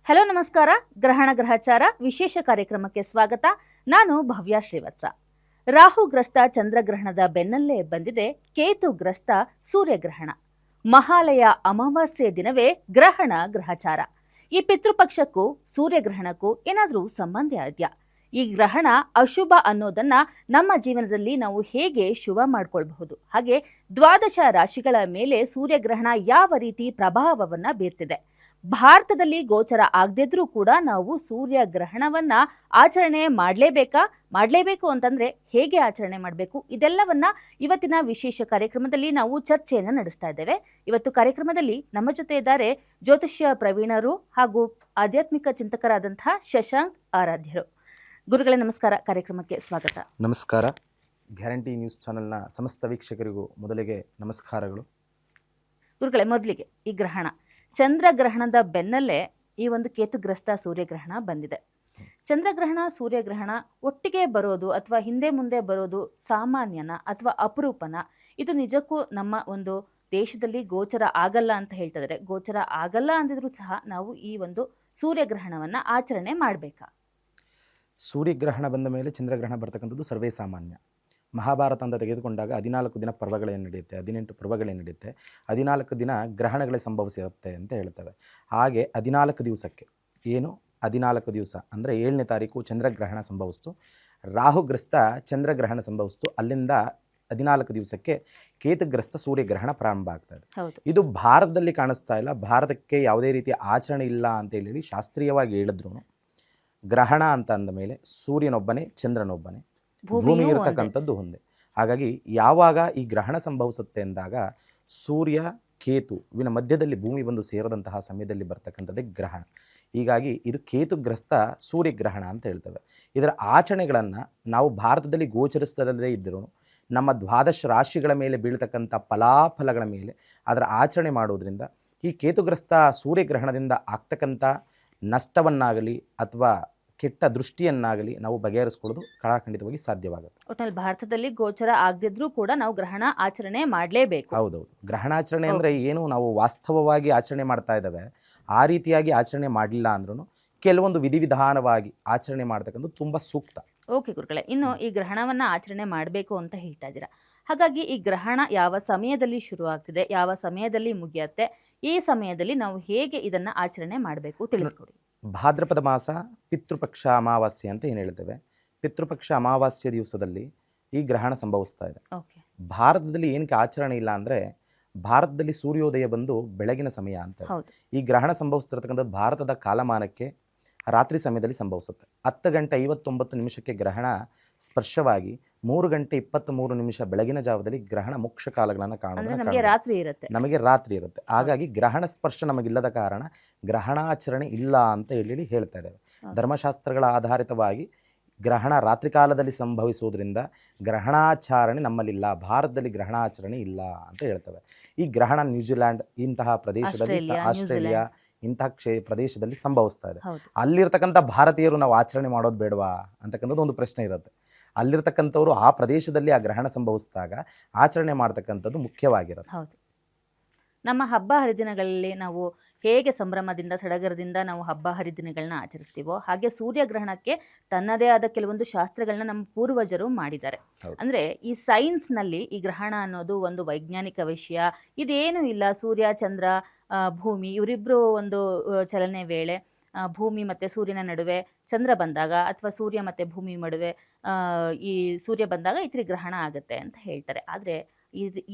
Hello ನಮಸ್ಕಾರ. ಗ್ರಹಣ ಗ್ರಹಚಾರ ವಿಶೇಷ ಕಾರ್ಯಕ್ರಮಕ್ಕೆ ಸ್ವಾಗತ. ನಾನು ಭವ್ಯ ಶ್ರೀವತ್ಸ. ರಾಹುಗ್ರಸ್ತ ಚಂದ್ರಗ್ರಹಣದ ಬೆನ್ನಲ್ಲೇ ಬಂದಿದೆ ಕೇತುಗ್ರಸ್ತ ಸೂರ್ಯಗ್ರಹಣ. ಮಹಾಲಯ ಅಮಾವಾಸ್ಯೆ ದಿನವೇ ಗ್ರಹಣ ಗ್ರಹಚಾರ. ಈ ಪಿತೃಪಕ್ಷಕ್ಕೂ ಸೂರ್ಯಗ್ರಹಣಕ್ಕೂ ಏನಾದರೂ ಸಂಬಂಧ ಇದೆಯಾ? ಈ ಗ್ರಹಣ ಅಶುಭ ಅನ್ನೋದನ್ನ ನಮ್ಮ ಜೀವನದಲ್ಲಿ ನಾವು ಹೇಗೆ ಶುಭ ಮಾಡ್ಕೊಳ್ಬಹುದು? ಹಾಗೆ ದ್ವಾದಶ ರಾಶಿಗಳ ಮೇಲೆ ಸೂರ್ಯಗ್ರಹಣ ಯಾವ ರೀತಿ ಪ್ರಭಾವವನ್ನ ಬೀರ್ತಿದೆ? ಭಾರತದಲ್ಲಿ ಗೋಚರ ಆಗದಿದ್ರೂ ಕೂಡ ನಾವು ಸೂರ್ಯಗ್ರಹಣವನ್ನ ಆಚರಣೆ ಮಾಡಲೇಬೇಕು ಅಂತಂದ್ರೆ ಹೇಗೆ ಆಚರಣೆ ಮಾಡಬೇಕು? ಇದೆಲ್ಲವನ್ನ ಇವತ್ತಿನ ವಿಶೇಷ ಕಾರ್ಯಕ್ರಮದಲ್ಲಿ ನಾವು ಚರ್ಚೆಯನ್ನು ನಡೆಸ್ತಾ ಇದ್ದೇವೆ. ಇವತ್ತು ಕಾರ್ಯಕ್ರಮದಲ್ಲಿ ನಮ್ಮ ಜೊತೆ ಇದ್ದಾರೆ ಜ್ಯೋತಿಷ್ಯ ಪ್ರವೀಣರು ಹಾಗೂ ಆಧ್ಯಾತ್ಮಿಕ ಚಿಂತಕರಾದಂತಹ ಶಶಾಂಕ್ ಆರಾಧ್ಯರು. ಗುರುಗಳೇ ನಮಸ್ಕಾರ, ಕಾರ್ಯಕ್ರಮಕ್ಕೆ ಸ್ವಾಗತ. ನಮಸ್ಕಾರ. ಗ್ಯಾರಂಟಿ ನ್ಯೂಸ್ ಚಾನೆಲ್ನ ಸಮಸ್ತ ವೀಕ್ಷಕರಿಗೂ ಮೊದಲಿಗೆ ನಮಸ್ಕಾರಗಳು. ಗುರುಗಳೇ, ಮೊದಲಿಗೆ ಈ ಗ್ರಹಣ ಚಂದ್ರಗ್ರಹಣದ ಬೆನ್ನಲ್ಲೇ ಈ ಒಂದು ಕೇತುಗ್ರಸ್ತ ಸೂರ್ಯಗ್ರಹಣ ಬಂದಿದೆ. ಚಂದ್ರಗ್ರಹಣ ಸೂರ್ಯಗ್ರಹಣ ಒಟ್ಟಿಗೆ ಬರೋದು ಅಥವಾ ಹಿಂದೆ ಮುಂದೆ ಬರೋದು ಸಾಮಾನ್ಯನ ಅಥವಾ ಅಪರೂಪನ? ಇದು ನಿಜಕ್ಕೂ ನಮ್ಮ ಒಂದು ದೇಶದಲ್ಲಿ ಗೋಚರ ಆಗಲ್ಲ ಅಂತ ಹೇಳ್ತಾ ಇದ್ದಾರೆ. ಗೋಚರ ಆಗಲ್ಲ ಅಂದಿದ್ರು ಸಹ ನಾವು ಈ ಒಂದು ಸೂರ್ಯಗ್ರಹಣವನ್ನ ಆಚರಣೆ ಮಾಡಬೇಕಾ? ಸೂರ್ಯಗ್ರಹಣ ಬಂದ ಮೇಲೆ ಚಂದ್ರಗ್ರಹಣ ಬರ್ತಕ್ಕಂಥದ್ದು ಸರ್ವೇ ಸಾಮಾನ್ಯ. ಮಹಾಭಾರತ ಅಂತ ತೆಗೆದುಕೊಂಡಾಗ 14 ದಿನ ಪರ್ವಗಳೇನು ನಡೆಯುತ್ತೆ, 18 ಪರ್ವಗಳೇನು ನಡೆಯುತ್ತೆ, 14 ದಿನ ಗ್ರಹಣಗಳೇ ಸಂಭವಿಸಿರುತ್ತೆ ಅಂತ ಹೇಳ್ತೇವೆ. ಹಾಗೆ 14 ದಿವಸಕ್ಕೆ ಏನು 14 ದಿವಸ ಅಂದರೆ 7ನೇ ತಾರೀಕು ಚಂದ್ರಗ್ರಹಣ ಸಂಭವಿಸ್ತು, ರಾಹುಗ್ರಸ್ತ ಚಂದ್ರಗ್ರಹಣ ಸಂಭವಿಸ್ತು. ಅಲ್ಲಿಂದ 14 ದಿವಸಕ್ಕೆ ಕೇತುಗ್ರಸ್ತ ಸೂರ್ಯಗ್ರಹಣ ಪ್ರಾರಂಭ ಆಗ್ತಾ ಇದೆ. ಇದು ಭಾರತದಲ್ಲಿ ಕಾಣಿಸ್ತಾ ಇಲ್ಲ, ಭಾರತಕ್ಕೆ ಯಾವುದೇ ರೀತಿಯ ಆಚರಣೆ ಇಲ್ಲ ಅಂತ ಹೇಳಿ ಶಾಸ್ತ್ರೀಯವಾಗಿ ಹೇಳಿದ್ರು. ಗ್ರಹಣ ಅಂತ ಅಂದ ಮೇಲೆ ಸೂರ್ಯನೊಬ್ಬನೇ, ಚಂದ್ರನೊಬ್ಬನೇ, ಭೂಮಿ ಇರತಕ್ಕಂಥದ್ದು ಒಂದೇ. ಹಾಗಾಗಿ ಯಾವಾಗ ಈ ಗ್ರಹಣ ಸಂಭವಿಸುತ್ತೆ ಅಂದಾಗ ಸೂರ್ಯ ಕೇತುವಿನ ಮಧ್ಯದಲ್ಲಿ ಭೂಮಿ ಬಂದು ಸೇರದಂತಹ ಸಮಯದಲ್ಲಿ ಬರ್ತಕ್ಕಂಥದ್ದೇ ಗ್ರಹಣ. ಹೀಗಾಗಿ ಇದು ಕೇತುಗ್ರಸ್ತ ಸೂರ್ಯಗ್ರಹಣ ಅಂತ ಹೇಳ್ತೇವೆ. ಇದರ ಆಚರಣೆಗಳನ್ನು ನಾವು ಭಾರತದಲ್ಲಿ ಗೋಚರಿಸದೇ ಇದ್ದರೂ ನಮ್ಮ ದ್ವಾದಶ ರಾಶಿಗಳ ಮೇಲೆ ಬೀಳ್ತಕ್ಕಂಥ ಫಲಾಫಲಗಳ ಮೇಲೆ ಅದರ ಆಚರಣೆ ಮಾಡೋದ್ರಿಂದ ಈ ಕೇತುಗ್ರಸ್ತ ಸೂರ್ಯಗ್ರಹಣದಿಂದ ಆಗ್ತಕ್ಕಂಥ ನಷ್ಟವನ್ನಾಗಲಿ ಅಥವಾ ಕೆಟ್ಟ ದೃಷ್ಟಿಯನ್ನಾಗಲಿ ನಾವು ಬಗೆಹರಿಸ್ಕೊಳ್ಳೋದು ಖಂಡಿತವಾಗಿ ಸಾಧ್ಯವಾಗುತ್ತೆ. ಒಟ್ಟಿನಲ್ಲಿ ಭಾರತದಲ್ಲಿ ಗೋಚರ ಆಗದಿದ್ರೂ ಕೂಡ ನಾವು ಗ್ರಹಣ ಆಚರಣೆ ಮಾಡಲೇಬೇಕು. ಹೌದೌದು. ಗ್ರಹಣಾಚರಣೆ ಅಂದರೆ ಏನು, ನಾವು ವಾಸ್ತವವಾಗಿ ಆಚರಣೆ ಮಾಡ್ತಾ ಇದ್ದಾವೆ ಆ ರೀತಿಯಾಗಿ ಆಚರಣೆ ಮಾಡಲಿಲ್ಲ ಅಂದ್ರೂ ಕೆಲವೊಂದು ವಿಧಿವಿಧಾನವಾಗಿ ಆಚರಣೆ ಮಾಡ್ತಕ್ಕಂಥದ್ದು ತುಂಬ ಸೂಕ್ತ. ಓಕೆ ಗುರುಗಳೇ, ಇನ್ನು ಈ ಗ್ರಹಣವನ್ನ ಆಚರಣೆ ಮಾಡಬೇಕು ಅಂತ ಹೇಳ್ತಾ ಇದ್ದೀರಾ. ಹಾಗಾಗಿ ಈ ಗ್ರಹಣ ಯಾವ ಸಮಯದಲ್ಲಿ ಶುರು ಆಗ್ತಿದೆ, ಯಾವ ಸಮಯದಲ್ಲಿ ಮುಗಿಯುತ್ತೆ, ಈ ಸಮಯದಲ್ಲಿ ನಾವು ಹೇಗೆ ಇದನ್ನ ಆಚರಣೆ ಮಾಡಬೇಕು ತಿಳಿಸ್ಕೊಡಿ. ಭಾದ್ರಪದ ಮಾಸ ಪಿತೃಪಕ್ಷ ಅಮಾವಾಸ್ಯೆ ಅಂತ ಏನು ಹೇಳ್ತೇವೆ. ಪಿತೃಪಕ್ಷ ಅಮಾವಾಸ್ಯೆ ದಿವಸದಲ್ಲಿ ಈ ಗ್ರಹಣ ಸಂಭವಿಸ್ತಾ ಇದೆ. ಭಾರತದಲ್ಲಿ ಏನಕ್ಕೆ ಆಚರಣೆ ಇಲ್ಲ ಅಂದರೆ ಭಾರತದಲ್ಲಿ ಸೂರ್ಯೋದಯ ಬಂದು ಬೆಳಗಿನ ಸಮಯ ಅಂತ. ಈ ಗ್ರಹಣ ಸಂಭವಿಸ್ತಿರ್ತಕ್ಕಂಥದ್ದು ಭಾರತದ ಕಾಲಮಾನಕ್ಕೆ ರಾತ್ರಿ ಸಮಯದಲ್ಲಿ ಸಂಭವಿಸುತ್ತೆ. 10:59 ಗ್ರಹಣ ಸ್ಪರ್ಶವಾಗಿ 3:23 ಬೆಳಗಿನ ಜಾವದಲ್ಲಿ ಗ್ರಹಣ ಮುಖ್ಯ ಕಾಲಗಳನ್ನು ಕಾಣೋದು ನಮಗೆ ರಾತ್ರಿ ಇರುತ್ತೆ. ಹಾಗಾಗಿ ಗ್ರಹಣ ಸ್ಪರ್ಶ ನಮಗಿಲ್ಲದ ಕಾರಣ ಗ್ರಹಣಾಚರಣೆ ಇಲ್ಲ ಅಂತ ಹೇಳಿ ಹೇಳ್ತಾ ಇದ್ದೇವೆ. ಧರ್ಮಶಾಸ್ತ್ರಗಳ ಆಧಾರಿತವಾಗಿ ಗ್ರಹಣ ರಾತ್ರಿ ಕಾಲದಲ್ಲಿ ಸಂಭವಿಸುವುದರಿಂದ ಗ್ರಹಣಾಚರಣೆ ನಮ್ಮಲ್ಲಿಲ್ಲ, ಭಾರತದಲ್ಲಿ ಗ್ರಹಣಾಚರಣೆ ಇಲ್ಲ ಅಂತ ಹೇಳ್ತೇವೆ. ಈ ಗ್ರಹಣ ನ್ಯೂಜಿಲ್ಯಾಂಡ್ ಇಂತಹ ಪ್ರದೇಶದಲ್ಲಿ, ಆಸ್ಟ್ರೇಲಿಯಾ ಇಂತಹ ಪ್ರದೇಶದಲ್ಲಿ ಸಂಭವಿಸ್ತಾ ಇದೆ. ಅಲ್ಲಿರ್ತಕ್ಕಂಥ ಭಾರತೀಯರು ನಾವು ಆಚರಣೆ ಮಾಡೋದು ಬೇಡವಾ ಅಂತಕ್ಕಂಥದ್ದು ಒಂದು ಪ್ರಶ್ನೆ ಇರುತ್ತೆ. ಅಲ್ಲಿರ್ತಕ್ಕಂಥವ್ರು ಆ ಪ್ರದೇಶದಲ್ಲಿ ಆ ಗ್ರಹಣ ಸಂಭವಿಸಿದಾಗ ಆಚರಣೆ ಮಾಡ್ತಕ್ಕಂಥದ್ದು ಮುಖ್ಯವಾಗಿರುತ್ತೆ. ಹೌದು. ನಮ್ಮ ಹಬ್ಬ ಹರಿದಿನಗಳಲ್ಲಿ ನಾವು ಹೇಗೆ ಸಂಭ್ರಮದಿಂದ ಸಡಗರದಿಂದ ನಾವು ಹಬ್ಬ ಹರಿದಿನಗಳನ್ನ ಆಚರಿಸ್ತೀವೋ ಹಾಗೆ ಸೂರ್ಯಗ್ರಹಣಕ್ಕೆ ತನ್ನದೇ ಆದ ಕೆಲವೊಂದು ಶಾಸ್ತ್ರಗಳನ್ನ ನಮ್ಮ ಪೂರ್ವಜರು ಮಾಡಿದ್ದಾರೆ. ಅಂದ್ರೆ ಈ ಸೈನ್ಸ್ನಲ್ಲಿ ಈ ಗ್ರಹಣ ಅನ್ನೋದು ಒಂದು ವೈಜ್ಞಾನಿಕ ವಿಷಯ, ಇದೇನು ಇಲ್ಲ. ಸೂರ್ಯ ಚಂದ್ರ ಭೂಮಿ ಇವರಿಬ್ರು ಒಂದು ಚಲನೆ ವೇಳೆ ಭೂಮಿ ಮತ್ತು ಸೂರ್ಯನ ನಡುವೆ ಚಂದ್ರ ಬಂದಾಗ ಅಥವಾ ಸೂರ್ಯ ಮತ್ತು ಭೂಮಿ ನಡುವೆ ಈ ಸೂರ್ಯ ಬಂದಾಗ ಈ ಗ್ರಹಣ ಆಗುತ್ತೆ ಅಂತ ಹೇಳ್ತಾರೆ. ಆದರೆ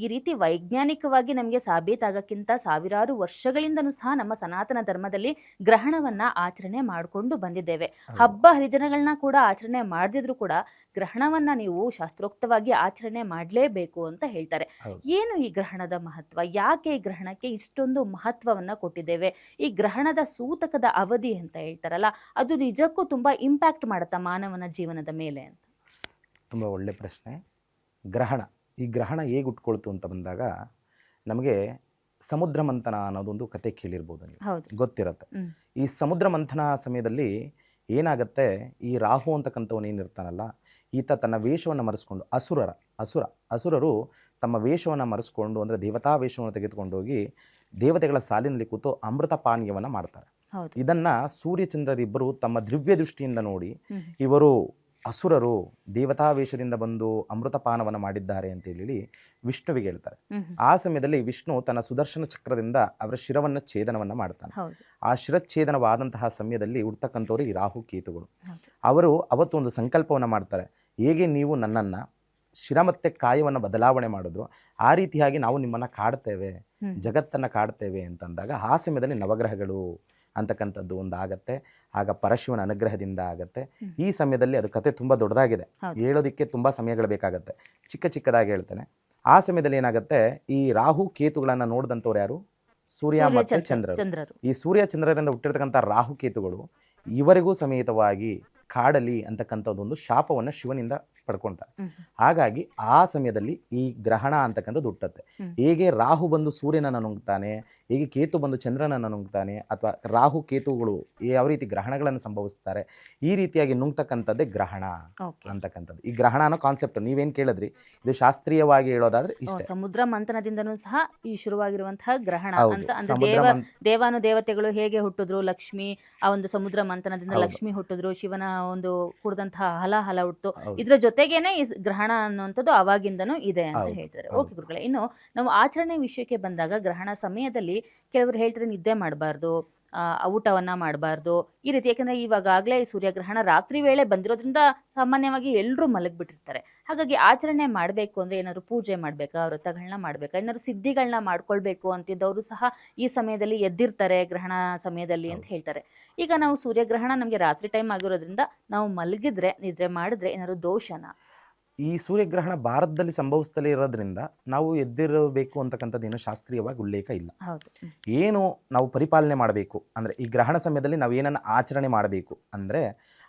ಈ ರೀತಿ ವೈಜ್ಞಾನಿಕವಾಗಿ ನಮಗೆ ಸಾಬೀತಾಗಕ್ಕಿಂತ ಸಾವಿರಾರು ವರ್ಷಗಳಿಂದನೂ ಸಹ ನಮ್ಮ ಸನಾತನ ಧರ್ಮದಲ್ಲಿ ಗ್ರಹಣವನ್ನ ಆಚರಣೆ ಮಾಡಿಕೊಂಡು ಬಂದಿದ್ದೇವೆ. ಹಬ್ಬ ಹರಿದಿನಗಳನ್ನ ಕೂಡ ಆಚರಣೆ ಮಾಡದಿದ್ರು ಕೂಡ ಗ್ರಹಣವನ್ನ ನೀವು ಶಾಸ್ತ್ರೋಕ್ತವಾಗಿ ಆಚರಣೆ ಮಾಡಲೇಬೇಕು ಅಂತ ಹೇಳ್ತಾರೆ. ಏನು ಈ ಗ್ರಹಣದ ಮಹತ್ವ? ಯಾಕೆ ಈ ಗ್ರಹಣಕ್ಕೆ ಇಷ್ಟೊಂದು ಮಹತ್ವವನ್ನ ಕೊಟ್ಟಿದ್ದೇವೆ? ಈ ಗ್ರಹಣದ ಸೂತಕದ ಅವಧಿ ಅಂತ ಹೇಳ್ತಾರಲ್ಲ, ಅದು ನಿಜಕ್ಕೂ ತುಂಬಾ ಇಂಪ್ಯಾಕ್ಟ್ ಮಾಡುತ್ತಾ ಮಾನವನ ಜೀವನದ ಮೇಲೆ ಅಂತ? ತುಂಬ ಒಳ್ಳೆ ಪ್ರಶ್ನೆ. ಈ ಗ್ರಹಣ ಹೇಗೆ ಉಟ್ಕೊಳ್ತು ಅಂತ ಬಂದಾಗ ನಮಗೆ ಸಮುದ್ರ ಮಂಥನ ಅನ್ನೋದೊಂದು ಕತೆ ಕೇಳಿರ್ಬೋದು, ನೀವು ಗೊತ್ತಿರುತ್ತೆ. ಈ ಸಮುದ್ರ ಮಂಥನ ಸಮಯದಲ್ಲಿ ಏನಾಗುತ್ತೆ, ಈ ರಾಹು ಅಂತಕ್ಕಂಥವನು ಏನಿರ್ತಾನಲ್ಲ, ಈತ ತನ್ನ ವೇಷವನ್ನು ಮರೆಸ್ಕೊಂಡು ಅಸುರರು ತಮ್ಮ ವೇಷವನ್ನು ಮರೆಸ್ಕೊಂಡು ಅಂದರೆ ದೇವತಾ ವೇಷವನ್ನು ತೆಗೆದುಕೊಂಡೋಗಿ ದೇವತೆಗಳ ಸಾಲಿನಲ್ಲಿ ಕೂತು ಅಮೃತ ಪಾನೀಯವನ್ನು ಮಾಡ್ತಾರೆ. ಹೌದು. ಇದನ್ನ ಸೂರ್ಯಚಂದ್ರರಿಬ್ಬರು ತಮ್ಮ ದಿವ್ಯ ದೃಷ್ಟಿಯಿಂದ ನೋಡಿ ಹ್ಮ್. ಇವರು ಅಸುರರು ದೇವತಾವೇಶದಿಂದ ಬಂದು ಅಮೃತಪಾನವನ್ನು ಮಾಡಿದ್ದಾರೆ ಅಂತ ಹೇಳಿ ವಿಷ್ಣುವಿಗೆ ಹೇಳ್ತಾರೆ. ಹ್ಮ್. ಹ್ಮ್. ಆ ಸಮಯದಲ್ಲಿ ವಿಷ್ಣು ತನ್ನ ಸುದರ್ಶನ ಚಕ್ರದಿಂದ ಅವರ ಶಿರವನ್ನು ಛೇದನವನ್ನು ಮಾಡ್ತಾನೆ. ಹೌದು. ಆ ಶಿರಚ್ಛೇದನವಾದಂತಹ ಸಮಯದಲ್ಲಿ ಹುಡ್ತಕ್ಕಂಥವ್ರು ಈ ರಾಹು ಕೇತುಗಳು. ಹೌದು. ಅವರು ಅವತ್ತು ಒಂದು ಸಂಕಲ್ಪವನ್ನು ಮಾಡ್ತಾರೆ, ಹೇಗೆ ನೀವು ನನ್ನನ್ನು ಶಿರ ಮತ್ತು ಕಾಯವನ್ನು ಬದಲಾವಣೆ ಮಾಡಿದ್ರು ಆ ರೀತಿಯಾಗಿ ನಾವು ನಿಮ್ಮನ್ನು ಕಾಡ್ತೇವೆ, ಹ್ಮ್. ಜಗತ್ತನ್ನು ಕಾಡ್ತೇವೆ ಅಂತಂದಾಗ ಆ ಸಮಯದಲ್ಲಿ ನವಗ್ರಹಗಳು ಅಂತಕ್ಕಂಥದ್ದು ಒಂದು ಆಗತ್ತೆ. ಆಗ ಪರಶಿವನ ಅನುಗ್ರಹದಿಂದ ಆಗತ್ತೆ. ಹ್ಮ್. ಈ ಸಮಯದಲ್ಲಿ ಅದು ಕತೆ ತುಂಬ ದೊಡ್ಡದಾಗಿದೆ, ಹೌದು. ಹೇಳೋದಕ್ಕೆ ತುಂಬ ಸಮಯಗಳು ಬೇಕಾಗತ್ತೆ. ಚಿಕ್ಕದಾಗಿ ಹೇಳ್ತೇನೆ. ಆ ಸಮಯದಲ್ಲಿ ಏನಾಗುತ್ತೆ, ಈ ರಾಹು ಕೇತುಗಳನ್ನು ನೋಡಿದಂಥವ್ರು ಯಾರು? ಸೂರ್ಯ ಮತ್ತು ಚಂದ್ರರು. ಚಂದ್ರರು. ಈ ಸೂರ್ಯ ಚಂದ್ರರಿಂದ ಹುಟ್ಟಿರ್ತಕ್ಕಂಥ ರಾಹು ಕೇತುಗಳು ಇವರಿಗೂ ಸಮೇತವಾಗಿ ಕಾಡಲಿ ಅಂತಕ್ಕಂಥದ್ದೊಂದು ಶಾಪವನ್ನು ಶಿವನಿಂದ ಪಡ್ಕೊಳ್ತಾರೆ. ಹ್ಮ್. ಹಾಗಾಗಿ ಆ ಸಮಯದಲ್ಲಿ ಈ ಗ್ರಹಣ ಅಂತಕ್ಕಂಥದ್ದು ಹುಟ್ಟುತ್ತೆ. ಹ್ಮ್. ಹೇಗೆ ರಾಹು ಬಂದು ಸೂರ್ಯನನ್ನು ನುಂಗ್ತಾನೆ, ಹೇಗೆ ಕೇತು ಬಂದು ಚಂದ್ರನನ್ನು ನುಂಗ್ತಾನೆ, ಅಥವಾ ರಾಹು ಕೇತುಗಳು ಯಾವ ರೀತಿ ಗ್ರಹಣಗಳನ್ನು ಸಂಭವಿಸ್ತಾರೆ, ಈ ರೀತಿಯಾಗಿ ನುಂಗ್ತಕ್ಕಂಥದ್ದೇ ಗ್ರಹಣ ಓಕೆ. ಅಂತಕ್ಕಂಥದ್ದು. ಈ ಗ್ರಹಣ ಅನ್ನೋ ಕಾನ್ಸೆಪ್ಟ್ ನೀವೇನು ಕೇಳಿದ್ರಿ, ಇದು ಶಾಸ್ತ್ರೀಯವಾಗಿ ಹೇಳೋದಾದ್ರೆ ಇಷ್ಟೇ. ಸಮುದ್ರ ಮಂಥನದಿಂದನೂ ಸಹ ಈ ಶುರುವಾಗಿರುವಂತಹ ಗ್ರಹಣ ಹೌದು, ಅಂತ ಅಂದ್ರೆ ಸಮುದ್ರ ದೇವಾನು ದೇವತೆಗಳು ಹೇಗೆ ಹುಟ್ಟಿದ್ರು, ಲಕ್ಷ್ಮಿ ಆ ಒಂದು ಸಮುದ್ರ ಮಂಥನದಿಂದ ಹೌದು. ಲಕ್ಷ್ಮಿ ಹುಟ್ಟಿದ್ರು, ಶಿವನ ಒಂದು ಕುಡಿದಂತಹ ಹಲ ಹುಟ್ಟು, ಹೌದು. ಇದ್ರ ಜೊತೆಗೇನೆ ಈ ಗ್ರಹಣ ಅನ್ನುವಂಥದ್ದು ಅವಾಗಿಂದನೂ ಇದೆ ಅಂತ ಹೌದು. ಹೇಳ್ತಾರೆ. ಹೌದು. ಓಕೆ ಗುರುಗಳೇ, ಇನ್ನು ನಾವು ಆಚರಣೆ ವಿಷಯಕ್ಕೆ ಬಂದಾಗ ಗ್ರಹಣ ಸಮಯದಲ್ಲಿ ಕೆಲವರು ಹೇಳ್ತಾರೆ ನಿದ್ದೆ ಮಾಡಬಾರ್ದು, ಊಟವನ್ನ ಮಾಡಬಾರ್ದು ಈ ರೀತಿ. ಯಾಕಂದ್ರೆ ಇವಾಗಲೇ ಈ ಸೂರ್ಯಗ್ರಹಣ ರಾತ್ರಿ ವೇಳೆ ಬಂದಿರೋದ್ರಿಂದ ಸಾಮಾನ್ಯವಾಗಿ ಎಲ್ಲರೂ ಮಲಗಿಬಿಟ್ಟಿರ್ತಾರೆ. ಹಾಗಾಗಿ ಆಚರಣೆ ಮಾಡಬೇಕು ಅಂದ್ರೆ ಏನಾದ್ರು ಪೂಜೆ ಮಾಡಬೇಕಾ, ವ್ರತಗಳನ್ನ ಮಾಡಬೇಕಾ, ಏನಾದ್ರು ಸಿದ್ಧಿಗಳನ್ನ ಮಾಡ್ಕೊಳ್ಬೇಕು ಅಂತಿದ್ದವರು ಸಹ ಈ ಸಮಯದಲ್ಲಿ ಎದ್ದಿರ್ತಾರೆ ಗ್ರಹಣ ಸಮಯದಲ್ಲಿ ಅಂತ ಹೇಳ್ತಾರೆ. ಈಗ ನಾವು ಸೂರ್ಯಗ್ರಹಣ ನಮಗೆ ರಾತ್ರಿ ಟೈಮ್ ಆಗಿರೋದ್ರಿಂದ ನಾವು ಮಲಗಿದ್ರೆ ನಿದ್ರೆ ಮಾಡಿದ್ರೆ ಏನಾದ್ರು ದೋಷನಾ? ಈ ಸೂರ್ಯಗ್ರಹಣ ಭಾರತದಲ್ಲಿ ಸಂಭವಿಸ್ತಲೇ ಇರೋದ್ರಿಂದ ನಾವು ಎದ್ದಿರಬೇಕು ಅಂತಕ್ಕಂಥದ್ದು ಏನು ಶಾಸ್ತ್ರೀಯವಾಗಿ ಉಲ್ಲೇಖ ಇಲ್ಲ. ಹೌದು. ಏನು ನಾವು ಪರಿಪಾಲನೆ ಮಾಡಬೇಕು ಅಂದರೆ ಈ ಗ್ರಹಣ ಸಮಯದಲ್ಲಿ ನಾವು ಏನನ್ನು ಆಚರಣೆ ಮಾಡಬೇಕು ಅಂದರೆ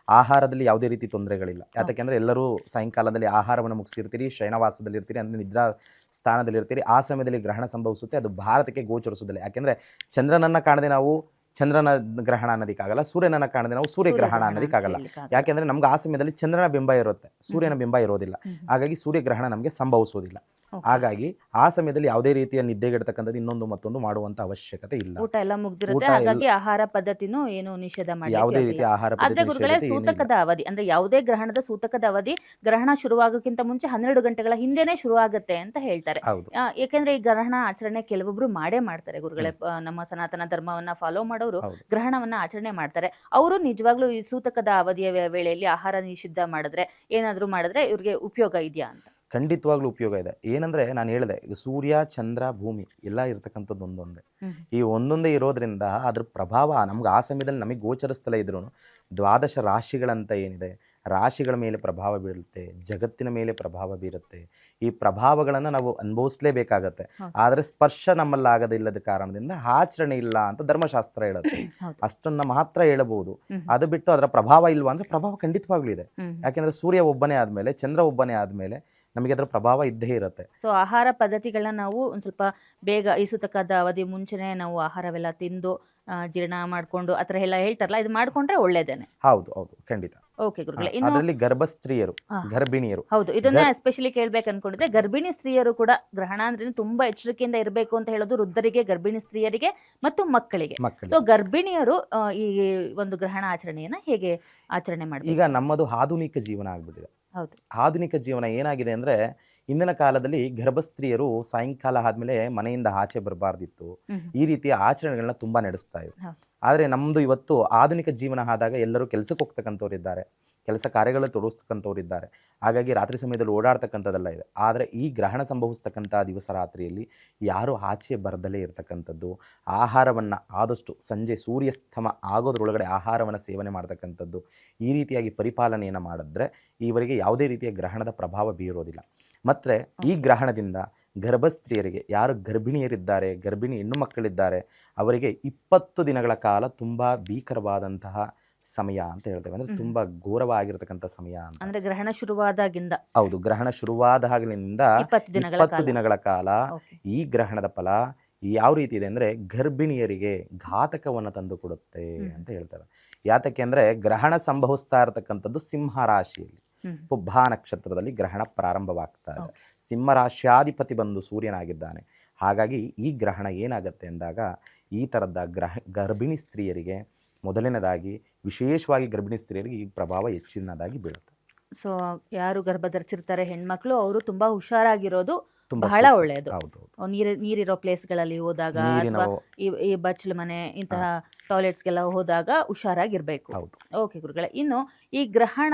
ಆಹಾರದಲ್ಲಿ ಯಾವುದೇ ರೀತಿ ತೊಂದರೆಗಳಿಲ್ಲ. ಯಾಕೆಂದರೆ ಎಲ್ಲರೂ ಸಾಯಂಕಾಲದಲ್ಲಿ ಆಹಾರವನ್ನು ಮುಗಿಸಿರ್ತೀರಿ, ಶಯನವಾಸದಲ್ಲಿ ಇರ್ತೀರಿ, ಅಂದರೆ ನಿದ್ರಾ ಸ್ಥಾನದಲ್ಲಿ ಇರ್ತೀರಿ. ಆ ಸಮಯದಲ್ಲಿ ಗ್ರಹಣ ಸಂಭವಿಸುತ್ತೆ, ಅದು ಭಾರತಕ್ಕೆ ಗೋಚರಿಸೋದಿಲ್ಲ. ಯಾಕೆಂದರೆ ಚಂದ್ರನನ್ನು ಕಾಣದೆ ನಾವು ಚಂದ್ರನ ಗ್ರಹಣ ಅನ್ನೋದಕ್ಕಾಗಲ್ಲ, ಸೂರ್ಯನನ್ನು ಕಾಣದೆ ನಾವು ಸೂರ್ಯಗ್ರಹಣ ಅನ್ನೋದಕ್ಕಾಗಲ್ಲ. ಯಾಕೆಂದರೆ ನಮ್ಗೆ ಆ ಸಮಯದಲ್ಲಿ ಚಂದ್ರನ ಬಿಂಬ ಇರುತ್ತೆ, ಸೂರ್ಯನ ಬಿಂಬ ಇರೋದಿಲ್ಲ. ಹಾಗಾಗಿ ಸೂರ್ಯಗ್ರಹಣ ನಮಗೆ ಸಂಭವಿಸೋದಿಲ್ಲ. ಹಾಗಾಗಿ ಆ ಸಮಯದಲ್ಲಿ ಯಾವುದೇ ರೀತಿಯ ನಿದ್ದೆಗೆಡ್ತಕ್ಕಂಥದ್ದು ಇನ್ನೊಂದು ಮತ್ತೊಂದು ಮಾಡುವಂತ ಅವಶ್ಯಕತೆ ಇಲ್ಲ. ಊಟ ಎಲ್ಲ ಮುಗ್ದಿರುತ್ತೆ, ಹಾಗಾಗಿ ಆಹಾರ ಪದ್ಧತಿನೂ ಏನು ನಿಷೇಧ ಯಾವುದೇ ಮಾಡಲಿಕ್ಕೆ ರೀತಿಯ ಆಹಾರ ಆದ್ರೆ ಪದ್ಧತಿ ಗುರುಗಳೇ, ನಿಷೇಧತೆ ಏನಿಲ್ಲ. ಸೂತಕದ ಅವಧಿ ಅಂದ್ರೆ ಯಾವುದೇ ಗ್ರಹಣದ ಸೂತಕದ ಅವಧಿ ಗ್ರಹಣ ಶುರುವಾಗೋಕ್ಕಿಂತ ಮುಂಚೆ 12 ಗಂಟೆಗಳ ಹಿಂದೆನೆ ಶುರುವಾಗುತ್ತೆ ಅಂತ ಹೇಳ್ತಾರೆ. ಹೌದು. ಯಾಕೆಂದ್ರೆ ಈ ಗ್ರಹಣ ಆಚರಣೆ ಕೆಲವೊಬ್ರು ಮಾಡೇ ಮಾಡ್ತಾರೆ ಗುರುಗಳೇ. ನಮ್ಮ ಸನಾತನ ಧರ್ಮವನ್ನ ಫಾಲೋ ಮಾಡೋರು ಹೌದು. ಗ್ರಹಣವನ್ನ ಆಚರಣೆ ಮಾಡ್ತಾರೆ. ಅವರು ನಿಜವಾಗ್ಲೂ ಈ ಸೂತಕದ ಅವಧಿಯ ವೇಳೆಯಲ್ಲಿ ಆಹಾರ ನಿಷಿದ್ಧ ಮಾಡಿದ್ರೆ ಏನಾದ್ರು ಮಾಡಿದ್ರೆ ಇವ್ರಿಗೆ ಉಪಯೋಗ ಇದೆಯಾ ಅಂತ? ಖಂಡಿತವಾಗ್ಲೂ ಉಪಯೋಗ ಇದೆ. ಏನಂದ್ರೆ ನಾನು ಹೇಳಿದೆ, ಈಗ ಸೂರ್ಯ ಚಂದ್ರ ಭೂಮಿ ಎಲ್ಲ ಇರ್ತಕ್ಕಂಥದ್ದು ಒಂದೊಂದೇ. ಈ ಒಂದೊಂದೇ ಇರೋದ್ರಿಂದ ಅದ್ರ ಪ್ರಭಾವ ನಮ್ಗೆ ಆ ಸಮಯದಲ್ಲಿ ನಮಗೆ ಗೋಚರಿಸ್ತಲೇ ಇದ್ರು ದ್ವಾದಶ ರಾಶಿಗಳಂತ ಏನಿದೆ, ರಾಶಿಗಳ ಮೇಲೆ ಪ್ರಭಾವ ಬೀಳುತ್ತೆ, ಜಗತ್ತಿನ ಮೇಲೆ ಪ್ರಭಾವ ಬೀರುತ್ತೆ. ಈ ಪ್ರಭಾವಗಳನ್ನು ನಾವು ಅನುಭವಿಸ್ಲೇಬೇಕಾಗತ್ತೆ. ಆದರೆ ಸ್ಪರ್ಶ ನಮ್ಮಲ್ಲಾಗದಿಲ್ಲದ ಕಾರಣದಿಂದ ಆಚರಣೆ ಇಲ್ಲ ಅಂತ ಧರ್ಮಶಾಸ್ತ್ರ ಹೇಳುತ್ತೆ. ಅಷ್ಟನ್ನ ಮಾತ್ರ ಹೇಳಬಹುದು. ಅದು ಬಿಟ್ಟು ಅದರ ಪ್ರಭಾವ ಇಲ್ವಾ ಅಂದ್ರೆ ಪ್ರಭಾವ ಖಂಡಿತವಾಗ್ಲೂ ಇದೆ. ಯಾಕೆಂದ್ರೆ ಸೂರ್ಯ ಒಬ್ಬನೇ ಆದ್ಮೇಲೆ, ಚಂದ್ರ ಒಬ್ಬನೇ ಆದ್ಮೇಲೆ ನಮಗೆ ಅದರ ಪ್ರಭಾವ ಇದ್ದೇ ಇರುತ್ತೆ. ಸೊ ಆಹಾರ ಪದ್ಧತಿಗಳನ್ನ ನಾವು ಒಂದು ಸ್ವಲ್ಪ ಬೇಗ ಈ ಸೂತಕದ ಅವಧಿ ಮುಂಚೆನೆ ನಾವು ಆಹಾರವೆಲ್ಲ ತಿಂದು ಜೀರ್ಣ ಮಾಡ್ಕೊಂಡು ಆ ಥರ ಎಲ್ಲ ಹೇಳ್ತಾರಲ್ಲ, ಇದು ಮಾಡ್ಕೊಂಡ್ರೆ ಒಳ್ಳೇದೇನೆ. ಹೌದು ಹೌದು, ಖಂಡಿತ. ಓಕೆ ಗುರುಗಳೇ, ಇನ್ನು ಅದರಲ್ಲಿ ಗರ್ಭಸ್ತ್ರೀಯರು, ಗರ್ಭಿಣಿಯರು. ಹೌದು, ಇದನ್ನ ಎಸ್ಪೆಷಲಿ ಕೇಳ್ಬೇಕು ಅನ್ಕೊಂಡಿದ್ದೆ. ಗರ್ಭಿಣಿ ಸ್ತ್ರೀಯರು ಕೂಡ ಗ್ರಹಣ ಅಂದ್ರೆ ತುಂಬಾ ಎಚ್ಚರಿಕೆಯಿಂದ ಇರಬೇಕು ಅಂತ ಹೇಳೋದು ವೃದ್ಧರಿಗೆ, ಗರ್ಭಿಣಿ ಸ್ತ್ರೀಯರಿಗೆ ಮತ್ತು ಮಕ್ಕಳಿಗೆ. ಸೊ ಗರ್ಭಿಣಿಯರು ಈ ಒಂದು ಗ್ರಹಣ ಆಚರಣೆಯನ್ನ ಹೇಗೆ ಆಚರಣೆ ಮಾಡಬೇಕು? ಈಗ ನಮ್ಮದು ಆಧುನಿಕ ಜೀವನ ಆಗ್ಬಿಟ್ಟಿದೆ. ಹೌದು. ಆಧುನಿಕ ಜೀವನ ಏನಾಗಿದೆ ಅಂದರೆ, ಇಂದಿನ ಕಾಲದಲ್ಲಿ ಗರ್ಭಸ್ತ್ರೀಯರು ಸಾಯಂಕಾಲ ಆದಮೇಲೆ ಮನೆಯಿಂದ ಆಚೆ ಬರಬಾರ್ದಿತ್ತು. ಈ ರೀತಿಯ ಆಚರಣೆಗಳನ್ನ ತುಂಬ ನಡೆಸ್ತಾ ಇದ್ರು. ಆದರೆ ನಮ್ಮದು ಇವತ್ತು ಆಧುನಿಕ ಜೀವನ ಆದಾಗ ಎಲ್ಲರೂ ಕೆಲಸಕ್ಕೆ ಹೋಗ್ತಕ್ಕಂಥವ್ರು ಇದ್ದಾರೆ, ಕೆಲಸ ಕಾರ್ಯಗಳು ತೊಡಗಿಸ್ತಕ್ಕಂಥವ್ರು ಇದ್ದಾರೆ. ಹಾಗಾಗಿ ರಾತ್ರಿ ಸಮಯದಲ್ಲಿ ಓಡಾಡ್ತಕ್ಕಂಥದ್ದೆಲ್ಲ ಇದೆ. ಆದರೆ ಈ ಗ್ರಹಣ ಸಂಭವಿಸ್ತಕ್ಕಂಥ ದಿವಸ ರಾತ್ರಿಯಲ್ಲಿ ಯಾರೂ ಆಚೆ ಬರದಲೇ ಇರತಕ್ಕಂಥದ್ದು, ಆಹಾರವನ್ನು ಆದಷ್ಟು ಸಂಜೆ ಸೂರ್ಯಾಸ್ತಮ ಆಗೋದ್ರೊಳಗಡೆ ಆಹಾರವನ್ನು ಸೇವನೆ ಮಾಡ್ತಕ್ಕಂಥದ್ದು, ಈ ರೀತಿಯಾಗಿ ಪರಿಪಾಲನೆಯನ್ನು ಮಾಡಿದ್ರೆ ಈವರೆಗೆ ಯಾವುದೇ ರೀತಿಯ ಗ್ರಹಣದ ಪ್ರಭಾವ ಬೀರೋದಿಲ್ಲ. ಮತ್ತು ಈ ಗ್ರಹಣದಿಂದ ಗರ್ಭಸ್ತ್ರೀಯರಿಗೆ, ಯಾರು ಗರ್ಭಿಣಿಯರಿದ್ದಾರೆ, ಗರ್ಭಿಣಿ ಹೆಣ್ಣು ಮಕ್ಕಳಿದ್ದಾರೆ, ಅವರಿಗೆ 20 ದಿನಗಳ ಕಾಲ ತುಂಬ ಭೀಕರವಾದಂತಹ ಸಮಯ ಅಂತ ಹೇಳ್ತೇವೆ. ಅಂದರೆ ತುಂಬ ಘೋರವಾಗಿರ್ತಕ್ಕಂಥ ಸಮಯ ಅಂತ. ಅಂದ್ರೆ ಗ್ರಹಣ ಶುರುವಾದಾಗಿಂದ, ಹೌದು, ಗ್ರಹಣ ಶುರುವಾದಾಗಲಿಂದ 20 ದಿನಗಳ ಕಾಲ ಈ ಗ್ರಹಣದ ಫಲ ಯಾವ ರೀತಿ ಇದೆ ಅಂದರೆ ಗರ್ಭಿಣಿಯರಿಗೆ ಘಾತಕವನ್ನು ತಂದು ಕೊಡುತ್ತೆ ಅಂತ ಹೇಳ್ತಾರೆ. ಯಾತಕ್ಕೆ ಅಂದರೆ ಗ್ರಹಣ ಸಂಭವಿಸ್ತಾ ಇರತಕ್ಕಂಥದ್ದು ಸಿಂಹ ರಾಶಿಯಲ್ಲಿ, ಪುಬ್ಬ ನಕ್ಷತ್ರದಲ್ಲಿ ಗ್ರಹಣ ಪ್ರಾರಂಭವಾಗ್ತಾ ಇದೆ. ಸಿಂಹ ರಾಶ್ಯಾಧಿಪತಿ ಬಂದು ಸೂರ್ಯನಾಗಿದ್ದಾನೆ. ಹಾಗಾಗಿ ಈ ಗ್ರಹಣ ಏನಾಗುತ್ತೆ ಅಂದಾಗ ಈ ಥರದ ಗರ್ಭಿಣಿ ಸ್ತ್ರೀಯರಿಗೆ ಮೊದಲನೇದಾಗಿ ವಿಶೇಷವಾಗಿ ಗರ್ಭಿಣಿ ಸ್ತ್ರೀಯರಿಗೆ ಈ ಪ್ರಭಾವ ಹೆಚ್ಚಿನದಾಗಿ ಬೀಳುತ್ತೆ. ಸೊ ಯಾರು ಗರ್ಭ ಧರಿಸಿರ್ತಾರೆ ಹೆಣ್ಮಕ್ಳು ಅವರು ತುಂಬಾ ಹುಷಾರಾಗಿರೋದು ತುಂಬ ಬಹಳ ಸೂಕ್ತ. ಒಳ್ಳೆಯದು. ಹೌದು ನೀರಿರೋ ಪ್ಲೇಸ್ಗಳಲ್ಲಿ ಹೋದಾಗ ನೀರಿನ ಅಥವಾ ಈ ಬಚ್ಚಲು ಮನೆ ಇಂತಹ ಟಾಯ್ಲೆಟ್ಸ್ಗೆಲ್ಲ ಹೋದಾಗ ಹುಷಾರಾಗಿರ್ಬೇಕು. ಹೌದು ಓಕೆ ಗುರುಗಳೇ, ಇನ್ನು ಈ ಗ್ರಹಣ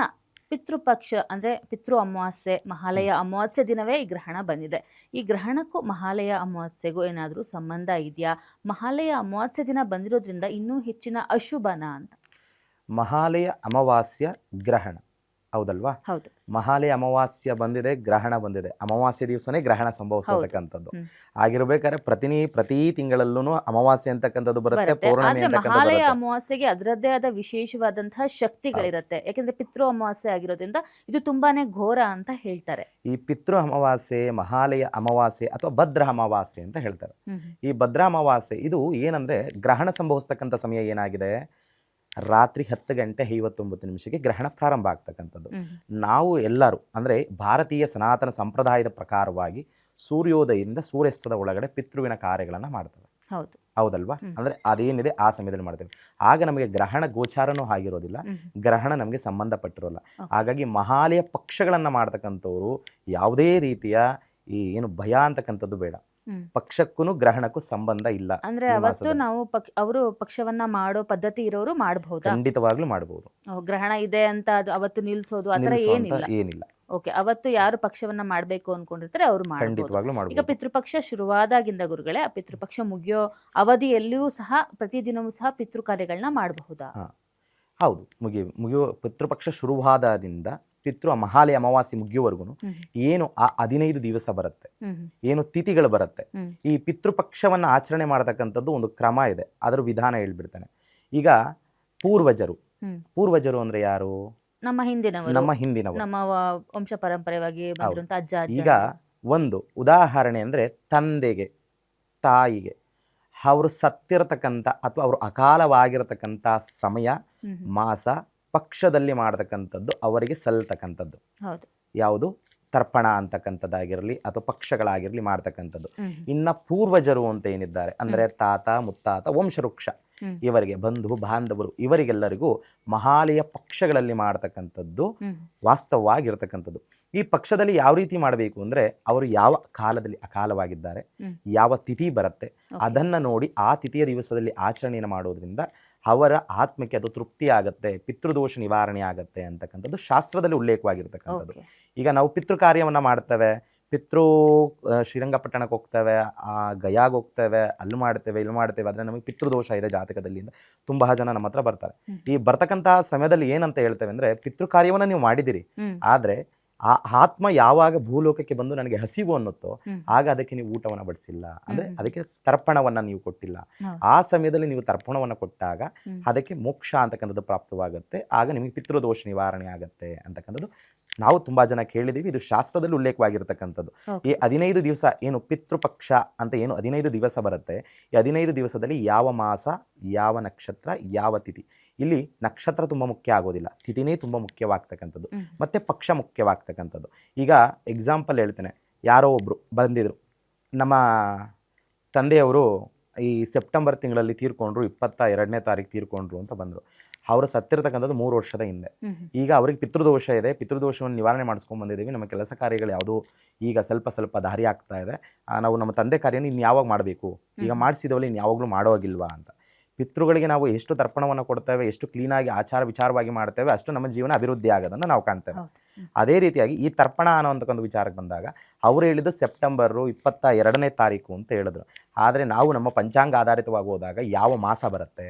ಪಿತೃಪಕ್ಷ ಅಂದರೆ ಪಿತೃ ಅಮಾವಾಸ್ಯೆ ಮಹಾಲಯ ಅಮಾವಾಸ್ಯೆ ದಿನವೇ ಈ ಗ್ರಹಣ ಬಂದಿದೆ. ಈ ಗ್ರಹಣಕ್ಕೂ ಮಹಾಲಯ ಅಮಾವಾಸ್ಯೆಗೂ ಏನಾದರೂ ಸಂಬಂಧ ಇದೆಯಾ? ಮಹಾಲಯ ಅಮಾವಾಸ್ಯೆ ದಿನ ಬಂದಿರೋದ್ರಿಂದ ಇನ್ನೂ ಹೆಚ್ಚಿನ ಅಶುಭನ ಅಂತ? ಮಹಾಲಯ ಅಮಾವಾಸ್ಯ ಗ್ರಹಣ ಹೌದಲ್ವಾ? ಹೌದು. ಮಹಾಲಯ ಅಮಾವಾಸ್ಯ ಬಂದಿದೆ, ಗ್ರಹಣ ಬಂದಿದೆ. ಅಮಾವಾಸ್ಯ ದಿವಸನೇ ಗ್ರಹಣ ಸಂಭವಿಸತಕ್ಕಂಥದ್ದು. ಆಗಿರ್ಬೇಕಾದ್ರೆ ಪ್ರತಿ ತಿಂಗಳಲ್ಲೂ ಅಮಾವಾಸ್ಯೆ ಅಂತಕ್ಕಂಥದ್ದು ಬರುತ್ತೆ, ಪೌರ್ಣಮಿ ಆದ್ರೆ ಅಂತಕ್ಕಂಥದ್ದು ಮಹಾಲಯ ಬರುತ್ತೆ. ಅಮಾವಾಸ್ಯೆಗೆ ಅದರದ್ದೇ ಆದ ವಿಶೇಷವಾದಂತಹ ಶಕ್ತಿಗಳಿರುತ್ತೆ. ಯಾಕೆಂದ್ರೆ ಪಿತೃ ಅಮಾವಾಸ್ಯೆ ಆಗಿರೋದ್ರಿಂದ ಇದು ತುಂಬಾನೇ ಘೋರ ಅಂತ ಹೇಳ್ತಾರೆ. ಈ ಪಿತೃ ಅಮಾವಾಸ್ಯೆ, ಮಹಾಲಯ ಅಮಾವಾಸ್ಯೆ ಅಥವಾ ಭದ್ರ ಅಮಾವಾಸ್ಯೆ ಅಂತ ಹೇಳ್ತಾರೆ. ಈ ಭದ್ರ ಅಮಾವಾಸ್ಯೆ ಇದು ಏನಂದ್ರೆ ಗ್ರಹಣ ಸಂಭವಿಸ್ತಕ್ಕಂಥ ಸಮಯ ಏನಾಗಿದೆ, ರಾತ್ರಿ 10:59 ಗ್ರಹಣ ಪ್ರಾರಂಭ ಆಗ್ತಕ್ಕಂಥದ್ದು. ನಾವು ಎಲ್ಲರೂ ಅಂದರೆ ಭಾರತೀಯ ಸನಾತನ ಸಂಪ್ರದಾಯದ ಪ್ರಕಾರವಾಗಿ ಸೂರ್ಯೋದಯದಿಂದ ಸೂರ್ಯಾಸ್ತದ ಒಳಗಡೆ ಪಿತೃವಿನ ಕಾರ್ಯಗಳನ್ನು ಮಾಡ್ತೇವೆ. ಹೌದು. ಹೌದಲ್ವಾ? ಅಂದರೆ ಅದೇನಿದೆ ಆ ಸಮಯದಲ್ಲಿ ಮಾಡ್ತೇವೆ. ಆಗ ನಮಗೆ ಗ್ರಹಣ ಗೋಚಾರನೂ ಆಗಿರೋದಿಲ್ಲ, ಗ್ರಹಣ ನಮಗೆ ಸಂಬಂಧಪಟ್ಟಿರೋಲ್ಲ. ಹಾಗಾಗಿ ಮಹಾಲಯ ಪಕ್ಷಗಳನ್ನು ಮಾಡ್ತಕ್ಕಂಥವ್ರು ಯಾವುದೇ ರೀತಿಯ ಈ ಏನು ಭಯ ಅಂತಕ್ಕಂಥದ್ದು ಬೇಡ. ಪಕ್ಷಕ್ಕೂ ಗ್ರಹಣಕ್ಕೂ ಸಂಬಂಧ ಇಲ್ಲ. ಅಂದ್ರೆ ಅವತ್ತು ನಾವು ಅವರು ಪಕ್ಷವನ್ನ ಮಾಡೋ ಪದ್ಧತಿ ಇರೋರು ಮಾಡಬಹುದಾ? ಖಂಡಿತವಾಗ್ಲೂ ಮಾಡಬಹುದು. ಗ್ರಹಣ ಇದೆ ಅಂತ ಅದು ಅವತ್ತು ನಿಲ್ಸೋದು ಆತರ ಏನಿಲ್ಲ. ಓಕೆ, ಅವತ್ತು ಯಾರು ಪಕ್ಷವನ್ನ ಮಾಡ್ಬೇಕು ಅನ್ಕೊಂಡಿರ್ತಾರೆ ಅವ್ರು ಮಾಡಬಹುದು. ಖಂಡಿತವಾಗ್ಲೂ ಈಗ ಮಾಡಬಹುದು. ಪಿತೃಪಕ್ಷ ಶುರುವಾದಾಗಿಂದ ಗುರುಗಳೇ, ಆ ಪಿತೃಪಕ್ಷ ಮುಗಿಯೋ ಅವಧಿಯಲ್ಲಿಯೂ ಸಹ ಪ್ರತಿದಿನವೂ ಸಹ ಪಿತೃ ಕಾರ್ಯಗಳನ್ನ ಮಾಡಬಹುದಾ? ಹೌದು, ಮುಗಿಯುವ ಪಿತೃಪಕ್ಷ ಶುರುವಾದಿಂದ ಮಹಾಲಯ ಅಮಾವಾಸ್ಯೆ ಮುಗಿಯುವವರೆಗೂ ಏನು ಆ 15 ದಿವಸ ಬರುತ್ತೆ, ಏನು ತಿಥಿಗಳು ಬರುತ್ತೆ, ಈ ಪಿತೃಪಕ್ಷವನ್ನು ಆಚರಣೆ ಮಾಡತಕ್ಕಂಥದ್ದು ಒಂದು ಕ್ರಮ ಇದೆ. ಅದರ ವಿಧಾನ ಹೇಳ್ಬಿಡ್ತಾನೆ. ಈಗ ಪೂರ್ವಜರು ಅಂದ್ರೆ ಯಾರು? ನಮ್ಮ ಹಿಂದಿನವರು, ನಮ್ಮ ವಂಶ ಪರಂಪರೆಯಾಗಿ ಬಂದಿರುವಂತ ಅಜ್ಜ ಅಜ್ಜ. ಈಗ ಒಂದು ಉದಾಹರಣೆ ಅಂದ್ರೆ ತಂದೆಗೆ, ತಾಯಿಗೆ ಅವರು ಸತ್ತಿರತಕ್ಕಂಥ ಅಥವಾ ಅವರು ಅಕಾಲವಾಗಿರತಕ್ಕಂಥ ಸಮಯ, ಮಾಸ, ಪಕ್ಷದಲ್ಲಿ ಮಾಡತಕ್ಕಂಥದ್ದು ಅವರಿಗೆ ಸಲ್ಲತಕ್ಕಂಥದ್ದು. ಯಾವುದು? ತರ್ಪಣ ಅಂತಕ್ಕಂಥದ್ದಾಗಿರಲಿ ಅಥವಾ ಪಕ್ಷಗಳಾಗಿರಲಿ ಮಾಡ್ತಕ್ಕಂಥದ್ದು. ಇನ್ನ ಪೂರ್ವಜರು ಅಂತ ಏನಿದ್ದಾರೆ ಅಂದ್ರೆ ತಾತ ಮುತ್ತಾತ ವಂಶವೃಕ್ಷ, ಇವರಿಗೆ ಬಂಧು ಬಾಂಧವರು ಇವರಿಗೆಲ್ಲರಿಗೂ ಮಹಾಲಯ ಪಕ್ಷಗಳಲ್ಲಿ ಮಾಡತಕ್ಕಂಥದ್ದು ವಾಸ್ತವವಾಗಿರ್ತಕ್ಕಂಥದ್ದು. ಈ ಪಕ್ಷದಲ್ಲಿ ಯಾವ ರೀತಿ ಮಾಡಬೇಕು ಅಂದ್ರೆ ಅವರು ಯಾವ ಕಾಲದಲ್ಲಿ ಅಕಾಲವಾಗಿದ್ದಾರೆ, ಯಾವ ತಿಥಿ ಬರುತ್ತೆ ಅದನ್ನ ನೋಡಿ ಆ ತಿಥಿಯ ದಿವಸದಲ್ಲಿ ಆಚರಣೆಯನ್ನು ಮಾಡೋದ್ರಿಂದ ಅವರ ಆತ್ಮಕ್ಕೆ ಅದು ತೃಪ್ತಿ ಆಗತ್ತೆ, ಪಿತೃದೋಷ ನಿವಾರಣೆ ಆಗತ್ತೆ ಅಂತಕ್ಕಂಥದ್ದು ಶಾಸ್ತ್ರದಲ್ಲಿ ಉಲ್ಲೇಖವಾಗಿರ್ತಕ್ಕಂಥದ್ದು. ಈಗ ನಾವು ಪಿತೃ ಕಾರ್ಯವನ್ನ ಮಾಡ್ತೇವೆ, ಶ್ರೀರಂಗಪಟ್ಟಣಕ್ಕೆ ಹೋಗ್ತೇವೆ, ಗಯಾಗೆ ಹೋಗ್ತೇವೆ, ಅಲ್ಲಿ ಮಾಡ್ತೇವೆ ಇಲ್ಲಿ ಮಾಡ್ತೇವೆ, ಆದರೆ ನಮಗೆ ಪಿತೃದೋಷ ಇದೆ ಜಾತಕದಲ್ಲಿ ಅಂತ ತುಂಬಾ ಜನ ನಮ್ಮ ಹತ್ರ ಬರ್ತಾರೆ. ಈ ಬರ್ತಕ್ಕಂಥ ಸಮಯದಲ್ಲಿ ಏನಂತ ಹೇಳ್ತೇವೆ ಅಂದ್ರೆ ಪಿತೃ ಕಾರ್ಯವನ್ನ ನೀವು ಮಾಡಿದಿರಿ, ಆದ್ರೆ ಆ ಆತ್ಮ ಯಾವಾಗ ಭೂಲೋಕಕ್ಕೆ ಬಂದು ನನಗೆ ಹಸಿವು ಅನ್ನುತ್ತೋ ಆಗ ಅದಕ್ಕೆ ನೀವು ಊಟವನ್ನು ಬಡಿಸಿಲ್ಲ, ಅಂದ್ರೆ ಅದಕ್ಕೆ ತರ್ಪಣವನ್ನ ನೀವು ಕೊಟ್ಟಿಲ್ಲ. ಆ ಸಮಯದಲ್ಲಿ ನೀವು ತರ್ಪಣವನ್ನು ಕೊಟ್ಟಾಗ ಅದಕ್ಕೆ ಮೋಕ್ಷ ಅಂತಕ್ಕಂಥದ್ದು ಪ್ರಾಪ್ತವಾಗುತ್ತೆ, ಆಗ ನಿಮಗೆ ಪಿತೃದೋಷ ನಿವಾರಣೆ ಆಗತ್ತೆ ಅಂತಕ್ಕಂಥದ್ದು ನಾವು ತುಂಬಾ ಜನ ಕೇಳಿದೀವಿ. ಇದು ಶಾಸ್ತ್ರದಲ್ಲಿ ಉಲ್ಲೇಖವಾಗಿರ್ತಕ್ಕಂಥದ್ದು. ಈ 15 ದಿವಸ ಏನು ಪಿತೃಪಕ್ಷ ಅಂತ ಏನು 15 ದಿವಸ ಬರುತ್ತೆ, ಈ 15 ದಿವಸದಲ್ಲಿ ಯಾವ ಮಾಸ, ಯಾವ ನಕ್ಷತ್ರ, ಯಾವ ತಿಥಿ, ಇಲ್ಲಿ ನಕ್ಷತ್ರ ತುಂಬ ಮುಖ್ಯ ಆಗೋದಿಲ್ಲ, ತಿಥಿನೇ ತುಂಬ ಮುಖ್ಯವಾಗ್ತಕ್ಕಂಥದ್ದು, ಮತ್ತೆ ಪಕ್ಷ ಮುಖ್ಯವಾಗ್ತಕ್ಕಂಥದ್ದು. ಈಗ ಎಕ್ಸಾಂಪಲ್ ಹೇಳ್ತೇನೆ, ಯಾರೋ ಒಬ್ರು ಬಂದಿದ್ರು, ನಮ್ಮ ತಂದೆಯವರು ಈ ಸೆಪ್ಟೆಂಬರ್ ತಿಂಗಳಲ್ಲಿ ತೀರ್ಕೊಂಡ್ರು, 22ನೇ ತಾರೀಕು ತೀರ್ಕೊಂಡ್ರು ಅಂತ ಬಂದರು. ಅವರು ಸತ್ತಿರತಕ್ಕಂಥದ್ದು 3 ವರ್ಷದ ಹಿಂದೆ. ಈಗ ಅವ್ರಿಗೆ ಪಿತೃದೋಷ ಇದೆ, ಪಿತೃದೋಷವನ್ನು ನಿವಾರಣೆ ಮಾಡಿಸ್ಕೊಂಡು ಬಂದಿದ್ದೀವಿ, ನಮ್ಮ ಕೆಲಸ ಕಾರ್ಯಗಳು ಯಾವುದೋ ಈಗ ಸ್ವಲ್ಪ ದಾರಿ ಆಗ್ತಾ ಇದೆ, ನಾವು ನಮ್ಮ ತಂದೆ ಕಾರ್ಯನ ಇನ್ನು ಯಾವಾಗ ಮಾಡಬೇಕು, ಈಗ ಮಾಡಿಸಿದವಲ್ಲಿ ಇನ್ನು ಯಾವಾಗಲೂ ಮಾಡೋವಾಗಿಲ್ವಾ ಅಂತ. ಪಿತೃಗಳಿಗೆ ನಾವು ಎಷ್ಟು ತರ್ಪಣವನ್ನು ಕೊಡ್ತೇವೆ, ಎಷ್ಟು ಕ್ಲೀನಾಗಿ ಆಚಾರ ವಿಚಾರವಾಗಿ ಮಾಡ್ತೇವೆ, ಅಷ್ಟು ನಮ್ಮ ಜೀವನ ಅಭಿವೃದ್ಧಿ ಆಗೋದನ್ನು ನಾವು ಕಾಣ್ತೇವೆ. ಅದೇ ರೀತಿಯಾಗಿ ಈ ತರ್ಪಣ ಅನ್ನೋಂಥಕ್ಕೊಂದು ವಿಚಾರಕ್ಕೆ ಬಂದಾಗ ಅವರು ಹೇಳಿದ್ದು ಸೆಪ್ಟೆಂಬರ್ 22ನೇ ತಾರೀಕು ಅಂತ ಹೇಳಿದ್ರು. ಆದರೆ ನಾವು ನಮ್ಮ ಪಂಚಾಂಗ ಆಧಾರಿತವಾಗಿ ಹೋದಾಗ ಯಾವ ಮಾಸ ಬರುತ್ತೆ,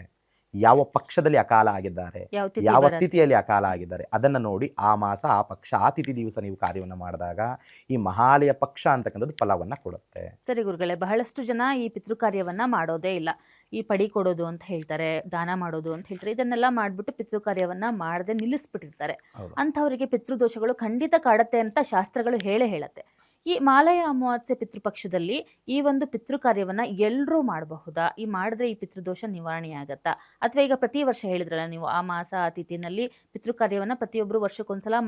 ಯಾವ ಪಕ್ಷದಲ್ಲಿ ಅಕಾಲ ಆಗಿದ್ದಾರೆ, ಯಾವ ತಿಥಿಯಲ್ಲಿ ಅಕಾಲ ಆಗಿದ್ದಾರೆ ಅದನ್ನು ನೋಡಿ ಆ ಮಾಸ, ಆ ಪಕ್ಷ, ಆ ತಿಥಿ ದಿವಸ ನೀವು ಕಾರ್ಯವನ್ನು ಮಾಡಿದಾಗ ಈ ಮಹಾಲಯ ಪಕ್ಷ ಅಂತಕ್ಕಂಥದ್ದು ಫಲವನ್ನ ಕೊಡುತ್ತೆ. ಸರಿ ಗುರುಗಳೇ, ಬಹಳಷ್ಟು ಜನ ಈ ಪಿತೃ ಕಾರ್ಯವನ್ನ ಮಾಡೋದೇ ಇಲ್ಲ, ಈ ಪಡಿ ಕೊಡೋದು ಅಂತ ಹೇಳ್ತಾರೆ, ದಾನ ಮಾಡೋದು ಅಂತ ಹೇಳ್ತಾರೆ, ಇದನ್ನೆಲ್ಲ ಮಾಡ್ಬಿಟ್ಟು ಪಿತೃ ಕಾರ್ಯವನ್ನ ಮಾಡದೆ ನಿಲ್ಲಿಸ್ಬಿಟ್ಟಿರ್ತಾರೆ. ಅಂಥವರಿಗೆ ಪಿತೃದೋಷಗಳು ಖಂಡಿತ ಕಾಡತ್ತೆ ಅಂತ ಶಾಸ್ತ್ರಗಳು ಹೇಳತ್ತೆ. ಈ ಮಾಲಯ ಅಮಾವಾಸ್ಯೆ ಪಿತೃಪಕ್ಷದಲ್ಲಿ ಈ ಒಂದು ಪಿತೃ ಕಾರ್ಯವನ್ನ ಎಲ್ಲರೂ ಮಾಡಬಹುದಾ? ಈ ಮಾಡಿದ್ರೆ ಈ ಪಿತೃದೋಷ ನಿವಾರಣೆ ಆಗತ್ತಾ? ಅಥವಾ ಈಗ ಪ್ರತಿ ವರ್ಷ ಹೇಳಿದ್ರಲ್ಲ ನೀವು, ಆ ಮಾಸ ಆ ತಿಥಿನಲ್ಲಿ ಪಿತೃ ಕಾರ್ಯವನ್ನ ಪ್ರತಿಯೊಬ್ಬರು ವರ್ಷಕ್ಕೊಂದ್ಸಲ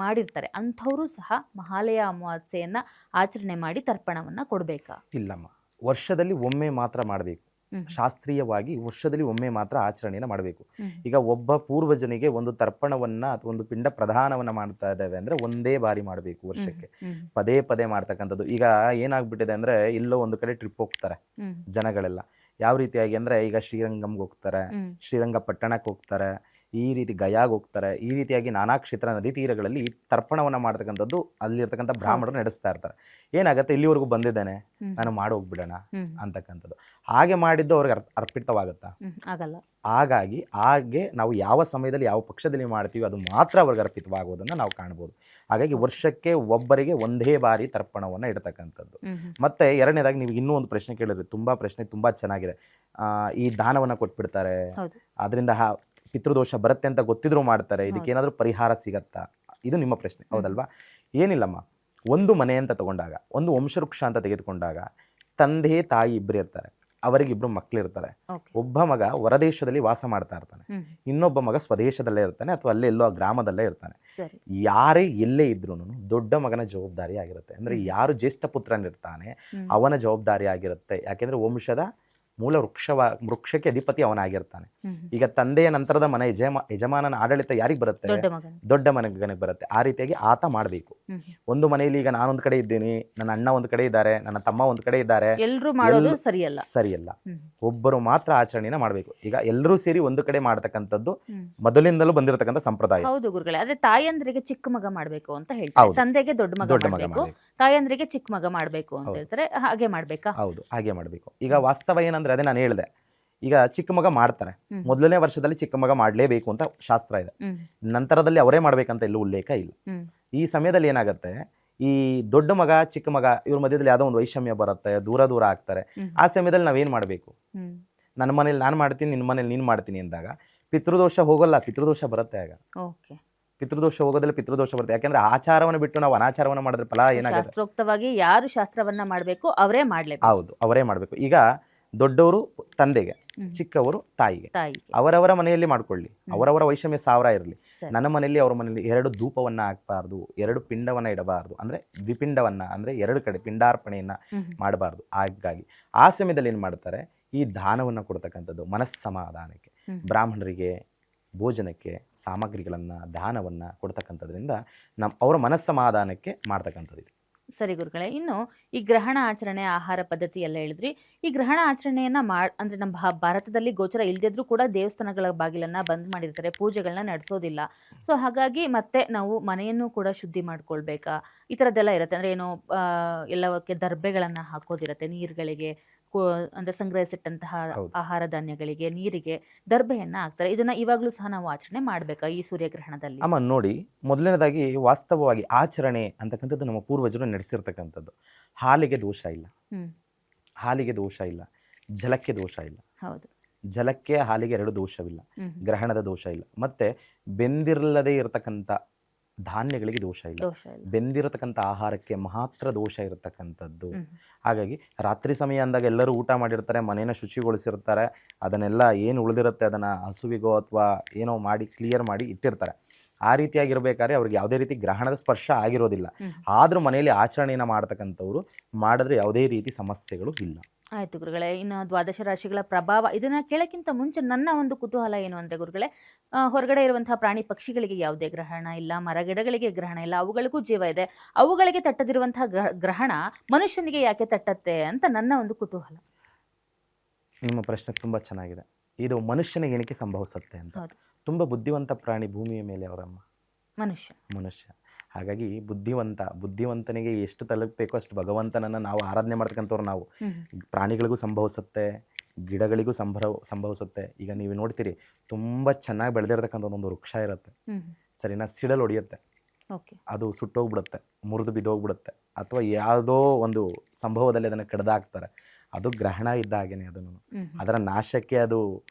ಮಾಡಿರ್ತಾರೆ, ಅಂಥವರು ಸಹ ಮಹಾಲಯ ಅಮಾವಾಸ್ಯೆಯನ್ನ ಆಚರಣೆ ಮಾಡಿ ತರ್ಪಣವನ್ನ ಕೊಡಬೇಕಾ? ಇಲ್ಲಮ್ಮ, ವರ್ಷದಲ್ಲಿ ಒಮ್ಮೆ ಮಾತ್ರ ಮಾಡಬೇಕು. ಹ್ಮ್. ಶಾಸ್ತ್ರೀಯವಾಗಿ ವರ್ಷದಲ್ಲಿ ಒಮ್ಮೆ ಮಾತ್ರ ಆಚರಣೆಯನ್ನು ಮಾಡಬೇಕು. ಹ್ಮ್. ಈಗ ಒಬ್ಬ ಪೂರ್ವಜನಿಗೆ ಒಂದು ತರ್ಪಣವನ್ನು ಅಥವಾ ಒಂದು ಪಿಂಡ ಪ್ರದಾನವನ್ನು ಮಾಡ್ತಾ ಇದ್ದೇವೆ ಅಂದರೆ ಒಂದೇ ಬಾರಿ ಮಾಡಬೇಕು ಹ್ಮ್. ವರ್ಷಕ್ಕೆ. ಹ್ಮ್. ಪದೇ ಪದೇ ಮಾಡ್ತಕ್ಕಂಥದ್ದು. ಈಗ ಏನಾಗ್ಬಿಟ್ಟಿದೆ ಅಂದರೆ ಎಲ್ಲೋ ಒಂದು ಕಡೆ ಟ್ರಿಪ್ ಹೋಗ್ತಾರೆ ಹ್ಮ್. ಜನಗಳೆಲ್ಲ. ಯಾವ ರೀತಿಯಾಗಿ ಅಂದರೆ ಈಗ ಶ್ರೀರಂಗಂಗೆ ಹೋಗ್ತಾರೆ, ಹ್ಮ್. ಶ್ರೀರಂಗಪಟ್ಟಣಕ್ಕೆ ಹೋಗ್ತಾರೆ, ಈ ರೀತಿ ಗಯಾಗೆ ಹೋಗ್ತಾರೆ. ಈ ರೀತಿಯಾಗಿ ನಾನಾ ಕ್ಷೇತ್ರ ನದಿ ತೀರಗಳಲ್ಲಿ ಈ ತರ್ಪಣವನ್ನು ಮಾಡ್ತಕ್ಕಂಥದ್ದು ಅಲ್ಲಿರ್ತಕ್ಕಂಥ ಹೌದು. ಬ್ರಾಹ್ಮಣರು ನಡೆಸ್ತಾ ಇರ್ತಾರೆ. ಏನಾಗುತ್ತೆ, ಇಲ್ಲಿವರೆಗೂ ಬಂದಿದ್ದೇನೆ, ಹ್ಮ್. ನಾನು ಮಾಡೋಗ್ಬಿಡೋಣ ಹ್ಮ್. ಅಂತಕ್ಕಂಥದ್ದು. ಹಾಗೆ ಮಾಡಿದ್ದು ಅವ್ರಿಗೆ ಅರ್ಪಿತವಾಗುತ್ತಾ? ಆಗಲ್ಲ. ಹಾಗಾಗಿ ಹಾಗೆ ನಾವು ಯಾವ ಸಮಯದಲ್ಲಿ ಯಾವ ಪಕ್ಷದಲ್ಲಿ ಮಾಡ್ತೀವಿ ಅದು ಮಾತ್ರ ಅವ್ರಿಗೆ ಅರ್ಪಿತವಾಗುವುದನ್ನು ನಾವು ಕಾಣ್ಬೋದು. ಹಾಗಾಗಿ ಓಕೆ. ವರ್ಷಕ್ಕೆ ಒಬ್ಬರಿಗೆ ಒಂದೇ ಬಾರಿ ತರ್ಪಣವನ್ನು ಇಡ್ತಕ್ಕಂಥದ್ದು. ಹ್ಮ್. ಹ್ಮ್. ಮತ್ತು ಎರಡನೇದಾಗಿ ನೀವು ಇನ್ನೂ ಒಂದು ಪ್ರಶ್ನೆ ಕೇಳಿದ್ರಿ, ತುಂಬ ಪ್ರಶ್ನೆ ತುಂಬ ಚೆನ್ನಾಗಿದೆ. ಈ ದಾನವನ್ನು ಕೊಟ್ಬಿಡ್ತಾರೆ, ಹೌದು. ಅದರಿಂದ ಪಿತೃದೋಷ ಬರುತ್ತೆ ಅಂತ ಗೊತ್ತಿದ್ರೂ ಮಾಡ್ತಾರೆ, ಹೌದು. ಇದಕ್ಕೇನಾದರೂ ಪರಿಹಾರ ಸಿಗತ್ತಾ? ಇದು ನಿಮ್ಮ ಪ್ರಶ್ನೆ, ಹ್ಮ್. ಹೌದಲ್ವಾ? ಏನಿಲ್ಲಮ್ಮ, ಒಂದು ಮನೆ ಅಂತ ತಗೊಂಡಾಗ, ಒಂದು ವಂಶವೃಕ್ಷ ಅಂತ ತೆಗೆದುಕೊಂಡಾಗ ತಂದೆ ತಾಯಿ ಇಬ್ಬರು ಇರ್ತಾರೆ, ಅವರಿಗಿಬ್ಬರು ಮಕ್ಕಳಿರ್ತಾರೆ. ಓಕೆ. ಒಬ್ಬ ಮಗ ಹೊರದೇಶದಲ್ಲಿ ವಾಸ ಮಾಡ್ತಾ ಇರ್ತಾನೆ, ಹ್ಮ್. ಇನ್ನೊಬ್ಬ ಮಗ ಸ್ವದೇಶದಲ್ಲೇ ಇರ್ತಾನೆ ಅಥವಾ ಅಲ್ಲೇ ಎಲ್ಲೋ ಆ ಗ್ರಾಮದಲ್ಲೇ ಇರ್ತಾನೆ. ಸರಿ. ಯಾರೇ ಎಲ್ಲೇ ಇದ್ರೂ ದೊಡ್ಡ ಮಗನ ಜವಾಬ್ದಾರಿ ಆಗಿರುತ್ತೆ. ಅಂದರೆ ಹ್ಮ್. ಯಾರು ಜ್ಯೇಷ್ಠ ಪುತ್ರನಿರ್ತಾನೆ ಹ್ಮ್. ಅವನ ಜವಾಬ್ದಾರಿ ಆಗಿರುತ್ತೆ. ಯಾಕೆಂದರೆ ವಂಶದ ಮೂಲ ವೃಕ್ಷಕ್ಕೆ ಅಧಿಪತಿ ಅವನಾಗಿರ್ತಾನೆ. ಹ್ಮ್. ಈಗ ತಂದೆಯ ನಂತರದ ಮನೆ ಯಜಮಾನನ ಆಡಳಿತ ಯಾರಿಗೆ ಬರುತ್ತೆ? ದೊಡ್ಡ ಮಗನ. ದೊಡ್ಡ ಮಗನಿಗೆ ಬರುತ್ತೆ. ಆ ರೀತಿಯಾಗಿ ಆತ ಮಾಡಬೇಕು. ಹ್ಮ್. ಒಂದು ಮನೆಯಲ್ಲಿ ಈಗ ನಾನೊಂದು ಕಡೆ ಇದ್ದೀನಿ, ನನ್ನ ಅಣ್ಣ ಒಂದು ಕಡೆ ಇದ್ದಾರೆ, ನನ್ನ ತಮ್ಮ ಒಂದು ಕಡೆ ಇದ್ದಾರೆ, ಎಲ್ರು ಮಾಡೋದು ಎಲ್ರು ಸರಿಯಲ್ಲ. ಸರಿಯಲ್ಲ. ಹ್ಮ್. ಒಬ್ಬರು ಮಾತ್ರ ಆಚರಣೆನ ಮಾಡಬೇಕು. ಈಗ ಎಲ್ಲರೂ ಸೇರಿ ಒಂದು ಕಡೆ ಮಾಡ್ತಕ್ಕಂಥದ್ದು ಹ್ಮ್. ಮೊದಲಿಂದಲೂ ಬಂದಿರತಕ್ಕಂಥ ಸಂಪ್ರದಾಯ. ಹೌದು ಗುರುಗಳೇ, ಆದ್ರೆ ತಾಯಂದ್ರಿಗೆ ಚಿಕ್ಕ ಮಗ ಮಾಡ್ಬೇಕು ಅಂತ ಹೇಳ್ತಾರೆ, ಹೌದು. ತಂದೆಗೆ ದೊಡ್ಡ ಮಗ ದೊಡ್ಡ ಮಗ ಮಾಡ್ಬೇಕು, ಮಾಡಬೇಕು. ತಾಯಂದ್ರಿಗೆ ಚಿಕ್ಕ ಮಗ ಮಾಡ್ಬೇಕು ಅಂತ ಹೌದು. ಹೇಳ್ತಾರೆ. ಹಾಗೆ ಮಾಡ್ಬೇಕಾ? ಹೌದು, ಹಾಗೆ ಮಾಡಬೇಕು. ಈಗ ವಾಸ್ತವ ಏನಂದ್ರೆ ಅದೇ ನಾನು ಹೇಳಿದೆ, ಈಗ ಚಿಕ್ಕ ಮಗ ಮಾಡ್ತಾರೆ, ಹ್ಮ್. ಮೊದಲನೇ ವರ್ಷದಲ್ಲಿ ಚಿಕ್ಕ ಮಗ ಮಾಡಲೇಬೇಕು ಅಂತ ಶಾಸ್ತ್ರ ಇದೆ. ಹ್ಮ್. ನಂತರದಲ್ಲಿ ಅವರೇ ಮಾಡ್ಬೇಕಂತ ಎಲ್ಲೂ ಉಲ್ಲೇಖ ಇಲ್ಲ. ಹ್ಮ್. ಈ ಸಮಯದಲ್ಲಿ ಏನಾಗುತ್ತೆ, ಈ ದೊಡ್ಡ ಮಗ ಚಿಕ್ಕ ಮಗ ಇವ್ರ ಮಧ್ಯದಲ್ಲಿ ಯಾವುದೋ ಒಂದು ವೈಷಮ್ಯ ಬರುತ್ತೆ, ದೂರ ದೂರ ಆಗ್ತಾರೆ. ಹ್ಮ್. ಆ ಸಮಯದಲ್ಲಿ ನಾವೇನು ಮಾಡಬೇಕು? ಹ್ಮ್. ನನ್ನ ಮನೇಲಿ ನಾನು ಮಾಡ್ತೀನಿ, ನಿನ್ನ ಮನೇಲಿ ನೀನು ಮಾಡ್ತೀನಿ ಅಂದಾಗ ಪಿತೃದೋಷ ಹೋಗೋಲ್ಲ, ಪಿತೃದೋಷ ಬರುತ್ತೆ. ಆಗ ಓಕೆ. ಪಿತೃದೋಷ ಹೋಗೋದ್ರಲ್ಲಿ ಪಿತೃದೋಷ ಬರುತ್ತೆ. ಯಾಕೆಂದ್ರೆ ಆಚಾರವನ್ನು ಬಿಟ್ಟು ನಾವು ಅನಾಚಾರವನ್ನು ಮಾಡಿದ್ರೆ ಫಲ ಏನಾಗುತ್ತೆ? ಶಾಸ್ತ್ರೋಕ್ತವಾಗಿ ಯಾರು ಶಾಸ್ತ್ರವನ್ನ ಮಾಡ್ಬೇಕು ಅವರೇ ಮಾಡ್ಲೇಬೇಕು. ಹೌದು, ಅವರೇ ಮಾಡಬೇಕು. ಈಗ ದೊಡ್ಡವರು ತಂದೆಗೆ, ಹ್ಮ್. ಚಿಕ್ಕವರು ತಾಯಿಗೆ, ತಾಯಿಗೆ. ಅವರವರ ಮನೆಯಲ್ಲಿ ಮಾಡ್ಕೊಳ್ಳಿ, ಅವರವರ ವೈಷಮ್ಯ ಸಾವಿರ ಇರಲಿ. ಸರಿ. ನನ್ನ ಮನೆಯಲ್ಲಿ ಅವ್ರ ಮನೆಯಲ್ಲಿ 2 ಧೂಪವನ್ನು ಹಾಕಬಾರ್ದು, 2 ಪಿಂಡವನ್ನು ಇಡಬಾರ್ದು, ಅಂದರೆ ದ್ವಿಪಿಂಡವನ್ನು, ಅಂದರೆ 2 ಕಡೆ ಪಿಂಡಾರ್ಪಣೆಯನ್ನು ಹ್ಮ್. ಮಾಡಬಾರ್ದು. ಹಾಗಾಗಿ ಆ ಸಮಯದಲ್ಲಿ ಏನು ಮಾಡ್ತಾರೆ, ಈ ದಾನವನ್ನು ಕೊಡ್ತಕ್ಕಂಥದ್ದು ಮನಸ್ಸಮಾಧಾನಕ್ಕೆ, ಹ್ಮ್. ಬ್ರಾಹ್ಮಣರಿಗೆ ಭೋಜನಕ್ಕೆ ಸಾಮಗ್ರಿಗಳನ್ನು ದಾನವನ್ನು ಕೊಡ್ತಕ್ಕಂಥದ್ರಿಂದ ಅವರ ಮನಸ್ಸಮಾಧಾನಕ್ಕೆ ಮಾಡ್ತಕ್ಕಂಥದ್ದು. ಸರಿ ಗುರುಗಳೇ, ಇನ್ನು ಈ ಗ್ರಹಣ ಆಚರಣೆ, ಆಹಾರ ಪದ್ಧತಿ ಎಲ್ಲ ಹೇಳಿದ್ರಿ. ಈ ಗ್ರಹಣ ಆಚರಣೆಯನ್ನ ಅಂದ್ರೆ ನಮ್ಮ ಭಾರತದಲ್ಲಿ ಗೋಚರ ಇಲ್ದಿದ್ರು ಕೂಡ ದೇವಸ್ಥಾನಗಳ ಬಾಗಿಲನ್ನ ಬಂದ್ ಮಾಡಿರ್ತಾರೆ, ಪೂಜೆಗಳನ್ನ ನಡೆಸೋದಿಲ್ಲ. ಸೊ ಹಾಗಾಗಿ ಮತ್ತೆ ನಾವು ಮನೆಯನ್ನು ಕೂಡ ಶುದ್ಧಿ ಮಾಡ್ಕೊಳ್ಬೇಕಾ? ಈ ಥರದ್ದೆಲ್ಲ ಇರುತ್ತೆ. ಅಂದ್ರೆ ಏನು, ಎಲ್ಲವಕ್ಕೆ ದರ್ಬೆಗಳನ್ನ ಹಾಕೋದಿರತ್ತೆ, ನೀರುಗಳಿಗೆ ಅಂದ್ರೆ ಸಂಗ್ರಹಿಸಿಟ್ಟಂತಹ ಹೌದು. ಆಹಾರ ಧಾನ್ಯಗಳಿಗೆ, ನೀರಿಗೆ ದರ್ಬೆಯನ್ನ ಹಾಕ್ತಾರೆ. ಇದನ್ನ ಇವಾಗ್ಲೂ ಸಹ ನಾವು ಆಚರಣೆ ಮಾಡ್ಬೇಕಾ ಈ ಸೂರ್ಯಗ್ರಹಣದಲ್ಲಿ? ಅಮ್ಮ ನೋಡಿ, ಮೊದಲನೇದಾಗಿ ವಾಸ್ತವವಾಗಿ ಆಚರಣೆ ಅಂತಕ್ಕಂಥದ್ದು ನಮ್ಮ ಪೂರ್ವಜರು ನಡೆಸಿರ್ತಕ್ಕಂಥದ್ದು. ಹಾಲಿಗೆ ದೋಷ ಇಲ್ಲ, ಹ್ಮ್. ಹಾಲಿಗೆ ದೋಷ ಇಲ್ಲ, ಜಲಕ್ಕೆ ದೋಷ ಇಲ್ಲ. ಹೌದು. ಜಲಕ್ಕೆ ಹಾಲಿಗೆ 2 ದೋಷವಿಲ್ಲ, ಹ್ಮ್. ಗ್ರಹಣದ ದೋಷ ಇಲ್ಲ. ಮತ್ತು ಬೆಂದಿರಲ್ಲದೆ ಇರತಕ್ಕಂಥ ಧಾನ್ಯಗಳಿಗೆ ದೋಷ ಇಲ್ಲ, ದೋಷ ಇಲ್ಲ. ಬೆಂದಿರತಕ್ಕಂಥ ಆಹಾರಕ್ಕೆ ಮಾತ್ರ ದೋಷ ಇರತಕ್ಕಂಥದ್ದು. ಹ್ಮ್. ಹಾಗಾಗಿ ರಾತ್ರಿ ಸಮಯ ಅಂದಾಗ ಎಲ್ಲರೂ ಊಟ ಮಾಡಿರ್ತಾರೆ, ಮನೇನ ಶುಚಿಗೊಳಿಸಿರ್ತಾರೆ, ಅದನ್ನೆಲ್ಲ ಏನು ಉಳಿದಿರುತ್ತೆ ಅದನ್ನು ಹಸುವಿಗೋ ಅಥವಾ ಏನೋ ಮಾಡಿ ಕ್ಲಿಯರ್ ಮಾಡಿ ಇಟ್ಟಿರ್ತಾರೆ. ಆ ರೀತಿಯಾಗಿರ್ಬೇಕಾದ್ರೆ ಅವ್ರಿಗೆ ಯಾವುದೇ ರೀತಿ ಗ್ರಹಣದ ಸ್ಪರ್ಶ ಆಗಿರೋದಿಲ್ಲ. ಹ್ಮ್. ಆದರೂ ಮನೆಯಲ್ಲಿ ಆಚರಣೆಯನ್ನು ಮಾಡ್ತಕ್ಕಂಥವ್ರು ಮಾಡಿದ್ರೆ ಯಾವುದೇ ರೀತಿ ಸಮಸ್ಯೆಗಳು ಇಲ್ಲ. ಆಯ್ತು ಗುರುಗಳೇ, ಇನ್ನು ದ್ವಾದಶ ರಾಶಿಗಳ ಪ್ರಭಾವ ಇದನ್ನ ಕೇಳಕ್ಕಿಂತ ಮುಂಚೆ ನನ್ನ ಒಂದು ಕುತೂಹಲ ಏನು ಅಂದ್ರೆ ಗುರುಗಳೇ, ಹೊರಗಡೆ ಇರುವಂತಹ ಪ್ರಾಣಿ ಪಕ್ಷಿಗಳಿಗೆ ಯಾವುದೇ ಗ್ರಹಣ ಇಲ್ಲ, ಮರಗಿಡಗಳಿಗೆ ಗ್ರಹಣ ಇಲ್ಲ, ಅವುಗಳಿಗೂ ಜೀವ ಇದೆ, ಅವುಗಳಿಗೆ ತಟ್ಟದಿರುವಂತಹ ಗ್ರಹಣ ಮನುಷ್ಯನಿಗೆ ಯಾಕೆ ತಟ್ಟತ್ತೆ ಅಂತ ನನ್ನ ಒಂದು ಕುತೂಹಲ. ನಿಮ್ಮ ಪ್ರಶ್ನೆ ತುಂಬ ಚೆನ್ನಾಗಿದೆ. ಇದು ಮನುಷ್ಯನಿಗೆ ಏನಕ್ಕೆ ಸಂಭವಿಸುತ್ತೆ ಅಂತ. ಹೌದು. ತುಂಬ ಬುದ್ಧಿವಂತ ಪ್ರಾಣಿ ಭೂಮಿಯ ಮೇಲೆ ಅವರಮ್ಮ, ಮನುಷ್ಯ. ಹಾಗಾಗಿ ಬುದ್ಧಿವಂತನಿಗೆ ಎಷ್ಟು ತಲುಪಬೇಕೋ ಅಷ್ಟು ಭಗವಂತನನ್ನು ನಾವು ಆರಾಧನೆ ಮಾಡ್ತಕ್ಕಂಥವ್ರು ನಾವು. ಹ್ಮ್. ಪ್ರಾಣಿಗಳಿಗೂ ಸಂಭವಿಸುತ್ತೆ, ಗಿಡಗಳಿಗೂ ಸಂಭವಿಸುತ್ತೆ. ಈಗ ನೀವು ನೋಡ್ತೀರಿ, ತುಂಬ ಚೆನ್ನಾಗಿ ಬೆಳೆದಿರ್ತಕ್ಕಂಥ ಒಂದು ವೃಕ್ಷ ಇರುತ್ತೆ, ಹ್ಮ್. ಸರಿನಾ, ಸಿಡಲು ಹೊಡೆಯುತ್ತೆ, ಓಕೆ. ಅದು ಸುಟ್ಟೋಗ್ಬಿಡುತ್ತೆ, ಮುರಿದು ಬಿದ್ದೋಗ್ಬಿಡುತ್ತೆ, ಅಥವಾ ಯಾವುದೋ ಒಂದು ಸಂಭವದಲ್ಲಿ ಅದನ್ನು ಕಡ್ದಾಕ್ತಾರೆ. ಅದು ಗ್ರಹಣ ಇದ್ದ ಹಾಗೇನೆ. ಅದನ್ನು ಹ್ಮ್. ಅದರ ನಾಶಕ್ಕೆ, ಅದು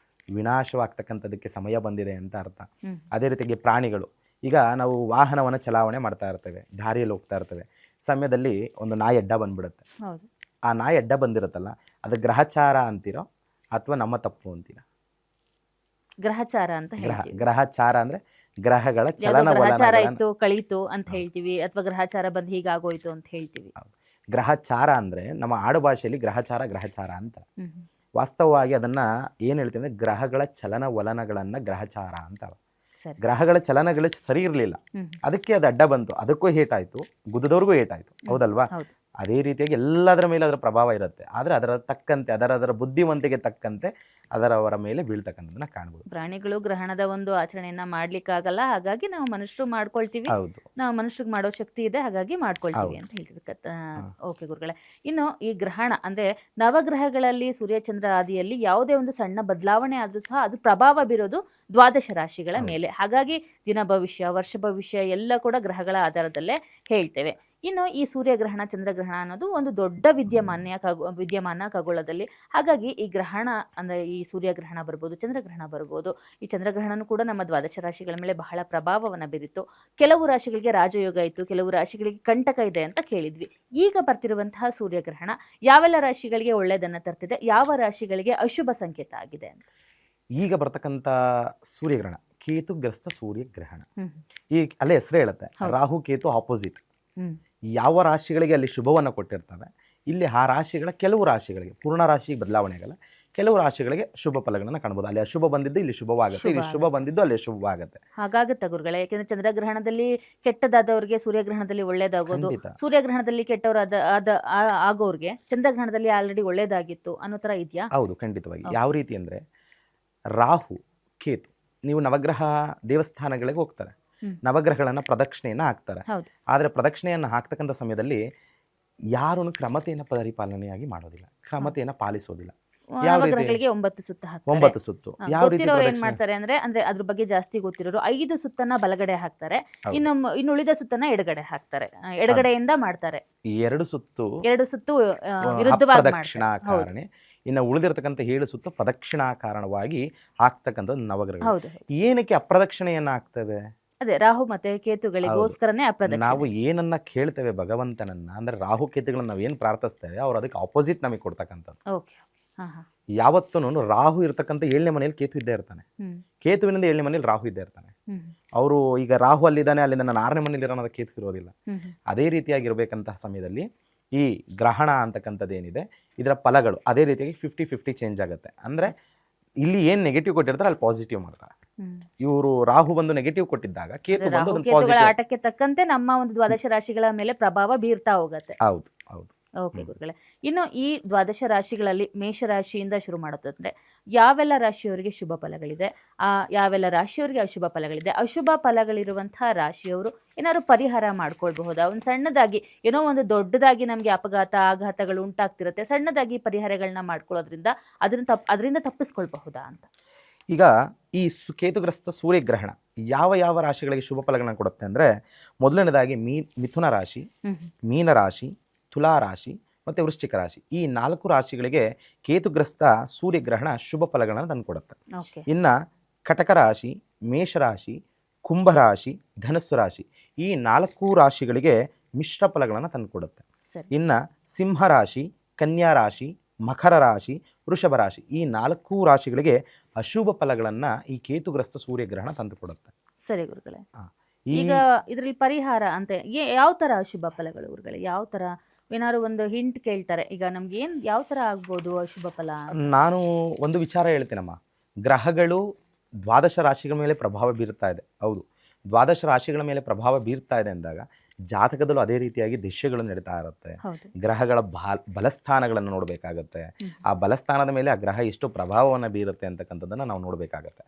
ವಿನಾಶವಾಗ್ತಕ್ಕಂಥದ್ದಕ್ಕೆ ಸಮಯ ಬಂದಿದೆ ಅಂತ ಅರ್ಥ. ಹ್ಮ್. ಅದೇ ರೀತಿಯಾಗಿ ಪ್ರಾಣಿಗಳು, ಈಗ ನಾವು ವಾಹನವನ್ನು ಚಲಾವಣೆ ಮಾಡ್ತಾ ಇರ್ತೇವೆ, ದಾರಿಯಲ್ಲಿ ಹೋಗ್ತಾ ಇರ್ತೇವೆ, ಸಮಯದಲ್ಲಿ ಒಂದು ನಾಯಿ ಅಡ್ಡ ಬಂದ್ಬಿಡುತ್ತೆ. ಹೌದು. ಆ ನಾಯಿ ಅಡ್ಡ ಬಂದಿರುತ್ತಲ್ಲ, ಅದು ಗ್ರಹಚಾರ ಅಂತೀರೋ ಅಥವಾ ನಮ್ಮ ತಪ್ಪು ಅಂತೀರಾ? ಗ್ರಹಚಾರ ಅಂತ ಹೇಳ್ತೀವಿ. ಗ್ರಹಚಾರ ಅಂದ್ರೆ ಗ್ರಹಗಳ ಯಾವ್ದೋ ಗ್ರಹಚಾರ ಚಲನವಲನಗಳನ್ನು. ಇತ್ತು ಕಳೀತು ಅಂತ ಹೇಳ್ತೀವಿ, ಅಥವಾ ಗ್ರಹಚಾರ ಬಂದು ಹೀಗಾಗೋಯ್ತು ಅಂತ ಹೇಳ್ತೀವಿ. ಗ್ರಹಚಾರ ಅಂದರೆ ನಮ್ಮ ಆಡುಭಾಷೆಯಲ್ಲಿ ಗ್ರಹಚಾರ ಅಂತ. ಹ್ಮ್. ವಾಸ್ತವವಾಗಿ ಅದನ್ನು ಏನು ಹೇಳ್ತೀವಿ ಅಂದರೆ ಗ್ರಹಗಳ ಚಲನವಲನಗಳನ್ನು ಗ್ರಹಚಾರ ಅಂತ. ಸರಿ. ಗ್ರಹಗಳ ಚಲನಗಳು ಸರಿ ಇರಲಿಲ್ಲ, ಹ್ಮ್. ಅದಕ್ಕೆ ಅದು ಅಡ್ಡ ಬಂತು, ಅದಕ್ಕೂ ಏಟಾಯಿತು, ಗುದ್ದದವ್ರಿಗೂ ಏಟಾಯಿತು, ಹೌದಲ್ವಾ? ಹೌದು. ಅದೇ ರೀತಿಯಾಗಿ ಎಲ್ಲದರ ಮೇಲೆ ಅದರ ಪ್ರಭಾವ ಇರುತ್ತೆ, ಆದರೆ ಅದರ ತಕ್ಕಂತೆ ಅದರ ಬುದ್ಧಿವಂತಿಕೆ ತಕ್ಕಂತೆ ಅವರ ಮೇಲೆ ಬೀಳ್ತಕ್ಕಂಥದ್ದನ್ನ ಕಾಣ್ಬೋದು. ಪ್ರಾಣಿಗಳು ಗ್ರಹಣದ ಒಂದು ಆಚರಣೆಯನ್ನ ಮಾಡ್ಲಿಕ್ಕಾಗಲ್ಲ, ಹಾಗಾಗಿ ನಾವು ಮನುಷ್ಯರು ಮಾಡ್ಕೊಳ್ತೀವಿ. ಹೌದು. ನಾವು ಮನುಷ್ಯರಿಗೆ ಮಾಡೋ ಶಕ್ತಿ ಇದೆ, ಹಾಗಾಗಿ ಮಾಡ್ಕೊಳ್ತೀವಿ ಹೌದು. ಅಂತ ಹೇಳ್ತಿದ್ದ. ಓಕೆ ಗುರುಗಳೇ, ಇನ್ನು ಈ ಗ್ರಹಣ ಅಂದ್ರೆ ನವಗ್ರಹಗಳಲ್ಲಿ ಸೂರ್ಯಚಂದ್ರ ಆದಿಯಲ್ಲಿ ಯಾವುದೇ ಒಂದು ಸಣ್ಣ ಬದಲಾವಣೆ ಆದ್ರೂ ಸಹ ಅದು ಪ್ರಭಾವ ಬೀರೋದು ದ್ವಾದಶ ರಾಶಿಗಳ ಹೌದು. ಮೇಲೆ. ಹಾಗಾಗಿ ದಿನ ಭವಿಷ್ಯ, ವರ್ಷ ಭವಿಷ್ಯ ಎಲ್ಲ ಕೂಡ ಗ್ರಹಗಳ ಆಧಾರದಲ್ಲೇ ಹೇಳ್ತೇವೆ. ಇನ್ನು ಈ ಸೂರ್ಯಗ್ರಹಣ, ಚಂದ್ರಗ್ರಹಣ ಅನ್ನೋದು ಒಂದು ದೊಡ್ಡ ವಿದ್ಯಮಾನ ಖಗೋಳದಲ್ಲಿ. ಹಾಗಾಗಿ ಈ ಗ್ರಹಣ ಅಂದ್ರೆ ಈ ಸೂರ್ಯಗ್ರಹಣ ಬರ್ಬೋದು, ಚಂದ್ರಗ್ರಹಣ ಬರ್ಬೋದು. ಈ ಚಂದ್ರಗ್ರಹಣನೂ ಕೂಡ ನಮ್ಮ ದ್ವಾದಶ ರಾಶಿಗಳ ಮೇಲೆ ಬಹಳ ಪ್ರಭಾವವನ್ನು ಬೀರಿತ್ತು. ಕೆಲವು ರಾಶಿಗಳಿಗೆ ರಾಜಯೋಗ ಇತ್ತು, ಕೆಲವು ರಾಶಿಗಳಿಗೆ ಕಂಟಕ ಇದೆ ಅಂತ ಕೇಳಿದ್ವಿ. ಈಗ ಬರ್ತಿರುವಂತಹ ಸೂರ್ಯಗ್ರಹಣ ಯಾವೆಲ್ಲ ರಾಶಿಗಳಿಗೆ ಒಳ್ಳೆಯದನ್ನ ತರ್ತಿದೆ, ಯಾವ ರಾಶಿಗಳಿಗೆ ಅಶುಭ ಸಂಕೇತ ಆಗಿದೆ ಅಂತ? ಈಗ ಬರ್ತಕ್ಕಂಥ ಸೂರ್ಯಗ್ರಹಣ ಕೇತುಗ್ರಸ್ತ ಸೂರ್ಯಗ್ರಹಣ. ಹ್ಮ್. ಈ ಅಲ್ಲೇ ಹೆಸರು ಹೇಳುತ್ತೆ, ಹೌದು. ರಾಹು ಕೇತು ಆಪೋಸಿಟ್. ಹ್ಮ್. ಯಾವ ರಾಶಿಗಳಿಗೆ ಅಲ್ಲಿ ಶುಭವನ್ನು ಕೊಟ್ಟಿರ್ತವೆ, ಇಲ್ಲಿ ಆ ರಾಶಿಗಳ ಕೆಲವು ರಾಶಿಗಳಿಗೆ ಪೂರ್ಣ ರಾಶಿಗೆ ಬದಲಾವಣೆ ಆಗಲ್ಲ, ಕೆಲವು ರಾಶಿಗಳಿಗೆ ಶುಭ ಫಲಗಳನ್ನು ಕಾಣ್ಬೋದು. ಅಲ್ಲಿ ಅಶುಭ ಬಂದಿದ್ದು ಇಲ್ಲಿ ಶುಭವಾಗುತ್ತೆ, ಇಲ್ಲಿ ಶುಭ ಬಂದಿದ್ದು ಅಲ್ಲಿ ಅಶುಭವಾಗುತ್ತೆ. ಹಾಗಾಗುತ್ತೆ ಗುರುಗಳೇ, ಯಾಕೆಂದ್ರೆ ಚಂದ್ರಗ್ರಹಣದಲ್ಲಿ ಕೆಟ್ಟದಾದವ್ರಿಗೆ ಸೂರ್ಯಗ್ರಹಣದಲ್ಲಿ ಒಳ್ಳೇದಾಗೋದು, ಖಂಡಿತ. ಸೂರ್ಯಗ್ರಹಣದಲ್ಲಿ ಆಗೋರ್ಗೆ ಚಂದ್ರಗ್ರಹಣದಲ್ಲಿ ಆಲ್ರೆಡಿ ಒಳ್ಳೇದಾಗಿತ್ತು ಅನ್ನೋ ತರ ಇದೆಯಾ? ಹೌದು, ಖಂಡಿತವಾಗಿ. Okay. ಯಾವ ರೀತಿ ಅಂದರೆ ರಾಹು ಕೇತು ನೀವು ನವಗ್ರಹ ದೇವಸ್ಥಾನಗಳಿಗೆ ಹೋಗ್ತಾರೆ, ಹ್ಮ್. ನವಗ್ರಹಗಳನ್ನು ಪ್ರದಕ್ಷಿಣೆಯನ್ನು ಹಾಕ್ತಾರೆ. ಹೌದು. ಆದರೆ ಪ್ರದಕ್ಷಿಣೆಯನ್ನು ಹಾಕ್ತಕ್ಕಂಥ ಸಮಯದಲ್ಲಿ ಯಾರೂ ಕ್ರಮತೆಯನ್ನು ಪರಿಪಾಲನೆಯಾಗಿ ಮಾಡೋದಿಲ್ಲ, ಕ್ರಮತೆಯನ್ನು ಪಾಲಿಸೋದಿಲ್ಲ. ಯಾವ ರೀತಿ? ನವಗ್ರಹಗಳಿಗೆ 9 ಸುತ್ತ ಹಾಕ್ತಾರೆ. 9 ಸುತ್ತು. ಯಾವ ರೀತಿ ಗೊತ್ತಿರೋರು ಏನ್ ಪ್ರದಕ್ಷಿಣೆ? ಮಾಡ್ತಾರೆ ಅಂದ್ರೆ ಅದ್ರ ಬಗ್ಗೆ ಜಾಸ್ತಿ ಗೊತ್ತಿರೋರು 5 ಸುತ್ತನ್ನ ಬಲಗಡೆ ಹಾಕ್ತಾರೆ, ಹೌದು. ಇನ್ನುಳಿದ ಸುತ್ತನ್ನ ಎಡಗಡೆ ಹಾಕ್ತಾರೆ. ಎಡಗಡೆಯಿಂದ ಮಾಡ್ತಾರೆ. ಈ 2 ಸುತ್ತು 2 ಸುತ್ತು ವಿರುದ್ಧವಾಗಿ ಮಾಡ್ತಾರೆ. ಅಪ್ರದಕ್ಷಿಣಾಕಾರಣೆ, ಇನ್ನು ಉಳಿದಿರ್ತಕ್ಕಂಥ 7 ಸುತ್ತು ಪ್ರದಕ್ಷಿಣಾಕಾರಣವಾಗಿ ಆಗ್ತಕ್ಕಂಥದ್ದು ನವಗ್ರಹ. ಹೌದು. ಏನಕ್ಕೆ ಅಪ್ರದಕ್ಷಿಣೆಯನ್ನು ಆಗ್ತವೆ? ಅದೇ ರಾಹು ಮತ್ತೆ ಕೇತುಗಳಿಗೋಸ್ಕರನೇ ಅಪ್ರದಕ್ಷಿಣೆ. ನಾವು ಏನನ್ನ ಕೇಳ್ತೇವೆ ಭಗವಂತನನ್ನ, ಅಂದ್ರೆ ರಾಹು ಕೇತುಗಳನ್ನ ನಾವು ಏನು ಪ್ರಾರ್ಥಿಸ್ತೇವೆ ಅವ್ರು ಅದಕ್ಕೆ ಆಪೋಸಿಟ್ ನಮಗೆ ಕೊಡ್ತಕ್ಕಂಥದ್ದು. ಓಕೆ. ಹಾ ಹಾ. ಯಾವತ್ತೂ ರಾಹು ಇರ್ತಕ್ಕಂಥ 7ನೇ ಮನೆಯಲ್ಲಿ ಕೇತು ಇದ್ದೇ ಇರ್ತಾನೆ, ಹ್ಮ್. ಕೇತುವಿನಿಂದ 7ನೇ ಮನೆಯಲ್ಲಿ ರಾಹು ಇದ್ದೇ ಇರ್ತಾನೆ. ಹ್ಮ್. ಅವರು ಈಗ ರಾಹು ಅಲ್ಲಿದ್ದಾನೆ, ಅಲ್ಲಿಂದ ನಾನು 6ನೇ ಮನೇಲಿ ಇರೋಣ, ಕೇತು ಇರೋದಿಲ್ಲ. ಹ್ಮ್. ಅದೇ ರೀತಿಯಾಗಿರ್ಬೇಕಂತಹ ಸಮಯದಲ್ಲಿ ಈ ಗ್ರಹಣ ಅಂತಕ್ಕಂಥದ್ದು ಏನಿದೆ ಇದರ ಫಲಗಳು ಅದೇ ರೀತಿಯಾಗಿ 50-50 ಚೇಂಜ್ ಆಗುತ್ತೆ. ಅಂದರೆ ಇಲ್ಲಿ ಏನು ನೆಗೆಟಿವ್ ಕೊಟ್ಟಿರ್ತಾರೆ ಅಲ್ಲಿ ಪಾಸಿಟಿವ್ ಮಾಡ್ತಾರೆ. ಹ್ಮ್. ಇವರು ರಾಹು ಬಂದು ನೆಗೆಟಿವ್ ಕೊಟ್ಟಿದ್ದಾಗ ಕೇತು ಬಂದು ರಾಹು ಅದನ್ನು ಕೇತುಗಳ ಪಾಸಿಟಿವ್. ಆಟಕ್ಕೆ ತಕ್ಕಂತೆ ನಮ್ಮ ಒಂದು ದ್ವಾದಶ ರಾಶಿಗಳ ಮೇಲೆ ಪ್ರಭಾವ ಬೀರ್ತಾ ಹೋಗತ್ತೆ. ಹೌದು ಹೌದು. ಓಕೆ ಗುರುಗಳೇ, ಇನ್ನು ಈ ದ್ವಾದಶ ರಾಶಿಗಳಲ್ಲಿ ಮೇಷರಾಶಿಯಿಂದ ಶುರು ಮಾಡೋದಂದ್ರೆ ಯಾವೆಲ್ಲ ರಾಶಿಯವರಿಗೆ ಶುಭ ಫಲಗಳಿದೆ, ಯಾವೆಲ್ಲ ರಾಶಿಯವರಿಗೆ ಅಶುಭ ಫಲಗಳಿದೆ, ಅಶುಭ ಫಲಗಳಿರುವಂತಹ ರಾಶಿಯವರು ಏನಾದ್ರು ಪರಿಹಾರ ಮಾಡ್ಕೊಳ್ಬಹುದಾ? ಒಂದು ಸಣ್ಣದಾಗಿ, ಏನೋ ಒಂದು ದೊಡ್ಡದಾಗಿ ನಮಗೆ ಆಘಾತಗಳು ಉಂಟಾಗ್ತಿರುತ್ತೆ, ಸಣ್ಣದಾಗಿ ಪರಿಹಾರಗಳನ್ನ ಮಾಡ್ಕೊಳ್ಳೋದ್ರಿಂದ ಅದರಿಂದ ತಪ್ಪಿಸ್ಕೊಳ್ಬಹುದಾ ಅಂತ? ಈಗ ಈ ಕೇತುಗ್ರಸ್ತ ಸೂರ್ಯಗ್ರಹಣ ಯಾವ ರಾಶಿಗಳಿಗೆ ಶುಭ ಫಲಗಳನ್ನ ಕೊಡುತ್ತೆ ಅಂದರೆ, ಮೊದಲನೇದಾಗಿ ಮಿಥುನ ರಾಶಿ, ಮೀನ ರಾಶಿ, ತುಲಾ ರಾಶಿ ಮತ್ತು ವೃಶ್ಚಿಕ ರಾಶಿ, ಈ 4 ರಾಶಿಗಳಿಗೆ ಕೇತುಗ್ರಸ್ತ ಸೂರ್ಯಗ್ರಹಣ ಶುಭ ಫಲಗಳನ್ನು ತಂದುಕೊಡುತ್ತೆ. ಇನ್ನು ಕಟಕ ರಾಶಿ, ಮೇಷರಾಶಿ, ಕುಂಭರಾಶಿ, ಧನಸ್ಸು ರಾಶಿ, ಈ 4 ರಾಶಿಗಳಿಗೆ ಮಿಶ್ರ ಫಲಗಳನ್ನು ತಂದುಕೊಡುತ್ತೆ. ಇನ್ನು ಸಿಂಹರಾಶಿ, ಕನ್ಯಾ ರಾಶಿ, ಮಕರ ರಾಶಿ, ವೃಷಭ ರಾಶಿ, ಈ 4 ರಾಶಿಗಳಿಗೆ ಅಶುಭ ಫಲಗಳನ್ನು ಈ ಕೇತುಗ್ರಸ್ತ ಸೂರ್ಯಗ್ರಹಣ ತಂದುಕೊಡುತ್ತೆ. ಸರಿ ಗುರುಗಳೇ, ಈಗ ಇದರಲ್ಲಿ ಪರಿಹಾರ ಅಂತ ಯಾವ ತರ ಅಶುಭ ಫಲಗಳು ಗುರುಗಳೇ? ಯಾವ ತರ ಏನಾದ್ರು ಒಂದು ಹಿಂಟ್ ಕೇಳ್ತಾರೆ, ಈಗ ನಮ್ಗೆ ಯಾವ ತರ ಆಗ್ಬೋದು ಅಶುಭ ಫಲ? ನಾನು ಒಂದು ವಿಚಾರ ಹೇಳ್ತೀನಮ್ಮ, ಗ್ರಹಗಳು ದ್ವಾದಶ ರಾಶಿಗಳ ಮೇಲೆ ಪ್ರಭಾವ ಬೀರ್ತಾ ಇದೆ. ಹೌದು, ದ್ವಾದಶ ರಾಶಿಗಳ ಮೇಲೆ ಪ್ರಭಾವ ಬೀರ್ತಾ ಇದೆ ಅಂದಾಗ ಜಾತಕದಲ್ಲೂ ಅದೇ ರೀತಿಯಾಗಿ ದಿಶೆಗಳು ನಡೀತಾ ಇರುತ್ತೆ. ಗ್ರಹಗಳ ಬಲಸ್ಥಾನಗಳನ್ನು ನೋಡಬೇಕಾಗತ್ತೆ. ಆ ಬಲಸ್ಥಾನದ ಮೇಲೆ ಆ ಗ್ರಹ ಎಷ್ಟು ಪ್ರಭಾವವನ್ನು ಬೀರುತ್ತೆ ಅಂತಕ್ಕಂಥದ್ದನ್ನು ನಾವು ನೋಡಬೇಕಾಗತ್ತೆ.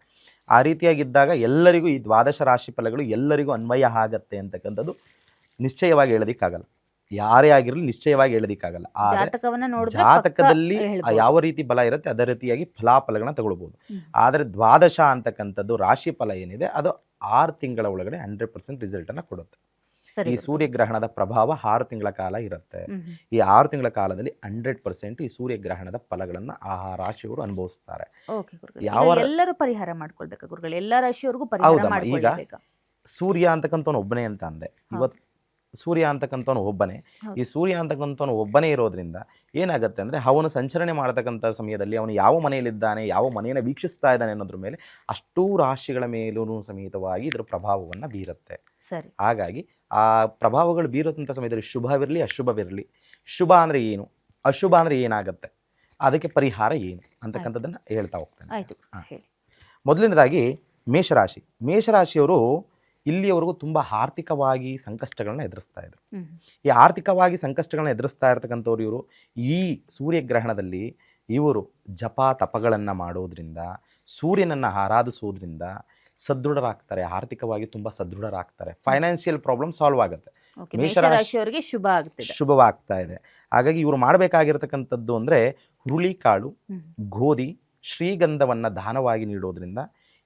ಆ ರೀತಿಯಾಗಿದ್ದಾಗ ಎಲ್ಲರಿಗೂ ಈ ದ್ವಾದಶ ರಾಶಿ ಫಲಗಳು ಎಲ್ಲರಿಗೂ ಅನ್ವಯ ಆಗತ್ತೆ ಅಂತಕ್ಕಂಥದ್ದು ನಿಶ್ಚಯವಾಗಿ ಹೇಳೋದಕ್ಕಾಗಲ್ಲ. ಯಾರೇ ಆಗಿರಲಿ ನಿಶ್ಚಯವಾಗಿ ಹೇಳೋದಕ್ಕಾಗಲ್ಲ. ಜಾತಕದಲ್ಲಿ ಯಾವ ರೀತಿ ಬಲ ಇರುತ್ತೆ ಅದೇ ರೀತಿಯಾಗಿ ಫಲಾಫಲಗಳನ್ನ ತಗೊಳ್ಬೋದು. ಆದರೆ ದ್ವಾದಶ ಅಂತಕ್ಕಂಥದ್ದು ರಾಶಿ ಫಲ ಏನಿದೆ ಅದು 6 ತಿಂಗಳ ಒಳಗಡೆ 100% ರಿಸಲ್ಟನ್ನು ಕೊಡುತ್ತೆ. ಈ ಸೂರ್ಯಗ್ರಹಣದ ಪ್ರಭಾವ 6 ತಿಂಗಳ ಕಾಲ ಇರುತ್ತೆ. ಈ 6 ತಿಂಗಳ ಕಾಲದಲ್ಲಿ 100% ಈ ಸೂರ್ಯಗ್ರಹಣದ ಫಲಗಳನ್ನ ಆ ರಾಶಿಯವರು ಅನುಭವಿಸ್ತಾರೆ. ಎಲ್ಲರೂ ಪರಿಹಾರ ಮಾಡ್ಕೊಳ್ಬೇಕಾ ಗುರುಗಳು? ಎಲ್ಲ ರಾಶಿಯವರಿಗೂ ಪರಿಹಾರ ಮಾಡ್ಕೊಳ್ಬೇಕಾ? ಈಗ ಸೂರ್ಯ ಅಂತಕ್ಕಂಥವನು ಒಬ್ಬನೇ ಅಂತ ಅಂದೆ. ಇವತ್ತು ಸೂರ್ಯ ಅಂತಕ್ಕಂಥವನು ಒಬ್ಬನೇ. ಹೌದು. ಈ ಸೂರ್ಯ ಅಂತಕ್ಕಂಥವನು ಒಬ್ಬನೇ ಇರೋದ್ರಿಂದ ಏನಾಗುತ್ತೆ ಅಂದರೆ ಅವನು ಸಂಚರಣೆ ಮಾಡತಕ್ಕಂಥ ಸಮಯದಲ್ಲಿ ಅವನು ಯಾವ ಮನೆಯಲ್ಲಿದ್ದಾನೆ, ಯಾವ ಮನೆಯನ್ನು ವೀಕ್ಷಿಸ್ತಾ ಇದ್ದಾನೆ ಅನ್ನೋದ್ರ ಮೇಲೆ ಅಷ್ಟೂ ರಾಶಿಗಳ ಮೇಲೂ ಸಮೇತವಾಗಿ ಇದರ ಪ್ರಭಾವವನ್ನು ಬೀರುತ್ತೆ. ಸರಿ. ಹಾಗಾಗಿ ಆ ಪ್ರಭಾವಗಳು ಬೀರೋಂಥ ಸಮಯದಲ್ಲಿ ಶುಭವಿರಲಿ ಅಶುಭವಿರಲಿ, ಶುಭ ಅಂದರೆ ಏನು, ಅಶುಭ ಅಂದರೆ ಏನಾಗುತ್ತೆ, ಅದಕ್ಕೆ ಪರಿಹಾರ ಏನು ಅಂತಕ್ಕಂಥದ್ದನ್ನು ಹೇಳ್ತಾ ಹೋಗ್ತಾನೆ. ಆಯ್ತು, ಹೇಳಿ. ಮೊದಲನೇದಾಗಿ ಮೇಷರಾಶಿ. ಮೇಷರಾಶಿಯವರು ಇಲ್ಲಿಯವರೆಗೂ ತುಂಬ ಆರ್ಥಿಕವಾಗಿ ಸಂಕಷ್ಟಗಳನ್ನ ಎದುರಿಸ್ತಾ ಇದ್ರು. ಈ ಆರ್ಥಿಕವಾಗಿ ಸಂಕಷ್ಟಗಳನ್ನ ಎದುರಿಸ್ತಾ ಇರ್ತಕ್ಕಂಥವ್ರು ಇವರು ಈ ಸೂರ್ಯಗ್ರಹಣದಲ್ಲಿ ಇವರು ಜಪ ತಪಗಳನ್ನು ಮಾಡೋದ್ರಿಂದ, ಸೂರ್ಯನನ್ನು ಆರಾಧಿಸೋದ್ರಿಂದ ಸದೃಢರಾಗ್ತಾರೆ, ಆರ್ಥಿಕವಾಗಿ ತುಂಬ ಸದೃಢರಾಗ್ತಾರೆ, ಫೈನಾನ್ಷಿಯಲ್ ಪ್ರಾಬ್ಲಮ್ ಸಾಲ್ವ್ ಆಗುತ್ತೆ. ಮೇಷರಾಶಿಯವರಿಗೆ ಶುಭ ಆಗುತ್ತಿದೆ, ಶುಭವಾಗ್ತಾ ಇದೆ. ಹಾಗಾಗಿ ಇವರು ಮಾಡಬೇಕಾಗಿರ್ತಕ್ಕಂಥದ್ದು ಅಂದರೆ ಹುರುಳಿಕಾಳು, ಗೋಧಿ, ಶ್ರೀಗಂಧವನ್ನು ದಾನವಾಗಿ ನೀಡೋದ್ರಿಂದ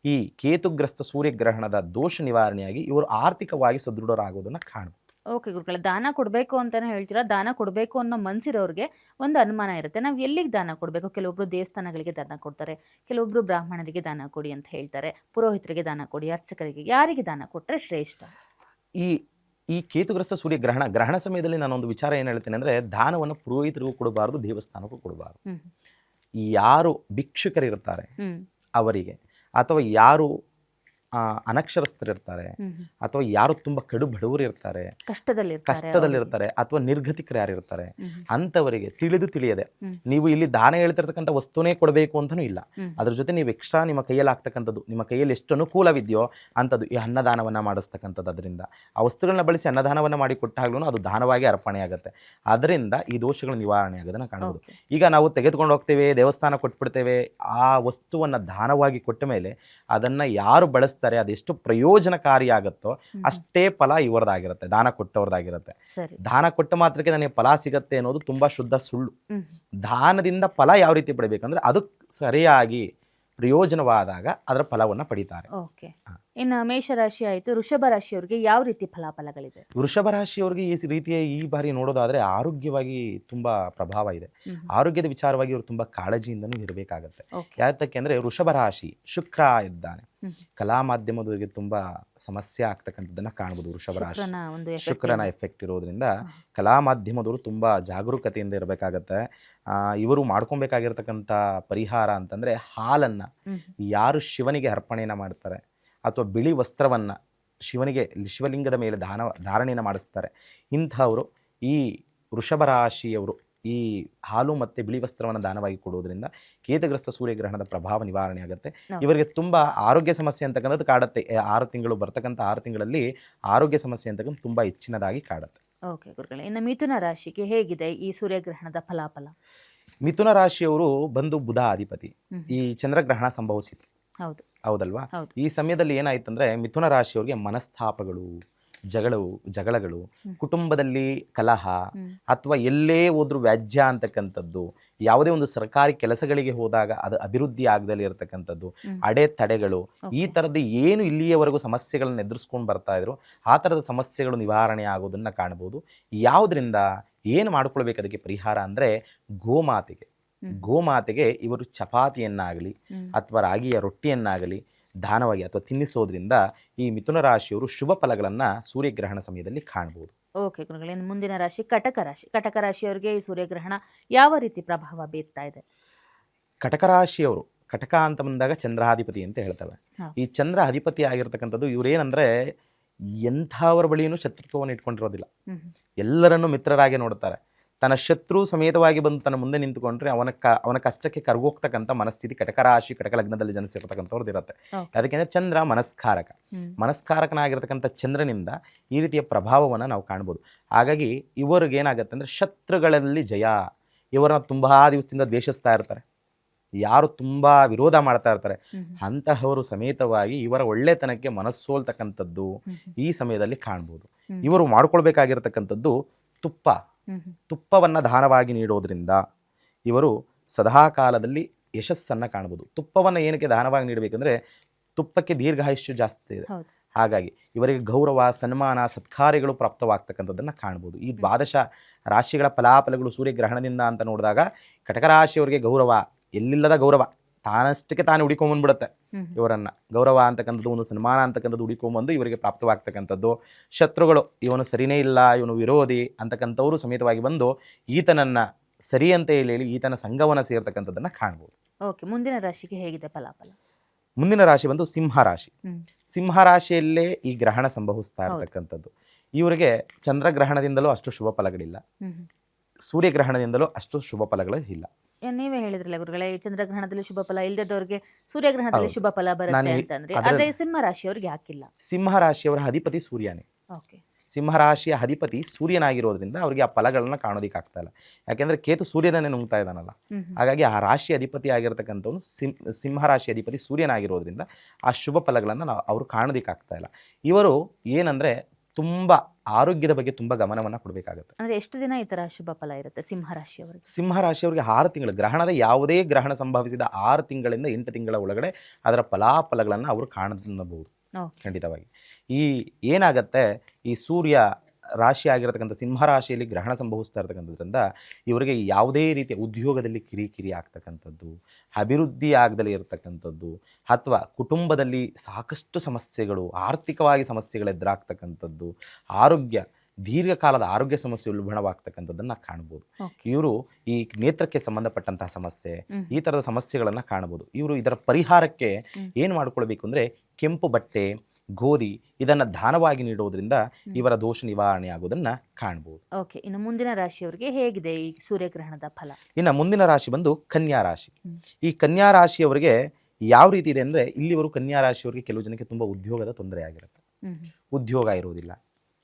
ಈ ಕೇತುಗ್ರಸ್ತ ಸೂರ್ಯಗ್ರಹಣದ ದೋಷ ನಿವಾರಣೆಯಾಗಿ ಇವರು ಆರ್ಥಿಕವಾಗಿ ಸದೃಢರಾಗೋದನ್ನು ಕಾಣಬಹುದು. ಓಕೆ ಗುರುಗಳೇ, ದಾನ ಕೊಡಬೇಕು ಅಂತಾನೆ ಹೇಳ್ತೀರಾ. ದಾನ ಕೊಡಬೇಕು ಅನ್ನೋ ಮನಸ್ಸಿರೋರಿಗೆ ಒಂದು ಅನುಮಾನ ಇರುತ್ತೆ, ನಾವು ಎಲ್ಲಿಗೆ ದಾನ ಕೊಡಬೇಕು? ಕೆಲವೊಬ್ರು ದೇವಸ್ಥಾನಗಳಿಗೆ ದಾನ ಕೊಡ್ತಾರೆ, ಕೆಲವೊಬ್ರು ಬ್ರಾಹ್ಮಣರಿಗೆ ದಾನ ಕೊಡಿ ಅಂತ ಹೇಳ್ತಾರೆ, ಪುರೋಹಿತರಿಗೆ ದಾನ ಕೊಡಿ, ಅರ್ಚಕರಿಗೆ, ಯಾರಿಗೆ ದಾನ ಕೊಟ್ಟರೆ ಶ್ರೇಷ್ಠ? ಈ ಈ ಕೇತುಗ್ರಸ್ತ ಗ್ರಹಣ ಸಮಯದಲ್ಲಿ ನಾನೊಂದು ವಿಚಾರ ಏನು ಹೇಳ್ತೇನೆ ಅಂದರೆ, ದಾನವನ್ನು ಪುರೋಹಿತರಿಗೂ ಕೊಡಬಾರ್ದು, ದೇವಸ್ಥಾನಕ್ಕೂ ಕೊಡಬಾರ್ದು. ಯಾರು ಭಿಕ್ಷುಕರಿರ್ತಾರೆ ಅವರಿಗೆ, ಅಥವಾ ಯಾರು ಅನಕ್ಷರಸ್ಥರಿರ್ತಾರೆ, ಅಥವಾ ಯಾರು ತುಂಬ ಕಡು ಬಡವರು ಇರ್ತಾರೆ, ಕಷ್ಟದಲ್ಲಿರ್ತಾರೆ, ಅಥವಾ ನಿರ್ಗತಿಕರು ಯಾರಿರ್ತಾರೆ, ಅಂಥವರಿಗೆ ತಿಳಿಯದೆ ನೀವು ಇಲ್ಲಿ ದಾನ ಹೇಳ್ತಿರ್ತಕ್ಕಂಥ ವಸ್ತುನೇ ಕೊಡಬೇಕು ಅಂತಲೂ ಇಲ್ಲ, ಅದ್ರ ಜೊತೆ ನೀವು ಎಕ್ಸ್ಟ್ರಾ ನಿಮ್ಮ ಕೈಯಲ್ಲಿ ಆಗ್ತಕ್ಕಂಥದ್ದು, ನಿಮ್ಮ ಕೈಯಲ್ಲಿ ಎಷ್ಟು ಅನುಕೂಲವಿದೆಯೋ ಅಂಥದ್ದು, ಈ ಅನ್ನದಾನವನ್ನು ಮಾಡಿಸ್ತಕ್ಕಂಥದ್ದು, ಅದರಿಂದ ಆ ವಸ್ತುಗಳನ್ನ ಬಳಸಿ ಅನ್ನದಾನವನ್ನು ಮಾಡಿ ಕೊಟ್ಟಾಗ್ಲೂ ಅದು ದಾನವಾಗಿ ಅರ್ಪಣೆ ಆಗುತ್ತೆ. ಅದರಿಂದ ಈ ದೋಷಗಳು ನಿವಾರಣೆ ಆಗೋದನ್ನು ಕಾಣಬಹುದು. ಈಗ ನಾವು ತೆಗೆದುಕೊಂಡು ಹೋಗ್ತೇವೆ, ದೇವಸ್ಥಾನ ಕೊಟ್ಬಿಡ್ತೇವೆ, ಆ ವಸ್ತುವನ್ನು ದಾನವಾಗಿ ಕೊಟ್ಟ ಮೇಲೆ ಅದನ್ನು ಯಾರು ಬಳಸ್ತಾರೆ ಅದೆಷ್ಟು ಪ್ರಯೋಜನಕಾರಿಯಾಗುತ್ತೋ ಅಷ್ಟೇ ಫಲ ಇವರದಾಗಿರುತ್ತೆ, ದಾನ ಕೊಟ್ಟವ್ರದಾಗಿರುತ್ತೆ. ದಾನ ಕೊಟ್ಟ ಮಾತ್ರಕ್ಕೆ ನನಗೆ ಫಲ ಸಿಗತ್ತೆ ಅನ್ನೋದು ತುಂಬಾ ಶುದ್ಧ ಸುಳ್ಳು. ದಾನದಿಂದ ಫಲ ಯಾವ ರೀತಿ ಪಡಿಬೇಕಂದ್ರೆ ಅದು ಸರಿಯಾಗಿ ಪ್ರಯೋಜನವಾದಾಗ ಅದರ ಫಲವನ್ನು ಪಡಿತಾರೆ. ಓಕೆ, ಇನ್ನು ಮೇಷರಾಶಿ ಆಯಿತು. ವೃಷಭ ರಾಶಿಯವರಿಗೆ ಯಾವ ರೀತಿ ಫಲಾಫಲಗಳಿದೆ? ವೃಷಭ ರಾಶಿಯವರಿಗೆ ಈ ರೀತಿಯ ಈ ಬಾರಿ ನೋಡೋದಾದ್ರೆ ಆರೋಗ್ಯವಾಗಿ ತುಂಬಾ ಪ್ರಭಾವ ಇದೆ. ಆರೋಗ್ಯದ ವಿಚಾರವಾಗಿ ಇವರು ತುಂಬಾ ಕಾಳಜಿಯಿಂದನೂ ಇರಬೇಕಾಗತ್ತೆ. ಯಾತಕ್ಕೆ ಅಂದ್ರೆ ವೃಷಭ ರಾಶಿ ಶುಕ್ರ ಇದ್ದಾನೆ, ಕಲಾ ಮಾಧ್ಯಮದವರಿಗೆ ತುಂಬಾ ಸಮಸ್ಯೆ ಆಗ್ತಕ್ಕಂಥದ್ದನ್ನ ಕಾಣಬಹುದು. ವೃಷಭ ರಾಶಿ ಶುಕ್ರನ ಎಫೆಕ್ಟ್ ಇರೋದ್ರಿಂದ ಕಲಾ ಮಾಧ್ಯಮದವರು ತುಂಬಾ ಜಾಗರೂಕತೆಯಿಂದ ಇರಬೇಕಾಗತ್ತೆ. ಇವರು ಮಾಡ್ಕೊಬೇಕಾಗಿರ್ತಕ್ಕಂಥ ಪರಿಹಾರ ಅಂತಂದ್ರೆ ಹಾಲನ್ನ ಯಾರು ಶಿವನಿಗೆ ಅರ್ಪಣೆಯನ್ನ ಮಾಡ್ತಾರೆ ಅಥವಾ ಬಿಳಿ ವಸ್ತ್ರವನ್ನು ಶಿವಲಿಂಗದ ಮೇಲೆ ಧಾರಣೆಯನ್ನು ಮಾಡಿಸ್ತಾರೆ, ಇಂಥವರು ಈ ವೃಷಭ ರಾಶಿಯವರು ಈ ಹಾಲು ಮತ್ತು ಬಿಳಿ ವಸ್ತ್ರವನ್ನು ದಾನವಾಗಿ ಕೊಡುವುದರಿಂದ ಕೇತುಗ್ರಸ್ತ ಸೂರ್ಯಗ್ರಹಣದ ಪ್ರಭಾವ ನಿವಾರಣೆ ಆಗುತ್ತೆ. ಇವರಿಗೆ ತುಂಬ ಆರೋಗ್ಯ ಸಮಸ್ಯೆ ಅಂತಕ್ಕಂಥದ್ದು ಕಾಡುತ್ತೆ. 6 ತಿಂಗಳು ಬರ್ತಕ್ಕಂಥ 6 ತಿಂಗಳಲ್ಲಿ ಆರೋಗ್ಯ ಸಮಸ್ಯೆ ಅಂತಕ್ಕಂಥ ತುಂಬ ಹೆಚ್ಚಿನದಾಗಿ ಕಾಡುತ್ತೆ. ಓಕೆ ಗುರುಗಳೇ, ಇನ್ನು ಮಿಥುನ ರಾಶಿಗೆ ಹೇಗಿದೆ ಈ ಸೂರ್ಯಗ್ರಹಣದ ಫಲಾಫಲ? ಮಿಥುನ ರಾಶಿಯವರು ಬಂದು ಬುಧ ಅಧಿಪತಿ. ಈ ಚಂದ್ರಗ್ರಹಣ ಸಂಭವಿಸಿತು, ಹೌದಲ್ವಾ? ಈ ಸಮಯದಲ್ಲಿ ಏನಾಯ್ತಂದ್ರೆ ಮಿಥುನ ರಾಶಿಯವರಿಗೆ ಮನಸ್ತಾಪಗಳು, ಜಗಳಗಳು, ಕುಟುಂಬದಲ್ಲಿ ಕಲಹ, ಅಥವಾ ಎಲ್ಲೇ ಹೋದ್ರೂ ವ್ಯಾಜ್ಯ ಅಂತಕ್ಕಂಥದ್ದು, ಯಾವುದೇ ಒಂದು ಸರ್ಕಾರಿ ಕೆಲಸಗಳಿಗೆ ಹೋದಾಗ ಅದು ಅಭಿವೃದ್ಧಿ ಆಗದಲ್ಲಿ ಇರತಕ್ಕಂಥದ್ದು, ಅಡೆತಡೆಗಳು, ಈ ಥರದ್ದು ಏನು ಇಲ್ಲಿಯವರೆಗೂ ಸಮಸ್ಯೆಗಳನ್ನ ಎದುರಿಸ್ಕೊಂಡು ಬರ್ತಾ ಇದ್ರು ಆ ಥರದ ಸಮಸ್ಯೆಗಳು ನಿವಾರಣೆ ಆಗೋದನ್ನ ಕಾಣಬಹುದು. ಯಾವುದರಿಂದ ಏನು ಮಾಡ್ಕೊಳ್ಬೇಕು ಅದಕ್ಕೆ ಪರಿಹಾರ ಅಂದರೆ ಗೋಮಾತೆಗೆ ಇವರು ಚಪಾತಿಯನ್ನಾಗಲಿ ಅಥವಾ ರಾಗಿಯ ರೊಟ್ಟಿಯನ್ನಾಗಲಿ ದಾನವಾಗಿ ಅಥವಾ ತಿನ್ನಿಸೋದ್ರಿಂದ ಈ ಮಿಥುನ ರಾಶಿಯವರು ಶುಭ ಫಲಗಳನ್ನು ಸೂರ್ಯಗ್ರಹಣ ಸಮಯದಲ್ಲಿ ಕಾಣಬಹುದು. ಓಕೆ ಗುರುಗಳೇ, ಮುಂದಿನ ರಾಶಿ ಕಟಕ ರಾಶಿ. ಕಟಕ ರಾಶಿಯವರಿಗೆ ಈ ಸೂರ್ಯಗ್ರಹಣ ಯಾವ ರೀತಿ ಪ್ರಭಾವ ಬೀರ್ತಾ ಇದೆ? ಕಟಕ ರಾಶಿಯವರು, ಕಟಕ ಅಂತ ಬಂದಾಗ ಚಂದ್ರಾಧಿಪತಿ ಅಂತ ಹೇಳ್ತವೆ. ಈ ಚಂದ್ರ ಅಧಿಪತಿ ಆಗಿರ್ತಕ್ಕಂಥದ್ದು ಇವರೇನಂದ್ರೆ ಎಂಥವರ ಬಳಿಯೂ ಶತ್ರುತ್ವವನ್ನು ಇಟ್ಕೊಂಡಿರೋದಿಲ್ಲ, ಎಲ್ಲರನ್ನೂ ಮಿತ್ರರಾಗಿ ನೋಡ್ತಾರೆ. ತನ್ನ ಶತ್ರು ಸಮೇತವಾಗಿ ಬಂದು ತನ್ನ ಮುಂದೆ ನಿಂತುಕೊಂಡ್ರೆ ಅವನ ಕಷ್ಟಕ್ಕೆ ಕರಗೋಗ್ತಕ್ಕಂಥ ಮನಸ್ಥಿತಿ ಕಟಕ ರಾಶಿ, ಕಟಕ ಲಗ್ನದಲ್ಲಿ ಜನಿಸಿರ್ತಕ್ಕಂಥವ್ರದ್ದು ಇರುತ್ತೆ. ಅದಕ್ಕೆಂದ್ರೆ ಚಂದ್ರ ಮನಸ್ಕಾರಕನಾಗಿರ್ತಕ್ಕಂಥ ಚಂದ್ರನಿಂದ ಈ ರೀತಿಯ ಪ್ರಭಾವವನ್ನು ನಾವು ಕಾಣ್ಬೋದು. ಹಾಗಾಗಿ ಇವರಿಗೆ ಏನಾಗುತ್ತೆ ಅಂದರೆ ಶತ್ರುಗಳಲ್ಲಿ ಜಯ. ಇವರನ್ನ ತುಂಬಾ ದಿವಸದಿಂದ ದ್ವೇಷಿಸ್ತಾ ಇರ್ತಾರೆ, ಯಾರು ತುಂಬಾ ವಿರೋಧ ಮಾಡ್ತಾ ಇರ್ತಾರೆ, ಅಂತಹವರು ಸಮೇತವಾಗಿ ಇವರ ಒಳ್ಳೆತನಕ್ಕೆ ಮನಸ್ಸೋಲ್ತಕ್ಕಂಥದ್ದು ಈ ಸಮಯದಲ್ಲಿ ಕಾಣ್ಬೋದು. ಇವರು ಮಾಡ್ಕೊಳ್ಬೇಕಾಗಿರ್ತಕ್ಕಂಥದ್ದು ತುಪ್ಪವನ್ನು ದಾನವಾಗಿ ನೀಡೋದ್ರಿಂದ ಇವರು ಸದಾಕಾಲದಲ್ಲಿ ಯಶಸ್ಸನ್ನು ಕಾಣಬಹುದು. ತುಪ್ಪವನ್ನು ಏನಕ್ಕೆ ದಾನವಾಗಿ ನೀಡಬೇಕಂದ್ರೆ ತುಪ್ಪಕ್ಕೆ ದೀರ್ಘಾಯುಷ್ಯ ಜಾಸ್ತಿ ಇದೆ. ಹಾಗಾಗಿ ಇವರಿಗೆ ಗೌರವ, ಸನ್ಮಾನ, ಸತ್ಕಾರ್ಯಗಳು ಪ್ರಾಪ್ತವಾಗ್ತಕ್ಕಂಥದ್ದನ್ನು ಕಾಣ್ಬೋದು. ಈ ದ್ವಾದಶ ರಾಶಿಗಳ ಫಲಾಫಲಗಳು ಸೂರ್ಯಗ್ರಹಣದಿಂದ ಅಂತ ನೋಡಿದಾಗ ಕಟಕ ರಾಶಿಯವರಿಗೆ ಗೌರವ, ಎಲ್ಲಿಲ್ಲದ ಗೌರವ, ತಾನಷ್ಟಕ್ಕೆ ತಾನು ಹುಡಿಕೊಂಬಂದ್ಬಿಡುತ್ತೆ ಹ್ಮ್. ಇವರನ್ನು. ಗೌರವ ಅಂತಕ್ಕಂಥದ್ದು, ಒಂದು ಸನ್ಮಾನ ಅಂತಕ್ಕಂಥದ್ದು ಹುಡಿಕೊಂಬಂದು ಇವರಿಗೆ ಪ್ರಾಪ್ತವಾಗ್ತಕ್ಕಂಥದ್ದು. ಶತ್ರುಗಳು ಇವನು ಸರಿನೇ ಇಲ್ಲ, ಇವನು ವಿರೋಧಿ ಅಂತಕ್ಕಂಥವರು ಸಮೇತವಾಗಿ ಬಂದು ಈತನನ್ನು ಸರಿ ಅಂತ ಹೇಳಿ ಈತನ ಸಂಘವನ್ನು ಸೇರ್ತಕ್ಕಂಥದ್ದನ್ನು ಕಾಣ್ಬೋದು. ಓಕೆ, ಮುಂದಿನ ರಾಶಿಗೆ ಹೇಗಿದೆ ಫಲಾಫಲ? ಮುಂದಿನ ರಾಶಿ ಬಂದು ಸಿಂಹರಾಶಿ. ಹ್ಮ್. ಸಿಂಹರಾಶಿಯಲ್ಲೇ ಈ ಗ್ರಹಣ ಸಂಭವಿಸ್ತಾ ಹೌದು. ಇರತಕ್ಕಂಥದ್ದು. ಇವರಿಗೆ ಚಂದ್ರಗ್ರಹಣದಿಂದಲೂ ಅಷ್ಟು ಶುಭ ಫಲಗಳಿಲ್ಲ, ಹ್ಮ್. ಸೂರ್ಯಗ್ರಹಣದಿಂದಲೂ ಅಷ್ಟು ಶುಭ ಫಲಗಳು ಇಲ್ಲ. ನೀವೇ ಹೇಳಿದ್ರಲ್ಲ ಗುರುಗಳೇ, ಈ ಚಂದ್ರಗ್ರಹಣದಲ್ಲಿ ಶುಭ ಫಲ ಇಲ್ಲದವ್ರಿಗೆ ಸೂರ್ಯಗ್ರಹಣದಲ್ಲಿ ಹೌದು. ಶುಭ ಫಲ ಬರುತ್ತೆ ನಾನು ಅಂತಂದ್ರೆ, ಅದರ- ಆದ್ರೆ ಈ ಸಿಂಹ ರಾಶಿಯವ್ರಿಗೆ ಯಾಕಿಲ್ಲ? ಸಿಂಹರಾಶಿಯವರ ಅಧಿಪತಿ ಸೂರ್ಯನೇ. ಓಕೆ. ಸಿಂಹರಾಶಿಯ ಅಧಿಪತಿ ಸೂರ್ಯನಾಗಿರೋದ್ರಿಂದ ಅವರಿಗೆ ಆ ಫಲಗಳನ್ನ ಕಾಣೋದಕ್ಕಾಗ್ತಾ ಇಲ್ಲ. ಯಾಕೆಂದರೆ ಕೇತು ಸೂರ್ಯನನ್ನೇ ನುಂಗ್ತಾ ಇದ್ದಾನಲ್ಲ. ಹ್ಮ್. ಹಾಗಾಗಿ ಆ ರಾಶಿ ಅಧಿಪತಿ ಆಗಿರ್ತಕ್ಕಂಥವನು ಸಿಂಹರಾಶಿ ಅಧಿಪತಿ ಸೂರ್ಯನಾಗಿರೋದ್ರಿಂದ ಆ ಶುಭ ಫಲಗಳನ್ನು ಅವರು ಕಾಣೋದಕ್ಕಾಗ್ತಾ ಇಲ್ಲ. ಇವರು ಏನಂದರೆ ತುಂಬ ಆರೋಗ್ಯದ ಬಗ್ಗೆ ತುಂಬ ಗಮನವನ್ನು ಕೊಡಬೇಕಾಗುತ್ತೆ. ಅಂದ್ರೆ ಎಷ್ಟು ದಿನ ಈ ತರ ಶುಭ ಫಲ ಇರುತ್ತೆ ಸಿಂಹ ರಾಶಿಯವರಿಗೆ? ಸಿಂಹರಾಶಿಯವರಿಗೆ 6 ತಿಂಗಳು, ಗ್ರಹಣದ ಯಾವುದೇ ಗ್ರಹಣ ಸಂಭವಿಸಿದ 6 ತಿಂಗಳಿಂದ 8 ತಿಂಗಳ ಒಳಗಡೆ ಅದರ ಫಲಾಫಲಗಳನ್ನು ಅವರು ಕಾಣಬಹುದು ಓಕೆ. ಖಂಡಿತವಾಗಿ. ಈ ಏನಾಗತ್ತೆ, ಈ ಸೂರ್ಯ ರಾಶಿ ಆಗಿರತಕ್ಕಂಥ ಸಿಂಹರಾಶಿಯಲ್ಲಿ ಗ್ರಹಣ ಸಂಭವಿಸ್ತಾ ಇರತಕ್ಕಂಥದ್ರಿಂದ ಇವರಿಗೆ ಯಾವುದೇ ರೀತಿಯ ಉದ್ಯೋಗದಲ್ಲಿ ಕಿರಿಕಿರಿ ಆಗ್ತಕ್ಕಂಥದ್ದು, ಅಭಿವೃದ್ಧಿ ಆಗದಲ್ಲೇ ಇರತಕ್ಕಂಥದ್ದು, ಅಥವಾ ಕುಟುಂಬದಲ್ಲಿ ಸಾಕಷ್ಟು ಸಮಸ್ಯೆಗಳು, ಆರ್ಥಿಕವಾಗಿ ಸಮಸ್ಯೆಗಳು ಎದುರಾಗ್ತಕ್ಕಂಥದ್ದು, ಆರೋಗ್ಯ ದೀರ್ಘಕಾಲದ ಆರೋಗ್ಯ ಸಮಸ್ಯೆ ಉಲ್ಬಣವಾಗ್ತಕ್ಕಂಥದ್ದನ್ನು ಕಾಣ್ಬೋದು. ಓಕೆ. ಇವರು ಈ ನೇತ್ರಕ್ಕೆ ಸಂಬಂಧಪಟ್ಟಂತಹ ಸಮಸ್ಯೆ, ಹ್ಮ್. ಈ ಥರದ ಸಮಸ್ಯೆಗಳನ್ನು ಕಾಣ್ಬೋದು. ಇವರು ಇದರ ಪರಿಹಾರಕ್ಕೆ ಹ್ಮ್. ಏನು ಮಾಡ್ಕೊಳ್ಬೇಕು ಅಂದರೆ, ಕೆಂಪು ಬಟ್ಟೆ, ಗೋಧಿ ಇದನ್ನು ದಾನವಾಗಿ ನೀಡೋದ್ರಿಂದ ಇವರ ದೋಷ ನಿವಾರಣೆ ಆಗೋದನ್ನು ಕಾಣ್ಬೋದು. ಓಕೆ, ಇನ್ನು ಮುಂದಿನ ರಾಶಿಯವರಿಗೆ ಹೇಗಿದೆ ಈ ಸೂರ್ಯಗ್ರಹಣದ ಫಲ? ಇನ್ನು ಮುಂದಿನ ರಾಶಿ ಬಂದು ಕನ್ಯಾ ರಾಶಿ. ಹ್ಮ್. ಈ ಕನ್ಯಾ ರಾಶಿಯವರಿಗೆ ಯಾವ ರೀತಿ ಇದೆ ಅಂದರೆ, ಇಲ್ಲಿವರು ಕನ್ಯಾ ರಾಶಿಯವರಿಗೆ ಕೆಲವು ಜನಕ್ಕೆ ತುಂಬ ಉದ್ಯೋಗದ ತೊಂದರೆ ಆಗಿರುತ್ತೆ. ಹ್ಮ್. ಉದ್ಯೋಗ ಇರೋದಿಲ್ಲ,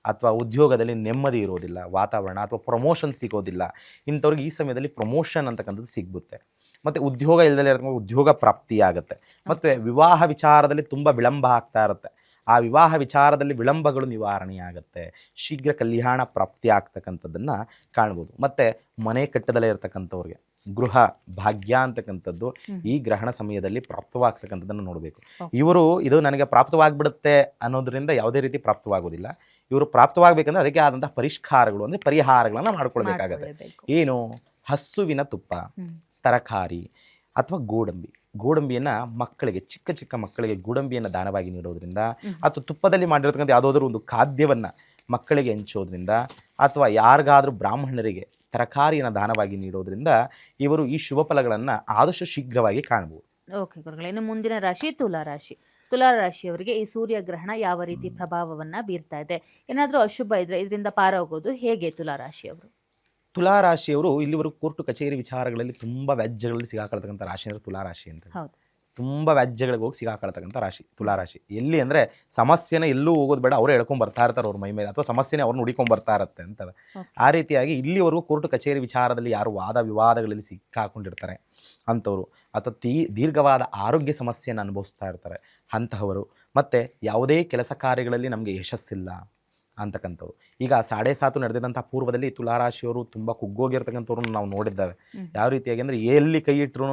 ಅಥವಾ ಉದ್ಯೋಗದಲ್ಲಿ ನೆಮ್ಮದಿ ಇರೋದಿಲ್ಲ, ವಾತಾವರಣ ಅಥವಾ ಪ್ರಮೋಷನ್ ಸಿಗೋದಿಲ್ಲ. ಇಂಥವ್ರಿಗೆ ಈ ಸಮಯದಲ್ಲಿ ಪ್ರಮೋಷನ್ ಅಂತಕ್ಕಂಥದ್ದು ಸಿಗುತ್ತೆ. ಮತ್ತು ಉದ್ಯೋಗ ಇಲ್ಲದಲ್ಲೇ ಇರತಕ್ಕಂಥ ಉದ್ಯೋಗ ಪ್ರಾಪ್ತಿಯಾಗುತ್ತೆ. ಮತ್ತು ವಿವಾಹ ವಿಚಾರದಲ್ಲಿ ತುಂಬ ವಿಳಂಬ ಆಗ್ತಾ ಇರುತ್ತೆ. ಆ ವಿವಾಹ ವಿಚಾರದಲ್ಲಿ ವಿಳಂಬಗಳು ನಿವಾರಣೆಯಾಗುತ್ತೆ, ಶೀಘ್ರ ಕಲ್ಯಾಣ ಪ್ರಾಪ್ತಿ ಆಗ್ತಕ್ಕಂಥದ್ದನ್ನು ಕಾಣ್ಬೋದು. ಮತ್ತು ಮನೆ ಕಟ್ಟದಲ್ಲೇ ಇರತಕ್ಕಂಥವ್ರಿಗೆ ಗೃಹ ಭಾಗ್ಯ ಅಂತಕ್ಕಂಥದ್ದು ಈ ಗ್ರಹಣ ಸಮಯದಲ್ಲಿ ಪ್ರಾಪ್ತವಾಗ್ತಕ್ಕಂಥದ್ದನ್ನು ನೋಡಬೇಕು. ಇವರು ಇದು ನನಗೆ ಪ್ರಾಪ್ತವಾಗ್ಬಿಡುತ್ತೆ ಅನ್ನೋದ್ರಿಂದ ಯಾವುದೇ ರೀತಿ ಪ್ರಾಪ್ತವಾಗೋದಿಲ್ಲ. ಇವರು ಪ್ರಾಪ್ತವಾಗಬೇಕಂದ್ರೆ ಅದಕ್ಕೆ ಆದಂತಹ ಪರಿಷ್ಕಾರಗಳು ಅಂದರೆ ಪರಿಹಾರಗಳನ್ನು ಮಾಡ್ಕೊಳ್ಬೇಕಾಗತ್ತೆ. ಏನು? ಹಸುವಿನ ತುಪ್ಪ, ತರಕಾರಿ ಅಥವಾ ಗೋಡಂಬಿಯನ್ನು ಮಕ್ಕಳಿಗೆ, ಚಿಕ್ಕ ಚಿಕ್ಕ ಮಕ್ಕಳಿಗೆ ಗೋಡಂಬಿಯನ್ನು ದಾನವಾಗಿ ನೀಡೋದ್ರಿಂದ, ಅಥವಾ ತುಪ್ಪದಲ್ಲಿ ಮಾಡಿರ್ತಕ್ಕಂಥ ಯಾವುದಾದ್ರೂ ಒಂದು ಖಾದ್ಯವನ್ನು ಮಕ್ಕಳಿಗೆ ಹಂಚೋದ್ರಿಂದ, ಅಥವಾ ಯಾರಿಗಾದರೂ ಬ್ರಾಹ್ಮಣರಿಗೆ ತರಕಾರಿಯನ್ನು ದಾನವಾಗಿ ನೀಡೋದ್ರಿಂದ ಇವರು ಈ ಶುಭ ಫಲಗಳನ್ನು ಆದಷ್ಟು ಶೀಘ್ರವಾಗಿ ಕಾಣ್ಬೋದು. ಓಕೆ ಗುರುಗಳೇ, ಇನ್ನು ಮುಂದಿನ ರಾಶಿ ತುಲಾ ರಾಶಿ. ತುಲಾ ರಾಶಿಯವರಿಗೆ ಈ ಸೂರ್ಯಗ್ರಹಣ ಯಾವ ರೀತಿ ಪ್ರಭಾವವನ್ನು ಬೀರ್ತಾ ಇದೆ? ಏನಾದರೂ ಅಶುಭ ಇದ್ರೆ ಇದರಿಂದ ಪಾರಾಗೋದು ಹೇಗೆ ತುಲಾ ರಾಶಿಯವರು? ತುಲಾ ರಾಶಿಯವರು ಇಲ್ಲಿವರೆಗೂ ಕೋರ್ಟು ಕಚೇರಿ ವಿಚಾರಗಳಲ್ಲಿ ತುಂಬ ವ್ಯಾಜ್ಯಗಳಲ್ಲಿ ಸಿಗಾಕೊಳ್ತಕ್ಕಂಥ ರಾಶಿ ಅಂದರೆ ತುಲಾ ರಾಶಿ ಅಂತ. ಹೌದು. ತುಂಬ ವ್ಯಾಜ್ಯಗಳಿಗೆ ಹೋಗಿ ಸಿಗಾಕೊಳ್ತಕ್ಕಂಥ ರಾಶಿ ತುಲಾ ರಾಶಿ. ಎಲ್ಲಿ ಅಂದರೆ ಸಮಸ್ಯೆನ ಎಲ್ಲೂ ಹೋಗೋದು ಬೇಡ, ಅವರೇ ಎಳ್ಕೊಂಡು ಬರ್ತಾ ಇರ್ತಾರೆ ಅವ್ರ ಮೈ ಮೇಲೆ, ಅಥವಾ ಸಮಸ್ಯೆನೇ ಅವ್ರನ್ನ ಹುಡಿಕೊಂಡು ಬರ್ತಾ ಇರುತ್ತೆ ಅಂತ. ಆ ರೀತಿಯಾಗಿ ಇಲ್ಲಿವರೆಗೂ ಕೋರ್ಟು ಕಚೇರಿ ವಿಚಾರದಲ್ಲಿ ಯಾರು ವಾದ ವಿವಾದಗಳಲ್ಲಿ ಸಿಕ್ಕಾಕೊಂಡಿರ್ತಾರೆ ಅಂಥವ್ರು, ಅಥವಾ ದೀರ್ಘವಾದ ಆರೋಗ್ಯ ಸಮಸ್ಯೆಯನ್ನು ಅನುಭವಿಸ್ತಾ ಇರ್ತಾರೆ ಅಂತಹವರು, ಮತ್ತು ಯಾವುದೇ ಕೆಲಸ ಕಾರ್ಯಗಳಲ್ಲಿ ನಮಗೆ ಯಶಸ್ಸಿಲ್ಲ ಅಂತಕ್ಕಂಥವ್ರು. ಈಗ 7.5 ನಡೆದಿದ್ದಂಥ ಪೂರ್ವದಲ್ಲಿ ತುಲಾರಾಶಿಯವರು ತುಂಬ ಕುಗ್ಗೋಗಿರ್ತಕ್ಕಂಥವ್ರನ್ನ ನಾವು ನೋಡಿದ್ದೇವೆ. ಯಾವ ರೀತಿಯಾಗಿ ಅಂದರೆ ಎಲ್ಲಿ ಕೈ ಇಟ್ಟರು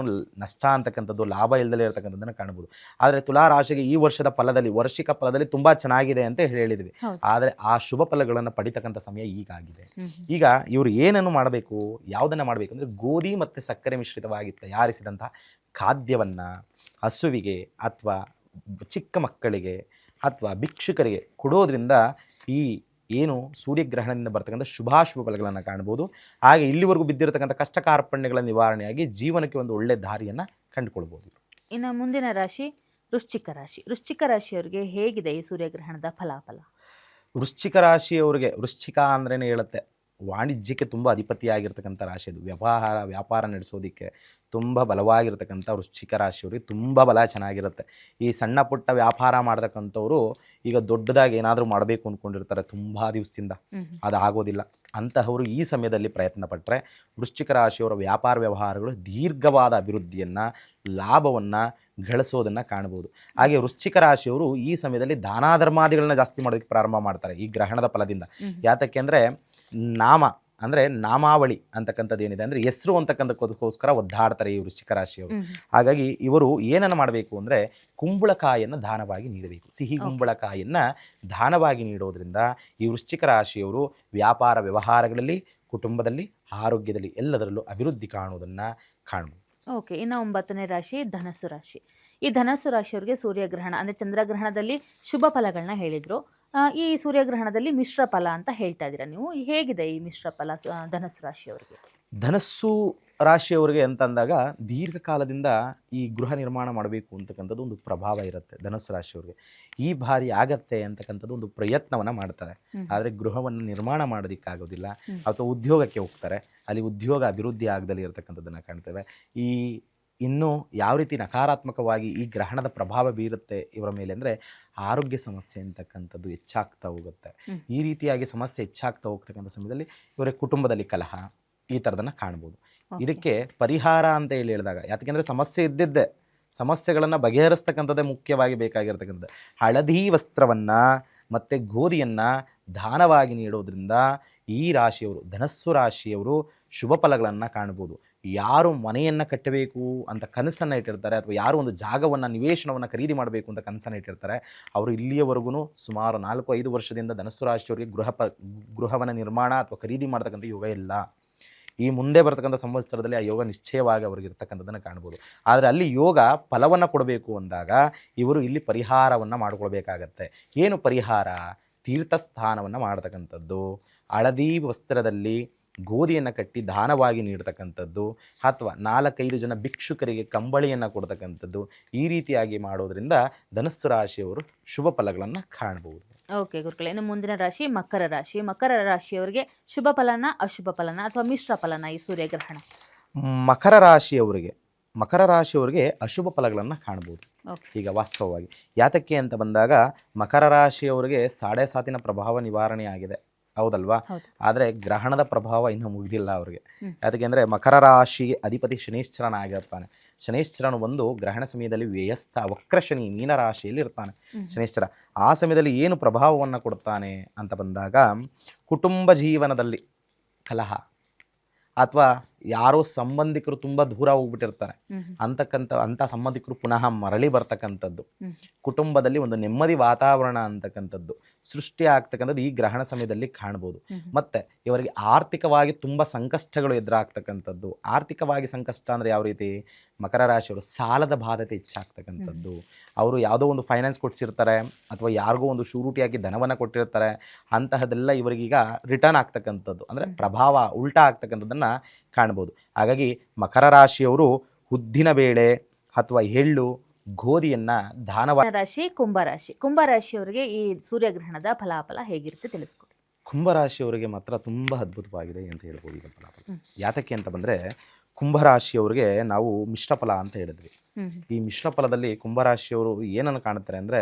ನಷ್ಟ ಅಂತಕ್ಕಂಥದ್ದು, ಲಾಭ ಇಲ್ಲದಲ್ಲೇ ಇರತಕ್ಕಂಥದ್ದನ್ನು ಕಾಣ್ಬೋದು. ಆದರೆ ತುಲಾರಾಶಿಗೆ ಈ ವರ್ಷದ ಫಲದಲ್ಲಿ, ವಾರ್ಷಿಕ ಫಲದಲ್ಲಿ ತುಂಬ ಚೆನ್ನಾಗಿದೆ ಅಂತ ಹೇಳಿದ್ವಿ. ಆದರೆ ಆ ಶುಭ ಫಲಗಳನ್ನು ಪಡಿತಕ್ಕಂಥ ಸಮಯ ಈಗಾಗಿದೆ. ಈಗ ಇವರು ಏನನ್ನು ಮಾಡಬೇಕು, ಯಾವುದನ್ನು ಮಾಡಬೇಕು ಅಂದರೆ, ಗೋಧಿ ಮತ್ತು ಸಕ್ಕರೆ ಮಿಶ್ರಿತವಾಗಿ ತಯಾರಿಸಿದಂಥ ಖಾದ್ಯವನ್ನು ಹಸುವಿಗೆ ಅಥವಾ ಚಿಕ್ಕ ಮಕ್ಕಳಿಗೆ ಅಥವಾ ಭಿಕ್ಷುಕರಿಗೆ ಕೊಡೋದ್ರಿಂದ ಈ ಏನು ಸೂರ್ಯಗ್ರಹಣದಿಂದ ಬರ್ತಕ್ಕಂಥ ಶುಭಾಶುಭ ಫಲಗಳನ್ನು ಕಾಣ್ಬೋದು. ಹಾಗೆ ಇಲ್ಲಿವರೆಗೂ ಬಿದ್ದಿರತಕ್ಕಂಥ ಕಷ್ಟ ಕಾರ್ಪಣ್ಯಗಳ ನಿವಾರಣೆಯಾಗಿ ಜೀವನಕ್ಕೆ ಒಂದು ಒಳ್ಳೆಯ ದಾರಿಯನ್ನು ಕಂಡುಕೊಳ್ಬೋದು. ಇನ್ನು ಮುಂದಿನ ರಾಶಿ ವೃಶ್ಚಿಕ ರಾಶಿ. ವೃಶ್ಚಿಕ ರಾಶಿಯವರಿಗೆ ಹೇಗಿದೆ ಈ ಸೂರ್ಯಗ್ರಹಣದ ಫಲಾಫಲ? ವೃಶ್ಚಿಕ ರಾಶಿಯವರಿಗೆ, ವೃಶ್ಚಿಕ ಅಂದ್ರೇ ಹೇಳುತ್ತೆ ವಾಣಿಜ್ಯಕ್ಕೆ ತುಂಬ ಅಧಿಪತಿಯಾಗಿರ್ತಕ್ಕಂಥ ರಾಶಿ ಅದು. ವ್ಯಾಪಾರ ನಡೆಸೋದಕ್ಕೆ ತುಂಬ ಬಲವಾಗಿರ್ತಕ್ಕಂಥ ವೃಶ್ಚಿಕ ರಾಶಿಯವರಿಗೆ ತುಂಬ ಬಲ ಚೆನ್ನಾಗಿರುತ್ತೆ. ಈ ಸಣ್ಣ ಪುಟ್ಟ ವ್ಯಾಪಾರ ಮಾಡ್ತಕ್ಕಂಥವ್ರು ಈಗ ದೊಡ್ಡದಾಗಿ ಏನಾದರೂ ಮಾಡಬೇಕು ಅಂದ್ಕೊಂಡಿರ್ತಾರೆ ತುಂಬ ದಿವಸದಿಂದ, ಅದು ಆಗೋದಿಲ್ಲ. ಅಂತಹವರು ಈ ಸಮಯದಲ್ಲಿ ಪ್ರಯತ್ನ ಪಟ್ಟರೆ ವೃಶ್ಚಿಕ ರಾಶಿಯವರ ವ್ಯಾಪಾರ ವ್ಯವಹಾರಗಳು ದೀರ್ಘವಾದ ಅಭಿವೃದ್ಧಿಯನ್ನು, ಲಾಭವನ್ನು ಗಳಿಸೋದನ್ನು ಕಾಣ್ಬೋದು. ಹಾಗೆ ವೃಶ್ಚಿಕ ರಾಶಿಯವರು ಈ ಸಮಯದಲ್ಲಿ ದಾನ ಧರ್ಮಾದಿಗಳನ್ನ ಜಾಸ್ತಿ ಮಾಡೋದಕ್ಕೆ ಪ್ರಾರಂಭ ಮಾಡ್ತಾರೆ ಈ ಗ್ರಹಣದ ಫಲದಿಂದ. ಯಾತಕ್ಕೆ ಅಂದರೆ ನಾಮಾವಳಿ ಅಂತಕ್ಕಂಥದ್ದು ಏನಿದೆ ಅಂದರೆ ಹೆಸರು ಅಂತಕ್ಕಂಥಕ್ಕೋಸ್ಕರ ಒದ್ದಾಡ್ತಾರೆ ಈ ವೃಶ್ಚಿಕ ರಾಶಿಯವರು. ಹಾಗಾಗಿ ಇವರು ಏನನ್ನು ಮಾಡಬೇಕು ಅಂದರೆ, ಕುಂಬಳಕಾಯಿಯನ್ನು ದಾನವಾಗಿ ನೀಡಬೇಕು. ಸಿಹಿ ಕುಂಬಳಕಾಯಿಯನ್ನು ದಾನವಾಗಿ ನೀಡೋದ್ರಿಂದ ಈ ವೃಶ್ಚಿಕ ರಾಶಿಯವರು ವ್ಯಾಪಾರ ವ್ಯವಹಾರಗಳಲ್ಲಿ, ಕುಟುಂಬದಲ್ಲಿ, ಆರೋಗ್ಯದಲ್ಲಿ ಎಲ್ಲದರಲ್ಲೂ ಅಭಿವೃದ್ಧಿ ಕಾಣುವುದನ್ನು ಕಾಣ್ಬೋದು. ಓಕೆ. ಇನ್ನು 9ನೇ ರಾಶಿ ಧನಸ್ಸು ರಾಶಿ. ಈ ಧನಸ್ಸು ರಾಶಿಯವರಿಗೆ ಸೂರ್ಯಗ್ರಹಣ ಅಂದರೆ ಚಂದ್ರಗ್ರಹಣದಲ್ಲಿ ಶುಭ ಫಲಗಳನ್ನ ಹೇಳಿದರು. ಈ ಸೂರ್ಯಗ್ರಹಣದಲ್ಲಿ ಮಿಶ್ರ ಫಲ ಅಂತ ಹೇಳ್ತಾ ಇದ್ದೀರಾ ನೀವು. ಹೇಗಿದೆ ಈ ಮಿಶ್ರ ಫಲ ಧನಸ್ಸು ರಾಶಿಯವರಿಗೆ? ಧನಸ್ಸು ರಾಶಿಯವರಿಗೆ ಅಂತಂದಾಗ ದೀರ್ಘಕಾಲದಿಂದ ಈ ಗೃಹ ನಿರ್ಮಾಣ ಮಾಡಬೇಕು ಅಂತಕ್ಕಂಥದ್ದು ಒಂದು ಪ್ರಭಾವ ಇರುತ್ತೆ ಧನಸ್ಸು ರಾಶಿಯವರಿಗೆ. ಈ ಬಾರಿ ಆಗತ್ತೆ ಅಂತಕ್ಕಂಥದ್ದು ಒಂದು ಪ್ರಯತ್ನವನ್ನು ಮಾಡ್ತಾರೆ, ಆದರೆ ಗೃಹವನ್ನು ನಿರ್ಮಾಣ ಮಾಡೋದಕ್ಕಾಗೋದಿಲ್ಲ. ಅಥವಾ ಉದ್ಯೋಗಕ್ಕೆ ಹೋಗ್ತಾರೆ, ಅಲ್ಲಿ ಉದ್ಯೋಗ ಅಭಿವೃದ್ಧಿ ಆಗದಲ್ಲಿ ಇರತಕ್ಕಂಥದ್ದನ್ನು ಕಾಣ್ತೇವೆ. ಈ ಇನ್ನು ಯಾವ ರೀತಿ ನಕಾರಾತ್ಮಕವಾಗಿ ಈ ಗ್ರಹಣದ ಪ್ರಭಾವ ಬೀರುತ್ತೆ ಇವರ ಮೇಲೆ ಅಂದರೆ ಆರೋಗ್ಯ ಸಮಸ್ಯೆ ಅಂತಕ್ಕಂಥದ್ದು ಹೆಚ್ಚಾಗ್ತಾ ಹೋಗುತ್ತೆ. ಈ ರೀತಿಯಾಗಿ ಸಮಸ್ಯೆ ಹೆಚ್ಚಾಗ್ತಾ ಹೋಗ್ತಕ್ಕಂಥ ಸಮಯದಲ್ಲಿ ಇವರ ಕುಟುಂಬದಲ್ಲಿ ಕಲಹ ಈ ಥರದನ್ನು ಕಾಣ್ಬೋದು. ಇದಕ್ಕೆ ಪರಿಹಾರ ಅಂತ ಹೇಳಿದಾಗ, ಯಾಕೆಂದರೆ ಸಮಸ್ಯೆ ಇದ್ದಿದ್ದೆ, ಸಮಸ್ಯೆಗಳನ್ನು ಬಗೆಹರಿಸ್ತಕ್ಕಂಥದ್ದೇ ಮುಖ್ಯವಾಗಿ ಬೇಕಾಗಿರ್ತಕ್ಕಂಥದ್ದು. ಹಳದಿ ವಸ್ತ್ರವನ್ನು ಮತ್ತು ಗೋಧಿಯನ್ನು ದಾನವಾಗಿ ನೀಡೋದ್ರಿಂದ ಈ ರಾಶಿಯವರು, ಧನಸ್ಸು ರಾಶಿಯವರು ಶುಭ ಫಲಗಳನ್ನು ಕಾಣ್ಬೋದು. ಯಾರು ಮನೆಯನ್ನು ಕಟ್ಟಬೇಕು ಅಂತ ಕನಸನ್ನು ಇಟ್ಟಿರ್ತಾರೆ, ಅಥವಾ ಯಾರು ಒಂದು ಜಾಗವನ್ನು ನಿವೇಶನವನ್ನು ಖರೀದಿ ಮಾಡಬೇಕು ಅಂತ ಕನಸನ್ನು ಇಟ್ಟಿರ್ತಾರೆ, ಅವರು ಇಲ್ಲಿಯವರೆಗೂ ಸುಮಾರು 4-5 ವರ್ಷದಿಂದ ಧನಸ್ಸು ರಾಶಿಯವರಿಗೆ ಗೃಹವನ್ನು ನಿರ್ಮಾಣ ಅಥವಾ ಖರೀದಿ ಮಾಡ್ತಕ್ಕಂಥ ಯೋಗ ಇಲ್ಲ. ಈ ಮುಂದೆ ಬರ್ತಕ್ಕಂಥ ಸಂವತ್ಸರದಲ್ಲಿ ಆ ಯೋಗ ನಿಶ್ಚಯವಾಗಿ ಅವ್ರಿಗೆ ಇರ್ತಕ್ಕಂಥದ್ದನ್ನು ಕಾಣ್ಬೋದು. ಆದರೆ ಅಲ್ಲಿ ಯೋಗ ಫಲವನ್ನು ಕೊಡಬೇಕು ಅಂದಾಗ ಇವರು ಇಲ್ಲಿ ಪರಿಹಾರವನ್ನು ಮಾಡಿಕೊಳ್ಬೇಕಾಗತ್ತೆ. ಏನು ಪರಿಹಾರ? ತೀರ್ಥಸ್ಥಾನವನ್ನು ಮಾಡ್ತಕ್ಕಂಥದ್ದು, ಹಳದಿ ವಸ್ತ್ರದಲ್ಲಿ ಗೋಧಿಯನ್ನು ಕಟ್ಟಿ ದಾನವಾಗಿ ನೀಡ್ತಕ್ಕಂಥದ್ದು, ಅಥವಾ 4-5 ಜನ ಭಿಕ್ಷುಕರಿಗೆ ಕಂಬಳಿಯನ್ನು ಕೊಡ್ತಕ್ಕಂಥದ್ದು. ಈ ರೀತಿಯಾಗಿ ಮಾಡೋದ್ರಿಂದ ಧನಸ್ಸು ರಾಶಿಯವರು ಶುಭ ಫಲಗಳನ್ನು ಕಾಣ್ಬೋದು. ಓಕೆ ಗುರುಗಳೇ. ಇನ್ನು ಮುಂದಿನ ರಾಶಿ ಮಕರ ರಾಶಿ. ಮಕರ ರಾಶಿಯವರಿಗೆ ಶುಭ ಫಲನ ಅಶುಭ ಫಲನ ಅಥವಾ ಮಿಶ್ರ ಫಲನ ಈ ಸೂರ್ಯಗ್ರಹಣ? ಮಕರ ರಾಶಿಯವರಿಗೆ ಅಶುಭ ಫಲಗಳನ್ನು ಕಾಣ್ಬೋದು ಈಗ ವಾಸ್ತವವಾಗಿ. ಯಾತಕ್ಕೆ ಅಂತ ಬಂದಾಗ ಮಕರ ರಾಶಿಯವರಿಗೆ 7.5 ಪ್ರಭಾವ ನಿವಾರಣೆ ಆಗಿದೆ, ಹೌದಲ್ವಾ? ಆದರೆ ಗ್ರಹಣದ ಪ್ರಭಾವ ಇನ್ನೂ ಮುಗಿದಿಲ್ಲ ಅವ್ರಿಗೆ. ಯಾತಕ್ಕೆ ಅಂದರೆ ಮಕರ ರಾಶಿಗೆ ಅಧಿಪತಿ ಶನೈಶ್ಚರನ ಆಗಿರ್ತಾನೆ. ಶನೈಶ್ಚರನು ಒಂದು ಗ್ರಹಣ ಸಮಯದಲ್ಲಿ ವ್ಯಯಸ್ಥ ವಕ್ರಶನಿ ಮೀನರಾಶಿಯಲ್ಲಿ ಇರ್ತಾನೆ ಶನೈಶ್ಚರ. ಆ ಸಮಯದಲ್ಲಿ ಏನು ಪ್ರಭಾವವನ್ನು ಕೊಡ್ತಾನೆ ಅಂತ ಬಂದಾಗ, ಕುಟುಂಬ ಜೀವನದಲ್ಲಿ ಕಲಹ, ಅಥವಾ ಯಾರೋ ಸಂಬಂಧಿಕರು ತುಂಬ ದೂರ ಹೋಗ್ಬಿಟ್ಟಿರ್ತಾರೆ ಅಂಥ ಸಂಬಂಧಿಕರು ಪುನಃ ಮರಳಿ ಬರ್ತಕ್ಕಂಥದ್ದು, ಕುಟುಂಬದಲ್ಲಿ ಒಂದು ನೆಮ್ಮದಿ ವಾತಾವರಣ ಅಂತಕ್ಕಂಥದ್ದು ಸೃಷ್ಟಿ ಆಗ್ತಕ್ಕಂಥದ್ದು ಈ ಗ್ರಹಣ ಸಮಯದಲ್ಲಿ ಕಾಣ್ಬೋದು. ಮತ್ತು ಇವರಿಗೆ ಆರ್ಥಿಕವಾಗಿ ತುಂಬ ಸಂಕಷ್ಟಗಳು ಎದುರಾಗ್ತಕ್ಕಂಥದ್ದು. ಆರ್ಥಿಕವಾಗಿ ಸಂಕಷ್ಟ ಅಂದರೆ ಯಾವ ರೀತಿ? ಮಕರ ರಾಶಿಯವರು ಸಾಲದ ಬಾಧ್ಯತೆ ಹೆಚ್ಚಾಗ್ತಕ್ಕಂಥದ್ದು. ಅವರು ಯಾವುದೋ ಒಂದು ಫೈನಾನ್ಸ್ ಕೊಡಿಸಿರ್ತಾರೆ, ಅಥವಾ ಯಾರಿಗೋ ಒಂದು ಶೂರಿಟಿ ಹಾಕಿ ಧನವನ್ನು ಕೊಟ್ಟಿರ್ತಾರೆ, ಅಂತಹದೆಲ್ಲ ಇವರಿಗೀಗ ರಿಟರ್ನ್ ಆಗ್ತಕ್ಕಂಥದ್ದು, ಅಂದರೆ ಪ್ರಭಾವ ಉಲ್ಟಾ ಆಗ್ತಕ್ಕಂಥದ್ದನ್ನು ಕಾಣ್ಬೋದು. ಹಾಗಾಗಿ ಮಕರ ರಾಶಿಯವರು ಉದ್ದಿನ ಬೇಳೆ ಅಥವಾ ಎಳ್ಳು, ಗೋಧಿಯನ್ನು ದಾನವಾಗಿ. ರಾಶಿ ಕುಂಭರಾಶಿ. ಕುಂಭರಾಶಿಯವರಿಗೆ ಈ ಸೂರ್ಯಗ್ರಹಣದ ಫಲಾಫಲ ಹೇಗಿರುತ್ತೆ ತಿಳಿಸ್ಕೊಡಿ. ಕುಂಭರಾಶಿಯವರಿಗೆ ಮಾತ್ರ ತುಂಬ ಅದ್ಭುತವಾಗಿದೆ ಅಂತ ಹೇಳ್ಬೋದು ಈಗ ಫಲಾಫಲ. ಯಾತಕ್ಕೆ ಅಂತ ಬಂದರೆ, ಕುಂಭರಾಶಿಯವರಿಗೆ ನಾವು ಮಿಶ್ರ ಫಲ ಅಂತ ಹೇಳಿದ್ವಿ. ಈ ಮಿಶ್ರ ಫಲದಲ್ಲಿ ಕುಂಭರಾಶಿಯವರು ಏನನ್ನು ಕಾಣುತ್ತಾರೆ ಅಂದರೆ,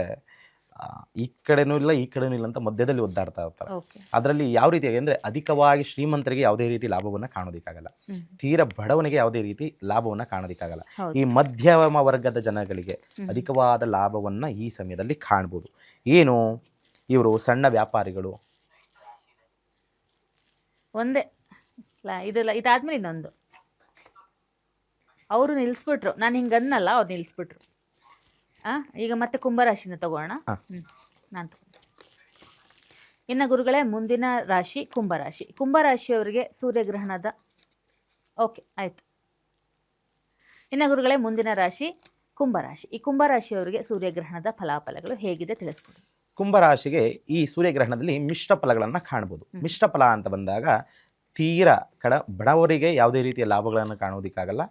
ಈ ಕಡೆನೂ ಇಲ್ಲ ಈ ಕಡೆನೂ ಇಲ್ಲ ಅಂತ ಮಧ್ಯದಲ್ಲಿ ಒದ್ದಾಡ್ತಾ ಇರ್ತಾರೆ. ಅದರಲ್ಲಿ ಯಾವ ರೀತಿಯಾಗಿ ಅಂದರೆ, ಅಧಿಕವಾಗಿ ಶ್ರೀಮಂತರಿಗೆ ಯಾವುದೇ ರೀತಿ ಲಾಭವನ್ನು ಕಾಣೋದಕ್ಕಾಗಲ್ಲ, ತೀರ ಬಡವನಿಗೆ ಯಾವುದೇ ರೀತಿ ಲಾಭವನ್ನು ಕಾಣೋದಕ್ಕಾಗಲ್ಲ. ಈ ಮಧ್ಯಮ ವರ್ಗದ ಜನಗಳಿಗೆ ಅಧಿಕವಾದ ಲಾಭವನ್ನು ಈ ಸಮಯದಲ್ಲಿ ಕಾಣ್ಬೋದು. ಏನು? ಇವರು ಸಣ್ಣ ವ್ಯಾಪಾರಿಗಳು. ಒಂದೇ ಇದಲ್ಲ, ಇದಾದ್ಮೇಲೆ ಇನ್ನೊಂದು ಅವರು ನಿಲ್ಲಿಸ್ಬಿಟ್ರು. ನಾನು ಹಿಂಗೆ ಅನ್ನಲ್ಲ, ಅವ್ರು ನಿಲ್ಲಿಸ್ಬಿಟ್ರು. ಈಗ ಮತ್ತೆ ಕುಂಭರಾಶಿನ ತಗೋಣ. ನಾನು ಇನ್ನು ಗುರುಗಳೇ ಮುಂದಿನ ರಾಶಿ ಕುಂಭರಾಶಿ. ಕುಂಭರಾಶಿಯವರಿಗೆ ಸೂರ್ಯಗ್ರಹಣದ ಓಕೆ ಆಯಿತು. ಇನ್ನು ಗುರುಗಳೇ ಮುಂದಿನ ರಾಶಿ ಕುಂಭರಾಶಿ. ಈ ಕುಂಭರಾಶಿಯವರಿಗೆ ಸೂರ್ಯಗ್ರಹಣದ ಫಲಾಫಲಗಳು ಹೇಗಿದೆ ತಿಳಿಸ್ಕೊಡಿ. ಕುಂಭರಾಶಿಗೆ ಈ ಸೂರ್ಯಗ್ರಹಣದಲ್ಲಿ ಮಿಶ್ರ ಫಲಗಳನ್ನು ಕಾಣ್ಬೋದು. ಮಿಶ್ರ ಫಲ ಅಂತ ಬಂದಾಗ ತೀರ ಬಡವರಿಗೆ ಯಾವುದೇ ರೀತಿಯ ಲಾಭಗಳನ್ನು ಕಾಣೋದಕ್ಕಾಗಲ್ಲ,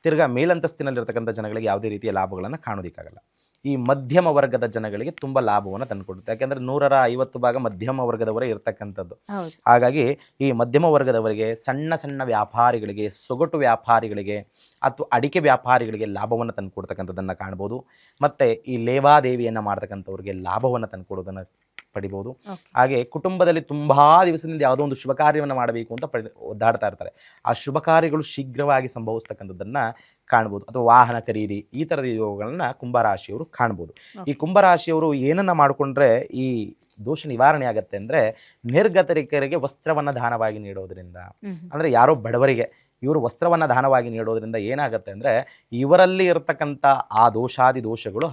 ತಿರ್ಗಾ ಮೇಲಂತಸ್ತಿನಲ್ಲಿರ್ತಕ್ಕಂಥ ಜನಗಳಿಗೆ ಯಾವುದೇ ರೀತಿಯ ಲಾಭಗಳನ್ನು ಕಾಣೋದಕ್ಕಾಗಲ್ಲ. ಈ ಮಧ್ಯಮ ವರ್ಗದ ಜನಗಳಿಗೆ ತುಂಬ ಲಾಭವನ್ನು ತಂದುಕೊಡುತ್ತೆ. ಯಾಕೆಂದರೆ 150 ಭಾಗ ಮಧ್ಯಮ ವರ್ಗದವರೇ ಇರ್ತಕ್ಕಂಥದ್ದು. ಹಾಗಾಗಿ ಈ ಮಧ್ಯಮ ವರ್ಗದವರಿಗೆ, ಸಣ್ಣ ಸಣ್ಣ ವ್ಯಾಪಾರಿಗಳಿಗೆ, ಸೊಗಟು ವ್ಯಾಪಾರಿಗಳಿಗೆ ಅಥವಾ ಅಡಿಕೆ ವ್ಯಾಪಾರಿಗಳಿಗೆ ಲಾಭವನ್ನು ತಂದುಕೊಡ್ತಕ್ಕಂಥದ್ದನ್ನು ಕಾಣ್ಬೋದು. ಮತ್ತು ಈ ಲೇವಾದೇವಿಯನ್ನು ಮಾಡ್ತಕ್ಕಂಥವ್ರಿಗೆ ಲಾಭವನ್ನು ತಂದುಕೊಡೋದನ್ನು ಪಡಿಬೋದು. ಹಾಗೆ ಕುಟುಂಬದಲ್ಲಿ ತುಂಬ ದಿವಸದಿಂದ ಯಾವುದೋ ಒಂದು ಶುಭ ಕಾರ್ಯವನ್ನು ಮಾಡಬೇಕು ಅಂತ ಒದ್ದಾಡ್ತಾ ಇರ್ತಾರೆ. ಆ ಶುಭ ಕಾರ್ಯಗಳು ಶೀಘ್ರವಾಗಿ ಸಂಭವಿಸ್ತಕ್ಕಂಥದ್ದನ್ನು ಕಾಣ್ಬೋದು. ಅಥವಾ ವಾಹನ ಖರೀದಿ, ಈ ಥರದ ಯೋಗಗಳನ್ನು ಕುಂಭರಾಶಿಯವರು ಕಾಣ್ಬೋದು. ಈ ಕುಂಭರಾಶಿಯವರು ಏನನ್ನು ಮಾಡಿಕೊಂಡ್ರೆ ಈ ದೋಷ ನಿವಾರಣೆ ಆಗತ್ತೆ ಅಂದರೆ, ನಿರ್ಗತಿಕರಿಗೆ ವಸ್ತ್ರವನ್ನು ದಾನವಾಗಿ ನೀಡೋದ್ರಿಂದ, ಅಂದರೆ ಯಾರೋ ಬಡವರಿಗೆ ಇವರು ವಸ್ತ್ರವನ್ನು ದಾನವಾಗಿ ನೀಡೋದ್ರಿಂದ ಏನಾಗುತ್ತೆ ಅಂದರೆ ಇವರಲ್ಲಿ ಇರತಕ್ಕಂಥ ಆ ದೋಷಾದಿ ದೋಷಗಳು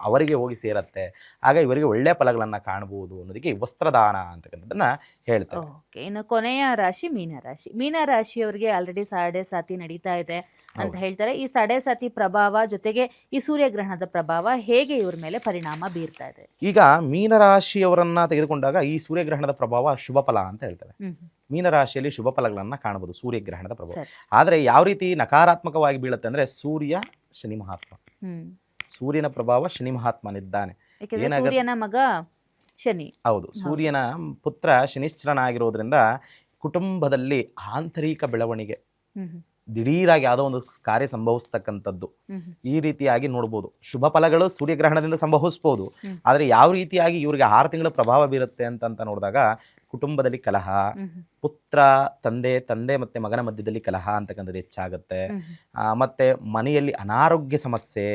ಅವರಿಗೆ ಹೋಗಿ ಸೇರತ್ತೆ, ಆಗ ಇವರಿಗೆ ಒಳ್ಳೆಯ ಫಲಗಳನ್ನು ಕಾಣಬಹುದು ಅನ್ನೋದಕ್ಕೆ ಈ ವಸ್ತ್ರದಾನ ಅಂತಕ್ಕಂಥದ್ದನ್ನು ಹೇಳ್ತಾರೆ. ಓಕೆ. ಇನ್ನು ಕೊನೆಯ ರಾಶಿ ಮೀನರಾಶಿ. ಮೀನರಾಶಿಯವರಿಗೆ ಆಲ್ರೆಡಿ ಸಾಡೆ ಸಾತಿ ನಡೀತಾ ಇದೆ ಅಂತ ಹೌದು. ಹೇಳ್ತಾರೆ. ಈ ಸಾಡೆ ಸಾತಿ ಪ್ರಭಾವ ಜೊತೆಗೆ ಈ ಸೂರ್ಯಗ್ರಹಣದ ಪ್ರಭಾವ ಹೇಗೆ ಇವ್ರ ಮೇಲೆ ಪರಿಣಾಮ ಬೀರ್ತಾ ಇದೆ? ಈಗ ಮೀನರಾಶಿಯವರನ್ನ ತೆಗೆದುಕೊಂಡಾಗ ಈ ಸೂರ್ಯಗ್ರಹಣದ ಪ್ರಭಾವ ಶುಭ ಫಲ ಅಂತ ಹೇಳ್ತಾರೆ. ಹ್ಮ್. ಮೀನರಾಶಿಯಲ್ಲಿ ಶುಭ ಫಲಗಳನ್ನು ಕಾಣಬಹುದು ಸೂರ್ಯಗ್ರಹಣದ ಪ್ರಭಾವ. ಸರಿ. ಆದರೆ ಯಾವ ರೀತಿ ನಕಾರಾತ್ಮಕವಾಗಿ ಬೀಳುತ್ತೆ ಅಂದರೆ ಶನಿ ಮಹಾತ್ಮ, ಹ್ಮ್. ಸೂರ್ಯನ ಪ್ರಭಾವ ಶನಿ ಮಹಾತ್ಮನಿದ್ದಾನೆ. ಯಾಕೆಂದ್ರೆ ಏನಾಗ ಸೂರ್ಯನ ಮಗ ಶನಿ. ಹೌದು, ಸೂರ್ಯನ ಪುತ್ರ ಶನಿಶ್ಚರನಾಗಿರೋದ್ರಿಂದ ಕುಟುಂಬದಲ್ಲಿ ಆಂತರಿಕ ಬೆಳವಣಿಗೆ, ಹ್ಮ್. ದಿಢೀರಾಗಿ ಯಾವುದೋ ಒಂದು ಕಾರ್ಯ ಸಂಭವಿಸ್ತಕ್ಕಂಥದ್ದು ಹ್ಮ್. ಈ ರೀತಿಯಾಗಿ ನೋಡ್ಬೋದು. ಶುಭ ಫಲಗಳು ಸೂರ್ಯಗ್ರಹಣದಿಂದ ಸಂಭವಿಸ್ಬೋದು, ಹ್ಮ್. ಆದರೆ ಯಾವ ರೀತಿಯಾಗಿ ಇವರಿಗೆ 6 ತಿಂಗಳ ಪ್ರಭಾವ ಬೀರುತ್ತೆ ಅಂತ ನೋಡಿದಾಗ ಕುಟುಂಬದಲ್ಲಿ ಕಲಹ, ಹ್ಮ್. ಪುತ್ರ ತಂದೆ ಮತ್ತೆ ಮಗನ ಮಧ್ಯದಲ್ಲಿ ಕಲಹ ಅಂತಕ್ಕಂಥದ್ದು ಹೆಚ್ಚಾಗುತ್ತೆ. ಹ್ಮ್. ಮತ್ತೆ ಮನೆಯಲ್ಲಿ ಅನಾರೋಗ್ಯ ಸಮಸ್ಯೆ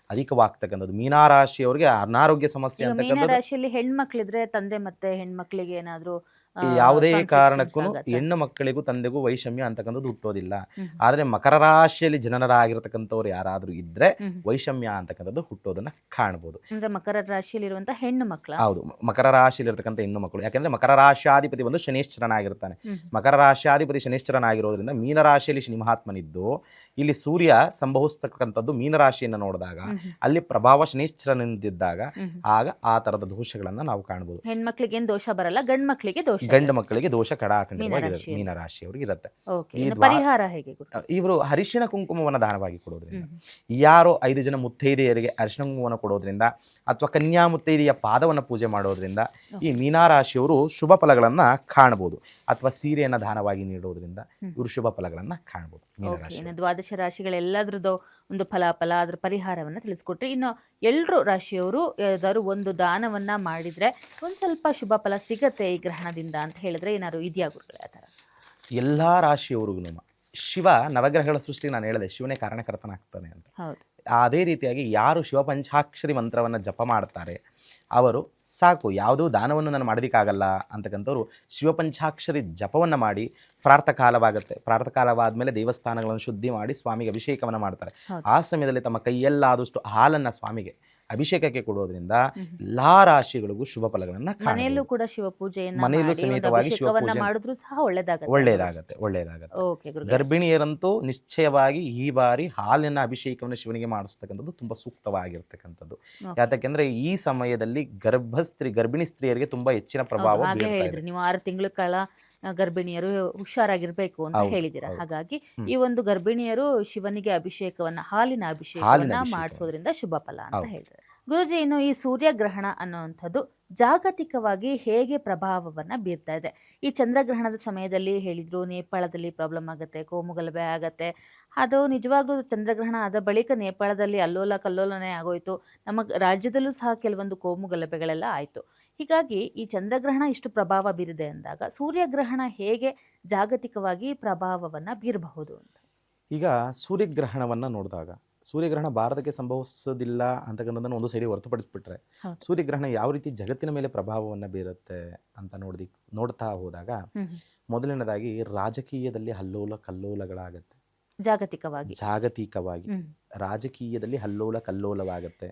ಅಧಿಕವಾಗ್ತಕ್ಕಂಥದ್ದು. ಮೀನರಾಶಿಯವರಿಗೆ ಅನಾರೋಗ್ಯ ಸಮಸ್ಯೆ ಈಗ ಅಂತಕ್ಕಂಥದ್ದು ಮೀನರಾಶಿಯಲ್ಲಿ ಹೆಣ್ಮಕ್ಳಿದ್ರೆ ತಂದೆ ಮತ್ತೆ ಹೆಣ್ಮಕ್ಳಿಗೆ ಏನಾದ್ರೂ ಈ ಯಾವುದೇ conflictions ಕಾರಣಕ್ಕೂ ಆಗತ್ತಾ? ಹೆಣ್ಣು ಮಕ್ಕಳಿಗೂ ತಂದೆಗೂ ವೈಷಮ್ಯ ಅಂತಕ್ಕಂಥದ್ದು ಹುಟ್ಟೋದಿಲ್ಲ. ಹ್ಮ್. ಆದರೆ ಮಕರ ರಾಶಿಯಲ್ಲಿ ಜನರಾಗಿರ್ತಕ್ಕಂಥವ್ರು ಯಾರಾದರೂ ಇದ್ರೆ ಹ್ಮ್. ವೈಷಮ್ಯ ಅಂತಕ್ಕಂಥದ್ದು ಹುಟ್ಟೋದನ್ನ ಕಾಣ್ಬೋದು. ಅಂದ್ರೆ ಮಕರ ರಾಶಿಯಲ್ಲಿರುವಂತ ಹೆಣ್ಣು ಮಕ್ಕಳ. ಹೌದು, ಮಕರ ರಾಶಿಯಲ್ಲಿರ್ತಕ್ಕಂಥ ಹೆಣ್ಣು ಮಕ್ಕಳು. ಯಾಕೆಂದ್ರೆ ಮಕರ ರಾಶಿಯಾಧಿಪತಿ ಬಂದು ಶನೇಶ್ವರನಾಗಿರ್ತಾನೆ. ಹ್ಮ್. ಮಕರ ರಾಶಿಯಾಧಿಪತಿ ಶನೇಶ್ವರನಾಗಿರೋದ್ರಿಂದ ಮೀನರಾಶಿಯಲ್ಲಿ ಶನಿ ಮಹಾತ್ಮನಿದ್ದು ಇಲ್ಲಿ ಸೂರ್ಯ ಸಂಭವಿಸ್ತಕ್ಕಂಥದ್ದು ಮೀನರಾಶಿಯನ್ನು ನೋಡಿದಾಗ ಹ್ಮ್. ಅಲ್ಲಿ ಪ್ರಭಾವ ಶನೇಶ್ವರನಿಂದಿದ್ದಾಗ ಹ್ಮ್. ಆಗ ಆ ತರದ ದೋಷಗಳನ್ನ ನಾವು ಕಾಣ್ಬೋದು. ಹೆಣ್ಮಕ್ಳಿಗೆ ಏನ್ ದೋಷ ಬರಲ್ಲ, ಗಂಡ್ ಮಕ್ಳಿಗೆ ದೋಷ. ಗಂಡು ಮಕ್ಕಳಿಗೆ ದೋಷ ಕಡಾಖಂಡಿತವಾಗಿ ಮೀನರಾಶಿಯಲ್ಲಿ. ಮೀನರಾಶಿಯವ್ರಿಗೆ ಇರುತ್ತೆ. ಓಕೆ. ಈ ಇನ್ನು ದ್ವಾ- ಪರಿಹಾರ ಹೇಗೆ ಗುರು? ಇವರು ಅರಿಶಿಣ ಕುಂಕುಮವನ್ನು ದಾನವಾಗಿ ಕೊಡೋದ್ರಿಂದ, ಹ್ಮ್. ಯಾರೋ 5 ಜನ ಮುತ್ತೈದೆಯರಿಗೆ ಅರಿಶಿಣ ಕುಂಕುಮವನ್ನು ಕೊಡೋದ್ರಿಂದ ಅಥವಾ ಕನ್ಯಾ ಮುತ್ತೈದೆಯ ಪಾದವನ್ನು ಪೂಜೆ ಮಾಡೋದ್ರಿಂದ ಈ ಮೀನರಾಶಿಯವರು ಶುಭ ಫಲಗಳನ್ನ ಕಾಣಬಹುದು. ಅಥವಾ ಸೀರೆಯನ್ನು ದಾನವಾಗಿ ನೀಡೋದ್ರಿಂದ ಹ್ಮ್. ಇವರು ಶುಭ ಫಲಗಳನ್ನ ಕಾಣಬಹುದು ಓಕೆ. ಮೀನರಾಶಿ. ಇನ್ನು ದ್ವಾದಶ ರಾಶಿಗಳೆಲ್ಲದ್ರದ್ದು ಒಂದು ಫಲಾಫಲ ಅದ್ರ ಪರಿಹಾರವನ್ನ ತಿಳಿಸ್ಕೊಟ್ರಿ. ಇನ್ನು ಎಲ್ರು ರಾಶಿಯವರು ಯಾವ್ದಾದ್ರು ಒಂದು ದಾನವನ್ನ ಮಾಡಿದ್ರೆ ಒಂದ್ ಸ್ವಲ್ಪ ಶುಭ ಫಲ ಸಿಗತ್ತೆ ಈ ಗ್ರಹಣದಿಂದ ಅಂತ ಹೇಳಿದ್ರೆ ಏನಾದ್ರು ಇದೆಯಾ ಗುರುಗಳೇ ಆ ಥರ? ಎಲ್ಲಾ ರಾಶಿಯವರಿಗೂ ಶಿವ ನವಗ್ರಹಗಳ ಸೃಷ್ಟಿಗೆ ನಾನು ಹೇಳಿದೆ ಶಿವನೇ ಕಾರಣಕರ್ತನಾಗ್ತಾನೆ ಅಂತ. ಹೌದು. ಅದೇ ರೀತಿಯಾಗಿ ಯಾರು ಶಿವ ಪಂಚಾಕ್ಷರಿ ಮಂತ್ರವನ್ನು ಜಪ ಮಾಡ್ತಾರೆ ಅವರು ಸಾಕು, ಯಾವುದೋ ದಾನವನ್ನು ನಾನು ಮಾಡೋದಕ್ಕಾಗಲ್ಲ ಅಂತಕ್ಕಂಥವ್ರು ಶಿವಪಂಚಾಕ್ಷರಿ ಜಪವನ್ನು ಮಾಡಿ ಪ್ರಾತಃಕಾಲವಾಗುತ್ತೆ. ಪ್ರಾತಃಕಾಲವಾದಮೇಲೆ ದೇವಸ್ಥಾನಗಳನ್ನು ಶುದ್ಧಿ ಮಾಡಿ ಸ್ವಾಮಿಗೆ ಅಭಿಷೇಕವನ್ನು ಮಾಡ್ತಾರೆ. ಹೌದು. ಆ ಸಮಯದಲ್ಲಿ ತಮ್ಮ ಕೈಯಲ್ಲಾದಷ್ಟು ಹಾಲನ್ನು ಸ್ವಾಮಿಗೆ ಅಭಿಷೇಕಕ್ಕೆ ಕೊಡೋದ್ರಿಂದ ಹ್ಮ್. ಎಲ್ಲಾ ರಾಶಿಗಳಿಗೂ ಶುಭ ಫಲಗಳನ್ನು ಮನೆಯಲ್ಲೂ ಕಾಣಬಹುದು. ಕೂಡ ಶಿವ ಪೂಜೆಯನ್ನ ಮನೆಯಲ್ಲೂ ಮಾಡಿ ಒಂದು ಸಮೇತವಾಗಿ ಅಭಿಷೇಕವನ್ನ ಶಿವಪೂಜೆ ಮಾಡಿದ್ರು ಸಹ ಒಳ್ಳೇದಾಗತ್ತೆ. ಒಳ್ಳೆಯದಾಗತ್ತೆ. ಓಕೆ ಗುರುಗಳೇ. ಗರ್ಭಿಣಿಯರಂತೂ ನಿಶ್ಚಯವಾಗಿ ಈ ಬಾರಿ ಹಾಲಿನ ಅಭಿಷೇಕವನ್ನು ಶಿವನಿಗೆ ಮಾಡಿಸ್ತಕ್ಕಂಥದ್ದು ತುಂಬಾ ಸೂಕ್ತವಾಗಿರ್ತಕ್ಕಂಥದ್ದು. ಓಕೆ. ಯಾತಕ್ಕೆಂದ್ರೆ ಈ ಸಮಯದಲ್ಲಿ ಗರ್ಭಿಣಿ ಸ್ತ್ರೀಯರಿಗೆ ತುಂಬಾ ಹೆಚ್ಚಿನ ಪ್ರಭಾವ ಹೌದು, ಆಗ್ಲೇ ಬೀರ್ತಾ ಹೇಳಿದ್ರಿ ಇದೆ. ನೀವು 6 ತಿಂಗಳ ಕಾಲ ಗರ್ಭಿಣಿಯರು ಹುಷಾರಾಗಿರ್ಬೇಕು ಅಂತ ಹೌದು, ಹೇಳಿದ್ದೀರಾ. ಹೌದು. ಹಾಗಾಗಿ ಹ್ಮ್. ಈ ಒಂದು ಗರ್ಭಿಣಿಯರು ಶಿವನಿಗೆ ಅಭಿಷೇಕವನ್ನ ಹಾಲಿನ ಹಾಲಿನ ಅಭಿಷೇಕವನ್ನ ಅಭಿಷೇಕ. ಮಾಡಿಸೋದ್ರಿಂದ ಶುಭ ಫಲ ಅಂತ ಹೌದು. ಹೇಳಿದ್ದಾರೆ. ಗುರುಜಿ, ಇನ್ನು ಈ ಸೂರ್ಯಗ್ರಹಣ ಅನ್ನುವಂಥದ್ದು ಜಾಗತಿಕವಾಗಿ ಹೇಗೆ ಪ್ರಭಾವವನ್ನ ಬೀರ್ತಾ ಇದೆ? ಈ ಚಂದ್ರಗ್ರಹಣದ ಸಮಯದಲ್ಲಿ ಹೇಳಿದ್ರು ನೇಪಾಳದಲ್ಲಿ ಪ್ರಾಬ್ಲಮ್ ಆಗುತ್ತೆ, ಕೋಮುಗಲಭೆ ಆಗತ್ತೆ. ಅದು ನಿಜವಾಗ್ಲೂ ಚಂದ್ರಗ್ರಹಣ ಆದ ಬಳಿಕ ನೇಪಾಳದಲ್ಲಿ ಅಲ್ಲೋಲ ಕಲ್ಲೋಲನೆ ಆಗೋಯ್ತು. ನಮ್ಮ ರಾಜ್ಯದಲ್ಲೂ ಸಹ ಕೆಲವೊಂದು ಕೋಮುಗಲಭೆಗಳೆಲ್ಲ ಆಯಿತು. ಹೀಗಾಗಿ ಈ ಚಂದ್ರಗ್ರಹಣ ಇಷ್ಟು ಪ್ರಭಾವ ಬೀರಿದೆ ಅಂದಾಗ ಸೂರ್ಯಗ್ರಹಣ ಹೇಗೆ ಜಾಗತಿಕವಾಗಿ ಪ್ರಭಾವವನ್ನ ಬೀರಬಹುದು ಅಂತ? ಈಗ ಸೂರ್ಯಗ್ರಹಣವನ್ನ ನೋಡಿದಾಗ ಸೂರ್ಯಗ್ರಹಣ ಭಾರತಕ್ಕೆ ಸಂಭವಿಸೋದಿಲ್ಲ ಅಂತಕ್ಕಂಥದ್ದನ್ನು ಒಂದು ಸೈಡಿಗೆ ಹೊರತುಪಡಿಸ್ಬಿಟ್ರೆ ಹೌದು. ಸೂರ್ಯಗ್ರಹಣ ಯಾವ ರೀತಿ ಜಗತ್ತಿನ ಮೇಲೆ ಪ್ರಭಾವವನ್ನು ಬೀರುತ್ತೆ ಅಂತ ನೋಡ್ತಾ ಹೋದಾಗ ಹ್ಮ್. ಮೊದಲನೇದಾಗಿ ರಾಜಕೀಯದಲ್ಲಿ ಅಲ್ಲೋಲ ಕಲ್ಲೋಲಗಳಾಗತ್ತೆ. ಜಾಗತಿಕವಾಗಿ. ಜಾಗತಿಕವಾಗಿ ಹ್ಮ್. ರಾಜಕೀಯದಲ್ಲಿ ಅಲ್ಲೋಲ ಕಲ್ಲೋಲವಾಗುತ್ತೆ.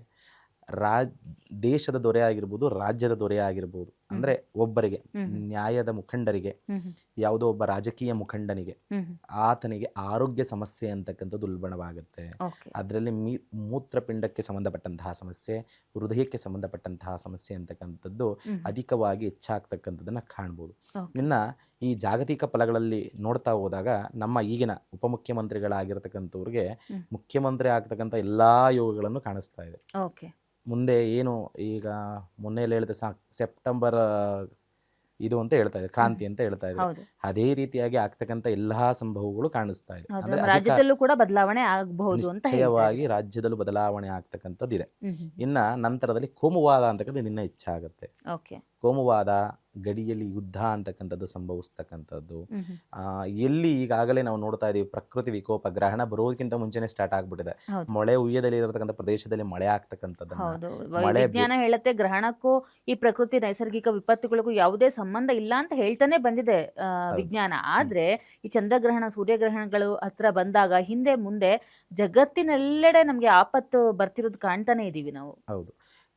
ದೇಶದ ದೊರೆ ಆಗಿರ್ಬೋದು, ರಾಜ್ಯದ ದೊರೆ ಆಗಿರ್ಬೋದು, ಅಂದರೆ ಒಬ್ಬರಿಗೆ ನ್ಯಾಯದ ಮುಖಂಡರಿಗೆ, ಹ್ಮ್. ಯಾವುದೋ ಒಬ್ಬ ರಾಜಕೀಯ ಮುಖಂಡನಿಗೆ ಹ್ಮ್. ಆತನಿಗೆ ಆರೋಗ್ಯ ಸಮಸ್ಯೆ ಅಂತಕ್ಕಂಥದ್ದು ಉಲ್ಬಣವಾಗುತ್ತೆ. ಓಕೆ. ಅದರಲ್ಲಿ ಮೂತ್ರಪಿಂಡಕ್ಕೆ ಸಂಬಂಧಪಟ್ಟಂತಹ ಸಮಸ್ಯೆ, ಹೃದಯಕ್ಕೆ ಸಂಬಂಧಪಟ್ಟಂತಹ ಸಮಸ್ಯೆ ಅಂತಕ್ಕಂಥದ್ದು ಹ್ಮ್. ಅಧಿಕವಾಗಿ ಹೆಚ್ಚಾಗ್ತಕ್ಕಂಥದ್ದನ್ನು ಕಾಣ್ಬೋದು. ಓಕೆ. ಇನ್ನು ಈ ಜಾಗತಿಕ ಫಲಗಳಲ್ಲಿ ನೋಡ್ತಾ ಹೋದಾಗ ನಮ್ಮ ಈಗಿನ ಉಪಮುಖ್ಯಮಂತ್ರಿಗಳಾಗಿರ್ತಕ್ಕಂಥವ್ರಿಗೆ ಹ್ಮ್. ಮುಖ್ಯಮಂತ್ರಿ ಆಗ್ತಕ್ಕಂಥ ಎಲ್ಲ ಯೋಗಗಳನ್ನು ಕಾಣಿಸ್ತಾ ಇದೆ. ಓಕೆ. ಮುಂದೆ ಏನು ಈಗ ಮೊನ್ನೆಯಲ್ಲಿ ಹೇಳಿದ ಸೆಪ್ಟೆಂಬರ್ ಇದು ಅಂತ ಹೇಳ್ತಾ ಇದೆ, ಕ್ರಾಂತಿ ಅಂತ ಹೇಳ್ತಾ ಇದೆ. ಹೌದು. ಅದೇ ರೀತಿಯಾಗಿ ಆಗ್ತಕ್ಕಂಥ ಎಲ್ಲಾ ಸಂಭವಗಳು ಕಾಣಿಸ್ತಾ ಇದೆ. ಹೌದು, ಅಂದ್ರೆ ನಮ್ಮ ರಾಜ್ಯದಲ್ಲೂ ಕೂಡ ಬದಲಾವಣೆ ಆಗಬಹುದು ಅಂತ ಹೇಳ್ತಾ ನಿಶ್ಚಯವಾಗಿ ಇದ್ದಾರೆ. ರಾಜ್ಯದಲ್ಲೂ ಬದಲಾವಣೆ ಆಗ್ತಕ್ಕಂಥದ್ದು ಇದೆ. ಹ್ಮ್. ಹ್ಮ್. ಇನ್ನ ನಂತರದಲ್ಲಿ ಕೋಮುವಾದ ಅಂತಕ್ಕಂಥದ್ದು ಇನ್ನ ಹೆಚ್ಚಾಗುತ್ತೆ. ಓಕೆ. ಕೋಮುವಾದ, ಗಡಿಯಲ್ಲಿ ಯುದ್ಧ ಅಂತಕ್ಕಂಥದ್ದು ಸಂಭವಿಸ್ತಕ್ಕಂಥದ್ದು, ಹ್ಮ್ ಹ್ಮ್. ಎಲ್ಲಿ ಈಗಾಗಲೇ ನಾವು ನೋಡ್ತಾ ಇದ್ದೀವಿ ಪ್ರಕೃತಿ ವಿಕೋಪ, ಗ್ರಹಣ ಬರೋದಕ್ಕಿಂತ ಮುಂಚೆನೇ ಸ್ಟಾರ್ಟ್ ಆಗ್ಬಿಟ್ಟಿದೆ. ಹೌದು ಮಳೆ ಉಯ್ಯದಲ್ಲಿ ಇರತಕ್ಕಂಥ ಪ್ರದೇಶದಲ್ಲಿ ಮಳೆ ಆಗ್ತಕ್ಕಂಥದ್ದನ್ನ, ಹೌದು ಮಳೆ ವಿಜ್ಞಾನ ಹೇಳುತ್ತೆ ಗ್ರಹಣಕ್ಕೂ ಈ ಪ್ರಕೃತಿ ನೈಸರ್ಗಿಕ ವಿಪತ್ತುಗಳಿಗೂ ಯಾವುದೇ ಸಂಬಂಧ ಇಲ್ಲ ಅಂತ ಹೇಳ್ತಾನೆ ಬಂದಿದೆ ಹೌದು. ವಿಜ್ಞಾನ. ಆದ್ರೆ ಈ ಚಂದ್ರಗ್ರಹಣ ಸೂರ್ಯಗ್ರಹಣಗಳು ಹತ್ರ ಬಂದಾಗ ಹಿಂದೆ ಮುಂದೆ ಜಗತ್ತಿನೆಲ್ಲೆಡೆ ನಮ್ಗೆ ಆಪತ್ತು ಬರ್ತಿರೋದು ಕಾಣ್ತಾನೆ ಇದೀವಿ ನಾವು. ಹೌದು.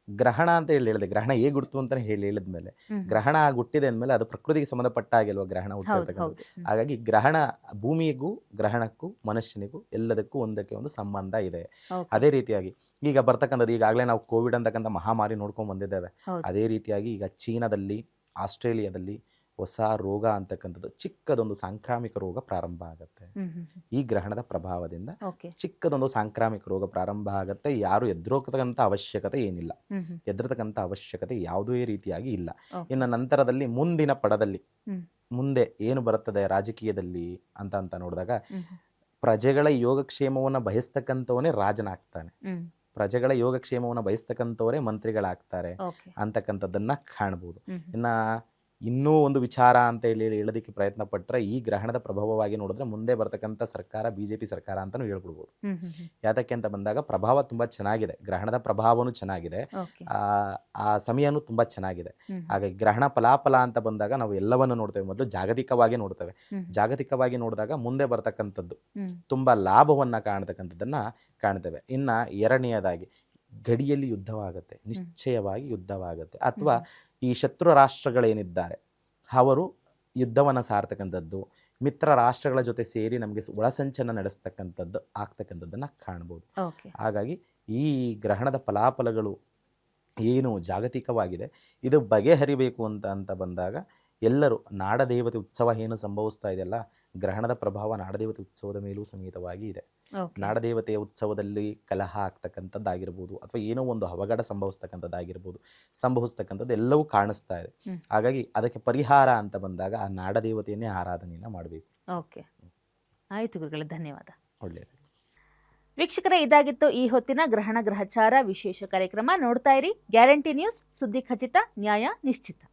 ಗ್ರಹಣ ಅಂತ ಹೇಳಿದೆ, ಗ್ರಹಣ ಹೇಗೆ ಹುಡ್ತು ಅಂತಾನೆ ಹೇಳಿದ್ಮೇಲೆ, ಹ್ಮ್. ಗ್ರಹಣ ಹುಟ್ಟಿದೆ ಅಂದಮೇಲೆ ಅದು ಪ್ರಕೃತಿಗೆ ಸಂಬಂಧಪಟ್ಟ ಹಾಗೆಲ್ವಾ ಗ್ರಹಣ ಹೌದು ಹುಟ್ಟಿರ್ತಕ್ಕಂಥದ್ದು. ಹೌದು. ಹಾಗಾಗಿ ಗ್ರಹಣ ಭೂಮಿಗೂ ಗ್ರಹಣಕ್ಕೂ ಮನುಷ್ಯನಿಗೂ ಎಲ್ಲದಕ್ಕೂ ಒಂದಕ್ಕೆ ಒಂದು ಸಂಬಂಧ ಇದೆ. ಓಕೆ. ಅದೇ ರೀತಿಯಾಗಿ ಈಗ ಬರ್ತಕ್ಕಂಥದ್ದು, ಈಗಾಗಲೇ ನಾವು ಕೋವಿಡ್ ಅಂತಕ್ಕಂಥ ಮಹಾಮಾರಿ ನೋಡ್ಕೊಂಡು ಬಂದಿದ್ದೇವೆ. ಹೌದು ಅದೇ ರೀತಿಯಾಗಿ ಈಗ ಚೀನಾದಲ್ಲಿ, ಆಸ್ಟ್ರೇಲಿಯಾದಲ್ಲಿ ಹೊಸ ರೋಗ ಅಂತಕ್ಕಂಥದ್ದು, ಚಿಕ್ಕದೊಂದು ಸಾಂಕ್ರಾಮಿಕ ರೋಗ ಪ್ರಾರಂಭ ಆಗುತ್ತೆ ಹ್ಮ್ ಹ್ಮ್ ಹ್ಮ್. ಈ ಗ್ರಹಣದ ಪ್ರಭಾವದಿಂದ. ಓಕೆ. ಚಿಕ್ಕದೊಂದು ಸಾಂಕ್ರಾಮಿಕ ರೋಗ ಪ್ರಾರಂಭ ಆಗುತ್ತೆ. ಯಾರು ಎದುರೋಗ್ತಕ್ಕಂಥ ಅವಶ್ಯಕತೆ ಏನಿಲ್ಲ, ಹ್ಮ್ ಹ್ಮ್. ಹೆದರ್ತಕ್ಕಂಥ ಅವಶ್ಯಕತೆ ಯಾವುದೇ ರೀತಿಯಾಗಿ ಇಲ್ಲ. ಓಕೆ. ಇನ್ನು ನಂತರದಲ್ಲಿ ಮುಂದಿನ ಪಡದಲ್ಲಿ ಹ್ಮ್. ಮುಂದೆ ಏನು ಬರುತ್ತದೆ ರಾಜಕೀಯದಲ್ಲಿ ಅಂತ ನೋಡಿದಾಗ, ಹ್ಮ್ ಹ್ಮ್. ಪ್ರಜೆಗಳ ಯೋಗಕ್ಷೇಮವನ್ನು ಬಯಸ್ತಕ್ಕಂಥವನೇ ರಾಜನಾಗ್ತಾನೆ, ಹ್ಮ್. ಪ್ರಜೆಗಳ ಯೋಗಕ್ಷೇಮವನ್ನು ಬಯಸ್ತಕ್ಕಂಥವರೇ ಮಂತ್ರಿಗಳಾಗ್ತಾರೆ ಓಕೆ. ಅಂತಕ್ಕಂಥದ್ದನ್ನು ಕಾಣ್ಬೋದು. ಹ್ಮ್ ಹ್ಮ್. ಇನ್ನು ಇನ್ನೂ ಒಂದು ವಿಚಾರ ಅಂತ ಹೇಳೋದಕ್ಕೆ ಪ್ರಯತ್ನ ಪಟ್ಟರೆ, ಈ ಗ್ರಹಣದ ಪ್ರಭಾವವಾಗಿ ನೋಡಿದ್ರೆ ಮುಂದೆ ಬರ್ತಕ್ಕಂಥ ಸರ್ಕಾರ BJP ಸರ್ಕಾರ ಅಂತಲೂ ಹೇಳ್ಬಿಡ್ಬೋದು. ಹ್ಮ್ ಹ್ಮ್ ಹ್ಮ್. ಯಾತಕ್ಕೆ ಅಂತ ಬಂದಾಗ ಪ್ರಭಾವ ತುಂಬ ಚೆನ್ನಾಗಿದೆ, ಗ್ರಹಣದ ಪ್ರಭಾವನೂ ಚೆನ್ನಾಗಿದೆ, ಓಕೆ. ಆ ಸಮಯನೂ ತುಂಬ ಚೆನ್ನಾಗಿದೆ. ಹ್ಮ್. ಹಾಗಾಗಿ ಗ್ರಹಣ ಫಲಾಫಲ ಅಂತ ಬಂದಾಗ ನಾವು ಎಲ್ಲವನ್ನು ನೋಡ್ತೇವೆ. ಮೊದಲು ಜಾಗತಿಕವಾಗಿ ನೋಡ್ತೇವೆ. ಹ್ಮ್. ಜಾಗತಿಕವಾಗಿ ನೋಡಿದಾಗ ಮುಂದೆ ಬರ್ತಕ್ಕಂಥದ್ದು ಹ್ಮ್. ತುಂಬ ಲಾಭವನ್ನು ಕಾಣ್ತಕ್ಕಂಥದ್ದನ್ನು ಕಾಣ್ತೇವೆ. ಇನ್ನು ಎರಡನೆಯದಾಗಿ ಗಡಿಯಲ್ಲಿ ಯುದ್ಧವಾಗುತ್ತೆ, ನಿಶ್ಚಯವಾಗಿ ಯುದ್ಧವಾಗುತ್ತೆ. ಅಥವಾ ಈ ಶತ್ರು ರಾಷ್ಟ್ರಗಳೇನಿದ್ದಾರೆ ಅವರು ಯುದ್ಧವನ್ನು ಸಾರ್ತಕ್ಕಂಥದ್ದು, ಮಿತ್ರ ರಾಷ್ಟ್ರಗಳ ಜೊತೆ ಸೇರಿ ನಮಗೆ ಒಳಸಂಚನ್ನು ನಡೆಸ್ತಕ್ಕಂಥದ್ದು ಆಗ್ತಕ್ಕಂಥದ್ದನ್ನು ಕಾಣ್ಬೋದು. ಓಕೆ. ಹಾಗಾಗಿ ಈ ಗ್ರಹಣದ ಫಲಾಫಲಗಳು ಏನು ಜಾಗತಿಕವಾಗಿದೆ, ಇದು ಬಗೆಹರಿಬೇಕು ಅಂತ ಬಂದಾಗ ಎಲ್ಲರೂ ನಾಡದೇವತೆ ಉತ್ಸವ ಏನು ಸಂಭವಿಸ್ತಾ ಇದೆಯಲ್ಲ, ಗ್ರಹಣದ ಪ್ರಭಾವ ನಾಡದೇವತೆ ಉತ್ಸವದ ಮೇಲೂ ಸಮೇತವಾಗಿ ಇದೆ. ಓಕೆ. ನಾಡದೇವತೆಯ ಉತ್ಸವದಲ್ಲಿ ಕಲಹ ಆಗ್ತಕ್ಕಂಥದ್ದಾಗಿರ್ಬೋದು, ಅಥವಾ ಏನೋ ಒಂದು ಅವಘಡ ಸಂಭವಿಸ್ತಕ್ಕಂಥದ್ದು ಎಲ್ಲವೂ ಕಾಣಿಸ್ತಾ ಇದೆ. ಹ್ಮ್. ಹಾಗಾಗಿ ಅದಕ್ಕೆ ಪರಿಹಾರ ಅಂತ ಬಂದಾಗ ಆ ನಾಡದೇವತೆಯನ್ನೇ ಆರಾಧನೆಯನ್ನು ಮಾಡಬೇಕು. ಓಕೆ. ಆಯ್ತು ಗುರುಗಳೇ, ಧನ್ಯವಾದ. ಒಳ್ಳೆಯದು. ವೀಕ್ಷಕರೇ, ಇದಾಗಿತ್ತು ಈ ಹೊತ್ತಿನ ಗ್ರಹಣ ಗ್ರಹಚಾರ ವಿಶೇಷ ಕಾರ್ಯಕ್ರಮ. ನೋಡ್ತಾ ಇರಿ ಗ್ಯಾರಂಟಿ ನ್ಯೂಸ್, ಸುದ್ದಿ ಖಚಿತ, ನ್ಯಾಯ ನಿಶ್ಚಿತ.